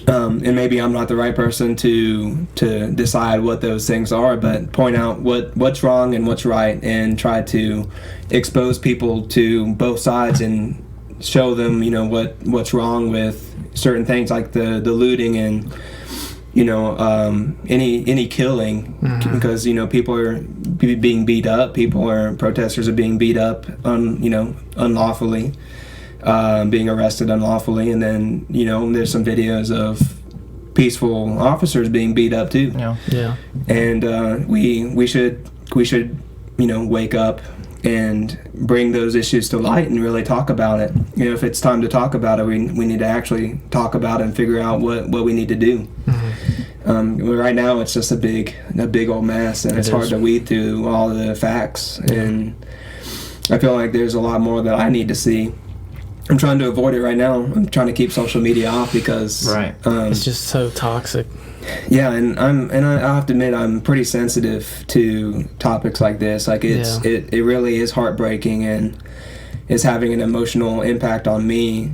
[SPEAKER 2] and maybe I'm not the right person to decide what those things are, but point out what's wrong and what's right, and try to expose people to both sides and show them what's wrong with certain things, like the looting and any killing, because people are being beat up, protesters are being beat up unlawfully, being arrested unlawfully, and then there's some videos of peaceful officers being beat up too. And we should wake up and bring those issues to light and really talk about it. If it's time to talk about it, we need to actually talk about it and figure out what we need to do. Right now it's just a big old mess, and it's hard to weed through all the facts, and I feel like there's a lot more that I need to see. I'm trying to avoid it right now. I'm trying to keep social media off because
[SPEAKER 1] it's just so toxic.
[SPEAKER 2] Yeah, and I have to admit I'm pretty sensitive to topics like this. Like it really is heartbreaking and is having an emotional impact on me.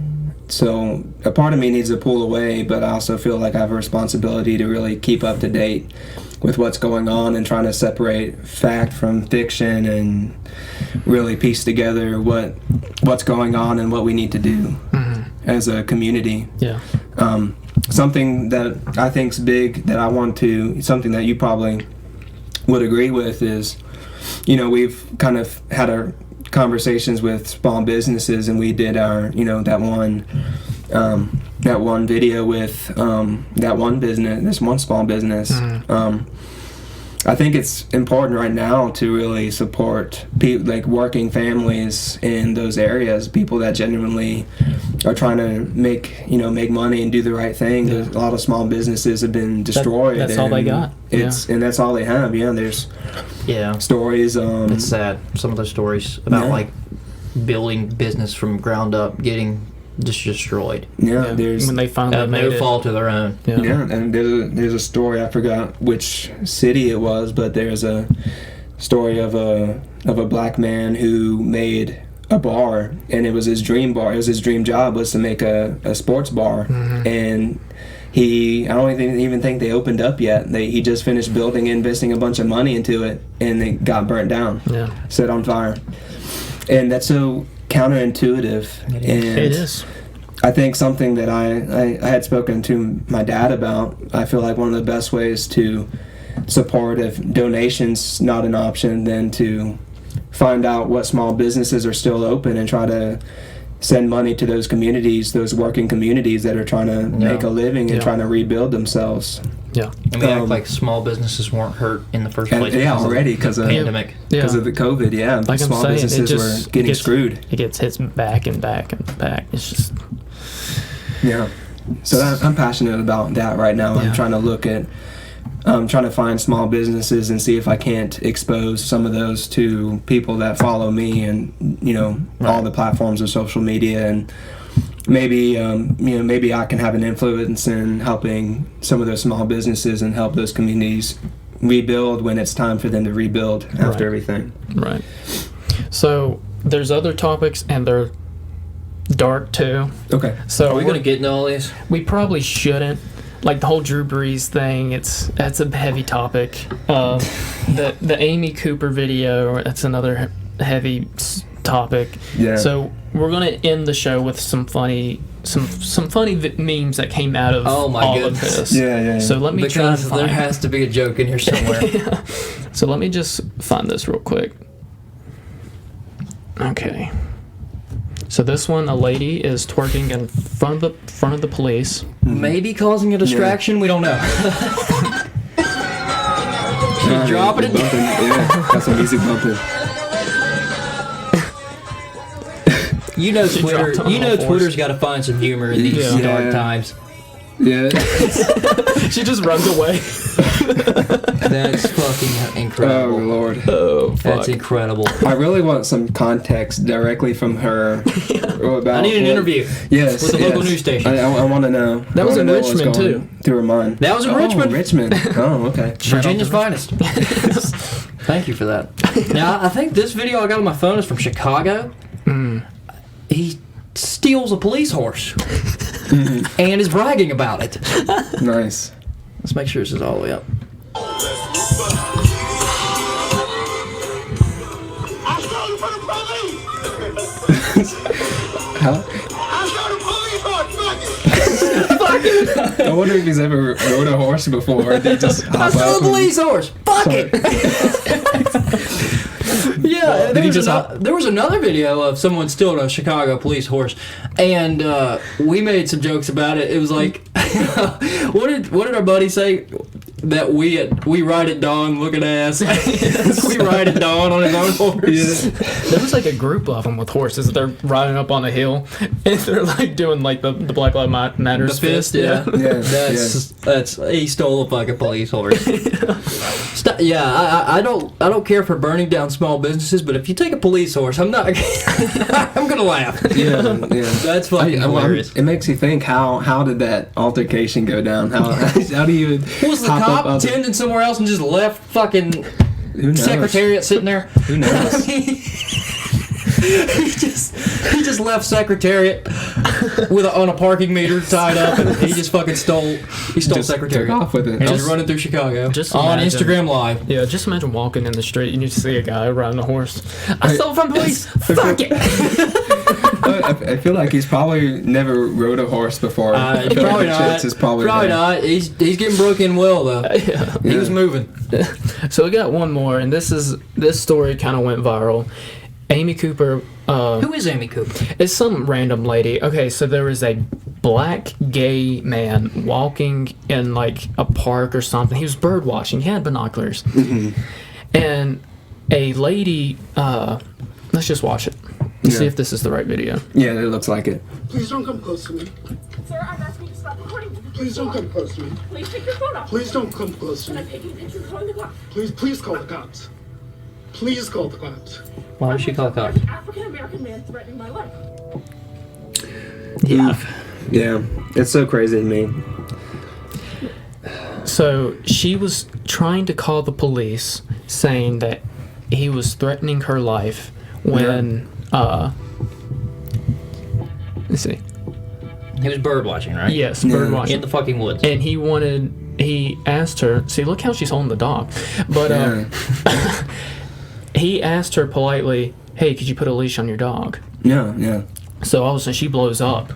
[SPEAKER 2] So a part of me needs to pull away, but I also feel like I have a responsibility to really keep up to date with what's going on and trying to separate fact from fiction and really piece together what's going on and what we need to do as a community. Something that I think's big that I want to, something that you probably would agree with is, we've kind of had our conversations with small businesses, and we did our, that one video with this one small business. I think it's important right now to really support like working families in those areas, people that genuinely are trying to make money and do the right thing. A lot of small businesses have been destroyed.
[SPEAKER 1] That's all they got.
[SPEAKER 2] And that's all they have. There's stories.
[SPEAKER 3] It's sad. Some of those stories about like building business from ground up, getting just destroyed.
[SPEAKER 2] There's
[SPEAKER 1] when they finally made
[SPEAKER 3] no fault of their own.
[SPEAKER 2] And there's a story, I forgot which city it was, but there's a story of a black man who made a bar, and it was his dream bar. It was his dream job was to make a sports bar, and I don't even think they opened up yet. He just finished building, investing a bunch of money into it, and it got burnt down, set on fire. And that's so counterintuitive.
[SPEAKER 1] It is.
[SPEAKER 2] I think something that I had spoken to my dad about, I feel like one of the best ways to support, if donations not an option, then to find out what small businesses are still open and try to send money to those communities, those working communities that are trying to make a living and trying to rebuild themselves.
[SPEAKER 1] Yeah.
[SPEAKER 3] And we act like small businesses weren't hurt in the first place.
[SPEAKER 2] Yeah, already because of
[SPEAKER 3] pandemic.
[SPEAKER 2] Because of the COVID. Yeah,
[SPEAKER 1] Like
[SPEAKER 2] small
[SPEAKER 1] I'm saying,
[SPEAKER 2] businesses were getting screwed.
[SPEAKER 1] It gets hits back and back and back. It's just
[SPEAKER 2] Yeah. So I'm passionate about that right now.
[SPEAKER 1] Yeah.
[SPEAKER 2] I'm trying to look at, trying to find small businesses and see if I can't expose some of those to people that follow me and, all the platforms of social media, and maybe, maybe I can have an influence in helping some of those small businesses and help those communities rebuild when it's time for them to rebuild after everything.
[SPEAKER 1] Right. So there's other topics, and they're dark too.
[SPEAKER 2] Okay.
[SPEAKER 1] So
[SPEAKER 3] Are we going to get into all these?
[SPEAKER 1] we probably shouldn't. Like the whole Drew Brees thing, that's a heavy topic. The Amy Cooper video, that's another heavy topic.
[SPEAKER 2] Yeah.
[SPEAKER 1] So we're gonna end the show with some funny memes that came out of
[SPEAKER 3] Oh my
[SPEAKER 1] all
[SPEAKER 3] goodness.
[SPEAKER 1] of this.
[SPEAKER 2] Yeah.
[SPEAKER 1] So let me try and
[SPEAKER 3] Because there
[SPEAKER 1] find.
[SPEAKER 3] has to be a joke in here somewhere.
[SPEAKER 1] So let me just find this real quick. Okay. So this one, a lady is twerking in front of the police.
[SPEAKER 3] Maybe causing a distraction. We don't know. She's dropping it.
[SPEAKER 2] Bumping, yeah, got some music bumping.
[SPEAKER 3] You know
[SPEAKER 1] She
[SPEAKER 3] Twitter.
[SPEAKER 1] dropped on
[SPEAKER 3] You know
[SPEAKER 1] all fours.
[SPEAKER 3] Twitter's got to find some humor in these
[SPEAKER 1] Yeah.
[SPEAKER 3] dark times.
[SPEAKER 2] Yeah.
[SPEAKER 1] She just runs away.
[SPEAKER 3] That's fucking
[SPEAKER 2] Oh
[SPEAKER 3] incredible.
[SPEAKER 2] Lord.
[SPEAKER 1] Oh fuck.
[SPEAKER 3] That's incredible.
[SPEAKER 2] I really want some context directly from her. About
[SPEAKER 3] I need an interview.
[SPEAKER 2] Yes.
[SPEAKER 3] with the local
[SPEAKER 2] yes.
[SPEAKER 3] news station.
[SPEAKER 2] I want to know.
[SPEAKER 1] That
[SPEAKER 2] I
[SPEAKER 1] was
[SPEAKER 2] wanna
[SPEAKER 1] in
[SPEAKER 2] know what's
[SPEAKER 1] Richmond,
[SPEAKER 2] going
[SPEAKER 1] too.
[SPEAKER 2] Through her mind.
[SPEAKER 3] That was in Richmond.
[SPEAKER 2] Richmond. Oh, okay.
[SPEAKER 3] Virginia's finest. Thank you for that. Now, I think this video I got on my phone is from Chicago. He steals a police horse and is bragging about it.
[SPEAKER 2] Nice.
[SPEAKER 3] Let's make sure this is all the way up.
[SPEAKER 4] I stole it from the police!
[SPEAKER 2] How?
[SPEAKER 4] I stole the police horse! Fuck it!
[SPEAKER 2] I wonder if he's ever rode a horse before. They just
[SPEAKER 3] I
[SPEAKER 2] hop
[SPEAKER 3] stole
[SPEAKER 2] up
[SPEAKER 3] a police horse! Fuck
[SPEAKER 2] and-
[SPEAKER 3] it! Yeah,
[SPEAKER 2] Did he just
[SPEAKER 3] there was another video of someone stealing a Chicago police horse, and we made some jokes about it. It was like, what did our buddy say? That we ride at dawn, looking ass. We ride at dawn on his own horse.
[SPEAKER 1] There was like a group of them with horses. They're riding up on a hill, and they're like doing like the Black Lives Matter
[SPEAKER 3] The fist, yeah.
[SPEAKER 2] Yeah.
[SPEAKER 3] That's he stole a fucking police horse. I don't care for burning down small businesses, but if you take a police horse, I'm not. I'm gonna laugh.
[SPEAKER 2] Yeah.
[SPEAKER 3] That's fucking hilarious.
[SPEAKER 2] It makes you think how did that altercation go down? How do you
[SPEAKER 3] Was the
[SPEAKER 2] hop
[SPEAKER 3] cop
[SPEAKER 2] up other-
[SPEAKER 3] tending somewhere else and just left fucking
[SPEAKER 2] Who knows?
[SPEAKER 3] Secretariat sitting there?
[SPEAKER 2] Who knows?
[SPEAKER 3] he just left Secretariat on a parking meter tied up, and he just fucking stole
[SPEAKER 2] Just
[SPEAKER 3] Secretariat.
[SPEAKER 2] took off with it.
[SPEAKER 3] And just running through Chicago
[SPEAKER 1] Just
[SPEAKER 3] on
[SPEAKER 1] imagine.
[SPEAKER 3] Instagram Live.
[SPEAKER 1] Yeah, just imagine walking in the street and you see a guy riding a horse. I stole from police. Fuck it.
[SPEAKER 2] I feel like he's probably never rode a horse before. I feel like
[SPEAKER 3] Probably
[SPEAKER 2] the
[SPEAKER 3] not.
[SPEAKER 2] chance is probably there.
[SPEAKER 3] not. He's getting broken well though.
[SPEAKER 1] Yeah.
[SPEAKER 3] He was moving.
[SPEAKER 1] So we got one more, and this story kind of went viral. Amy Cooper.
[SPEAKER 3] Who is Amy Cooper?
[SPEAKER 1] It's some random lady. Okay, so there was a black gay man walking in like a park or something. He was bird watching. He had binoculars. And a lady, let's just watch it. Let's see if this is the right video.
[SPEAKER 2] Yeah, it looks like it.
[SPEAKER 4] Please don't come close to me.
[SPEAKER 5] Sir, I'm asking you to stop recording.
[SPEAKER 4] Please don't come close to me.
[SPEAKER 5] Please take your phone off.
[SPEAKER 4] Please don't come close to
[SPEAKER 5] I'm
[SPEAKER 4] me.
[SPEAKER 5] taking pictures calling the cops.
[SPEAKER 4] Please call the cops. Please call the cops.
[SPEAKER 3] Why would she call cops?
[SPEAKER 5] An African American man threatening my life.
[SPEAKER 1] Yeah.
[SPEAKER 2] Yeah, it's so crazy to me.
[SPEAKER 1] So she was trying to call the police, saying that he was threatening her life when, let's see.
[SPEAKER 3] He was bird watching, right?
[SPEAKER 1] Yes,
[SPEAKER 2] Yeah.
[SPEAKER 1] bird watching.
[SPEAKER 3] In the fucking woods.
[SPEAKER 1] And he asked her, see, look how she's holding the dog. But he asked her politely, hey, could you put a leash on your dog?
[SPEAKER 2] Yeah.
[SPEAKER 1] So all of a sudden she blows up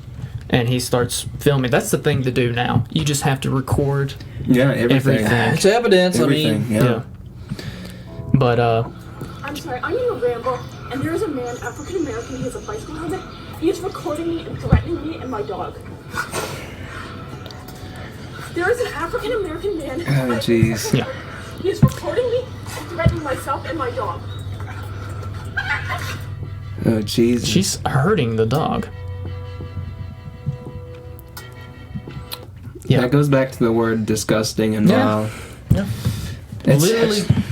[SPEAKER 1] and he starts filming. That's the thing to do now. You just have to record
[SPEAKER 2] Yeah, everything.
[SPEAKER 1] everything.
[SPEAKER 3] It's evidence.
[SPEAKER 2] Everything,
[SPEAKER 3] I mean,
[SPEAKER 2] yeah.
[SPEAKER 1] But,
[SPEAKER 5] I'm sorry, I'm in a ramble, and there is a man, African American, he has a bicycle helmet. He is recording me and threatening me and my dog. There is an African American man.
[SPEAKER 2] Oh, jeez.
[SPEAKER 1] Yeah.
[SPEAKER 5] He is recording me and threatening myself and my dog.
[SPEAKER 2] Oh, jeez.
[SPEAKER 1] She's hurting the dog. Yeah.
[SPEAKER 2] That goes back to the word disgusting and
[SPEAKER 1] Yeah.
[SPEAKER 2] vile.
[SPEAKER 3] Yeah.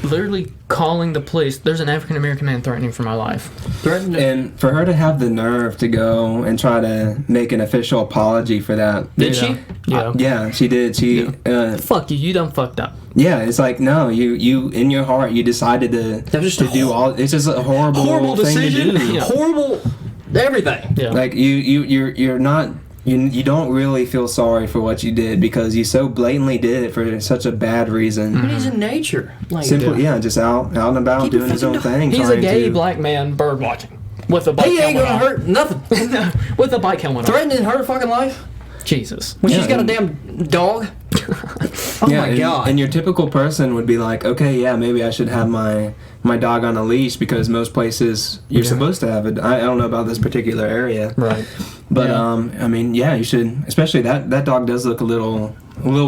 [SPEAKER 1] Literally calling the police. There's an African American man threatening for my life.
[SPEAKER 2] And for her to have the nerve to go and try to make an official apology for that.
[SPEAKER 3] Did
[SPEAKER 1] Yeah.
[SPEAKER 3] she?
[SPEAKER 1] Yeah.
[SPEAKER 2] Yeah, she did. She,
[SPEAKER 1] Fuck you. You done fucked up.
[SPEAKER 2] yeah, it's like, no, you in your heart, you decided
[SPEAKER 3] That was just
[SPEAKER 2] to do all, it's just a horrible thing
[SPEAKER 3] decision.
[SPEAKER 2] to do.
[SPEAKER 1] Yeah.
[SPEAKER 3] Horrible. Everything.
[SPEAKER 1] Yeah.
[SPEAKER 2] Like, you're not, you don't really feel sorry for what you did because you so blatantly did it for such a bad reason.
[SPEAKER 3] But he's in nature. Like,
[SPEAKER 2] Simply, yeah, just out and about
[SPEAKER 3] Keep it
[SPEAKER 2] doing his own
[SPEAKER 3] fucking
[SPEAKER 2] thing.
[SPEAKER 1] He's a
[SPEAKER 2] trying
[SPEAKER 1] gay
[SPEAKER 2] to,
[SPEAKER 1] black man bird watching with a bike
[SPEAKER 3] he ain't
[SPEAKER 1] helmet
[SPEAKER 3] gonna
[SPEAKER 1] on.
[SPEAKER 3] hurt nothing.
[SPEAKER 1] With a bike helmet on.
[SPEAKER 3] Threatening her fucking life
[SPEAKER 1] Jesus.
[SPEAKER 3] when
[SPEAKER 2] Yeah,
[SPEAKER 3] she's got a
[SPEAKER 2] and-
[SPEAKER 3] damn dog. Oh
[SPEAKER 2] yeah,
[SPEAKER 3] my
[SPEAKER 2] and,
[SPEAKER 3] god.
[SPEAKER 2] and your typical person would be like, okay, yeah, maybe I should have my dog on a leash because most places you're supposed to have it. I don't know about this particular area,
[SPEAKER 1] Right.
[SPEAKER 2] but
[SPEAKER 1] Yeah.
[SPEAKER 2] I mean, yeah, you should. Especially that dog does look a little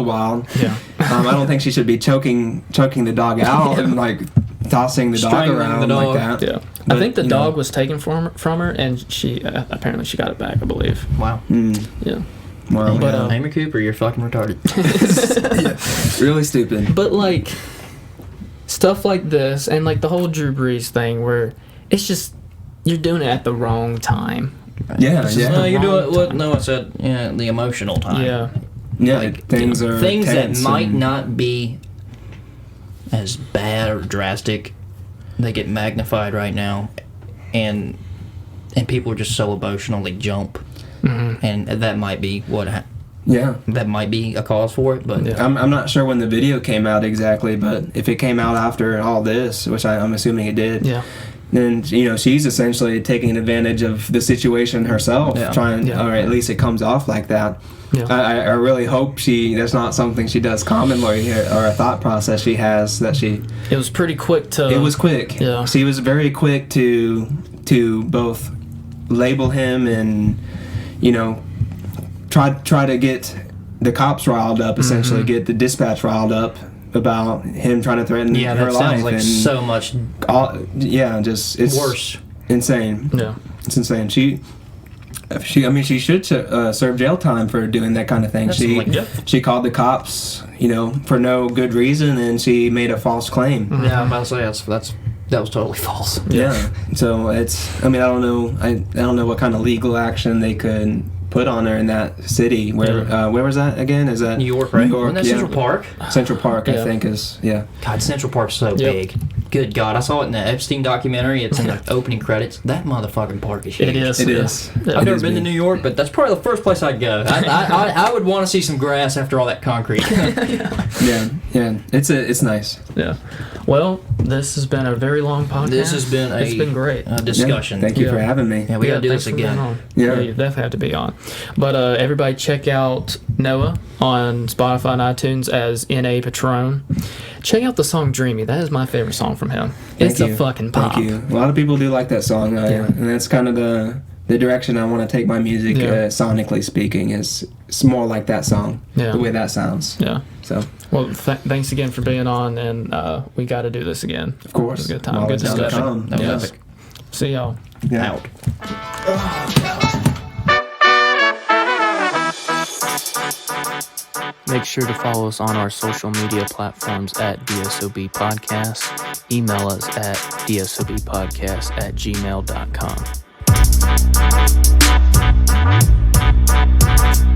[SPEAKER 2] wild.
[SPEAKER 1] Yeah.
[SPEAKER 2] I don't think she should be choking the dog out and like tossing the dog
[SPEAKER 3] Strangling
[SPEAKER 2] around
[SPEAKER 3] the dog.
[SPEAKER 2] like that.
[SPEAKER 1] Yeah.
[SPEAKER 2] But,
[SPEAKER 1] I think the
[SPEAKER 2] you know,
[SPEAKER 1] dog was taken from her, and she apparently she got it back. I believe.
[SPEAKER 3] Wow.
[SPEAKER 1] Yeah.
[SPEAKER 2] Well,
[SPEAKER 1] But,
[SPEAKER 2] yeah.
[SPEAKER 3] Amy Cooper, you're fucking retarded.
[SPEAKER 2] Really stupid.
[SPEAKER 1] But like stuff like this, and like the whole Drew Brees thing, where it's just you're doing it at the wrong time.
[SPEAKER 2] Yeah,
[SPEAKER 1] This is
[SPEAKER 2] yeah,
[SPEAKER 3] No, you do it.
[SPEAKER 1] Wrong
[SPEAKER 3] What?
[SPEAKER 1] time.
[SPEAKER 3] No, it's at the emotional time.
[SPEAKER 1] Yeah.
[SPEAKER 2] yeah.
[SPEAKER 3] like,
[SPEAKER 2] things are
[SPEAKER 3] things that
[SPEAKER 2] tense
[SPEAKER 3] might
[SPEAKER 2] and-
[SPEAKER 3] not be as bad or drastic. They get magnified right now, and people are just so emotional they jump, and that might be
[SPEAKER 2] Yeah.
[SPEAKER 3] that might be a cause for it. But
[SPEAKER 1] Yeah.
[SPEAKER 2] I'm not sure when the video came out exactly, but if it came out after all this, which I'm assuming it did,
[SPEAKER 1] Yeah.
[SPEAKER 2] then she's essentially taking advantage of the situation herself,
[SPEAKER 3] Yeah.
[SPEAKER 2] trying,
[SPEAKER 1] Yeah.
[SPEAKER 2] or at least it comes off like that.
[SPEAKER 1] Yeah.
[SPEAKER 2] I really hope that's not something she does commonly or a thought process she has that she.
[SPEAKER 1] It was pretty quick to.
[SPEAKER 2] It was quick.
[SPEAKER 1] Yeah.
[SPEAKER 2] She was very quick to both label him and try to get the cops riled up, essentially get the dispatch riled up about him trying to threaten
[SPEAKER 3] yeah,
[SPEAKER 2] her
[SPEAKER 3] that
[SPEAKER 2] life.
[SPEAKER 3] sounds like
[SPEAKER 2] and
[SPEAKER 3] so much
[SPEAKER 2] just it's
[SPEAKER 3] worse.
[SPEAKER 2] insane.
[SPEAKER 1] Yeah.
[SPEAKER 2] It's insane. She should serve jail time for doing that kind of thing.
[SPEAKER 3] That's
[SPEAKER 2] She
[SPEAKER 3] like- Yeah.
[SPEAKER 2] she called the cops, for no good reason, and she made a false claim.
[SPEAKER 3] Yeah, I'm about to say that was totally false.
[SPEAKER 2] Yeah. So it's. I mean, I don't know. I don't know what kind of legal action they could put on her in that city. Where where was that again? Is that
[SPEAKER 3] New York, right?
[SPEAKER 2] New York,
[SPEAKER 3] Isn't that
[SPEAKER 2] yeah.
[SPEAKER 3] Central Park?
[SPEAKER 2] Central Park, I
[SPEAKER 1] Yeah.
[SPEAKER 2] think is
[SPEAKER 3] God, Central Park's so big. Good God, I saw it in the Epstein documentary. It's in the opening credits. That motherfucking park is huge.
[SPEAKER 1] It is.
[SPEAKER 2] It
[SPEAKER 1] yeah.
[SPEAKER 2] is.
[SPEAKER 1] Yeah.
[SPEAKER 3] I've
[SPEAKER 2] It
[SPEAKER 3] never
[SPEAKER 2] is
[SPEAKER 3] been to
[SPEAKER 2] big.
[SPEAKER 3] New York, but that's probably the first place I'd go. I would want to see some grass after all that concrete.
[SPEAKER 2] Yeah. It's nice.
[SPEAKER 1] Yeah. Well, this has been a very long podcast.
[SPEAKER 3] This has been
[SPEAKER 1] It's been great.
[SPEAKER 3] discussion.
[SPEAKER 2] Yeah. Thank you for
[SPEAKER 1] Yeah.
[SPEAKER 2] having me.
[SPEAKER 3] Yeah, we gotta do
[SPEAKER 1] thanks
[SPEAKER 3] this
[SPEAKER 1] for being
[SPEAKER 3] again.
[SPEAKER 1] on.
[SPEAKER 2] Yeah.
[SPEAKER 1] You definitely have to be on. But everybody check out Noah on Spotify and iTunes as N.A. Patron. Check out the song Dreamy. That is my favorite song from him. It's
[SPEAKER 2] Thank
[SPEAKER 1] a
[SPEAKER 2] you.
[SPEAKER 1] fucking pop.
[SPEAKER 2] Thank you. A lot of people do like that song, and that's kind of the direction I want to take my music,
[SPEAKER 1] Yeah.
[SPEAKER 2] sonically speaking. It's more like that song,
[SPEAKER 1] Yeah.
[SPEAKER 2] the way that sounds.
[SPEAKER 1] Yeah.
[SPEAKER 2] So,
[SPEAKER 1] Well, thanks again for being on, and we got to do this again.
[SPEAKER 2] of course,
[SPEAKER 1] It was a good time.
[SPEAKER 2] I'm always
[SPEAKER 1] Good
[SPEAKER 2] down to
[SPEAKER 1] discussion.
[SPEAKER 2] come.
[SPEAKER 3] That was
[SPEAKER 1] Yes.
[SPEAKER 3] epic.
[SPEAKER 1] See y'all.
[SPEAKER 2] Yeah.
[SPEAKER 3] Out.
[SPEAKER 1] Make sure to follow us on our social media platforms at DSOB Podcast. Email us at dsobpodcast@gmail.com.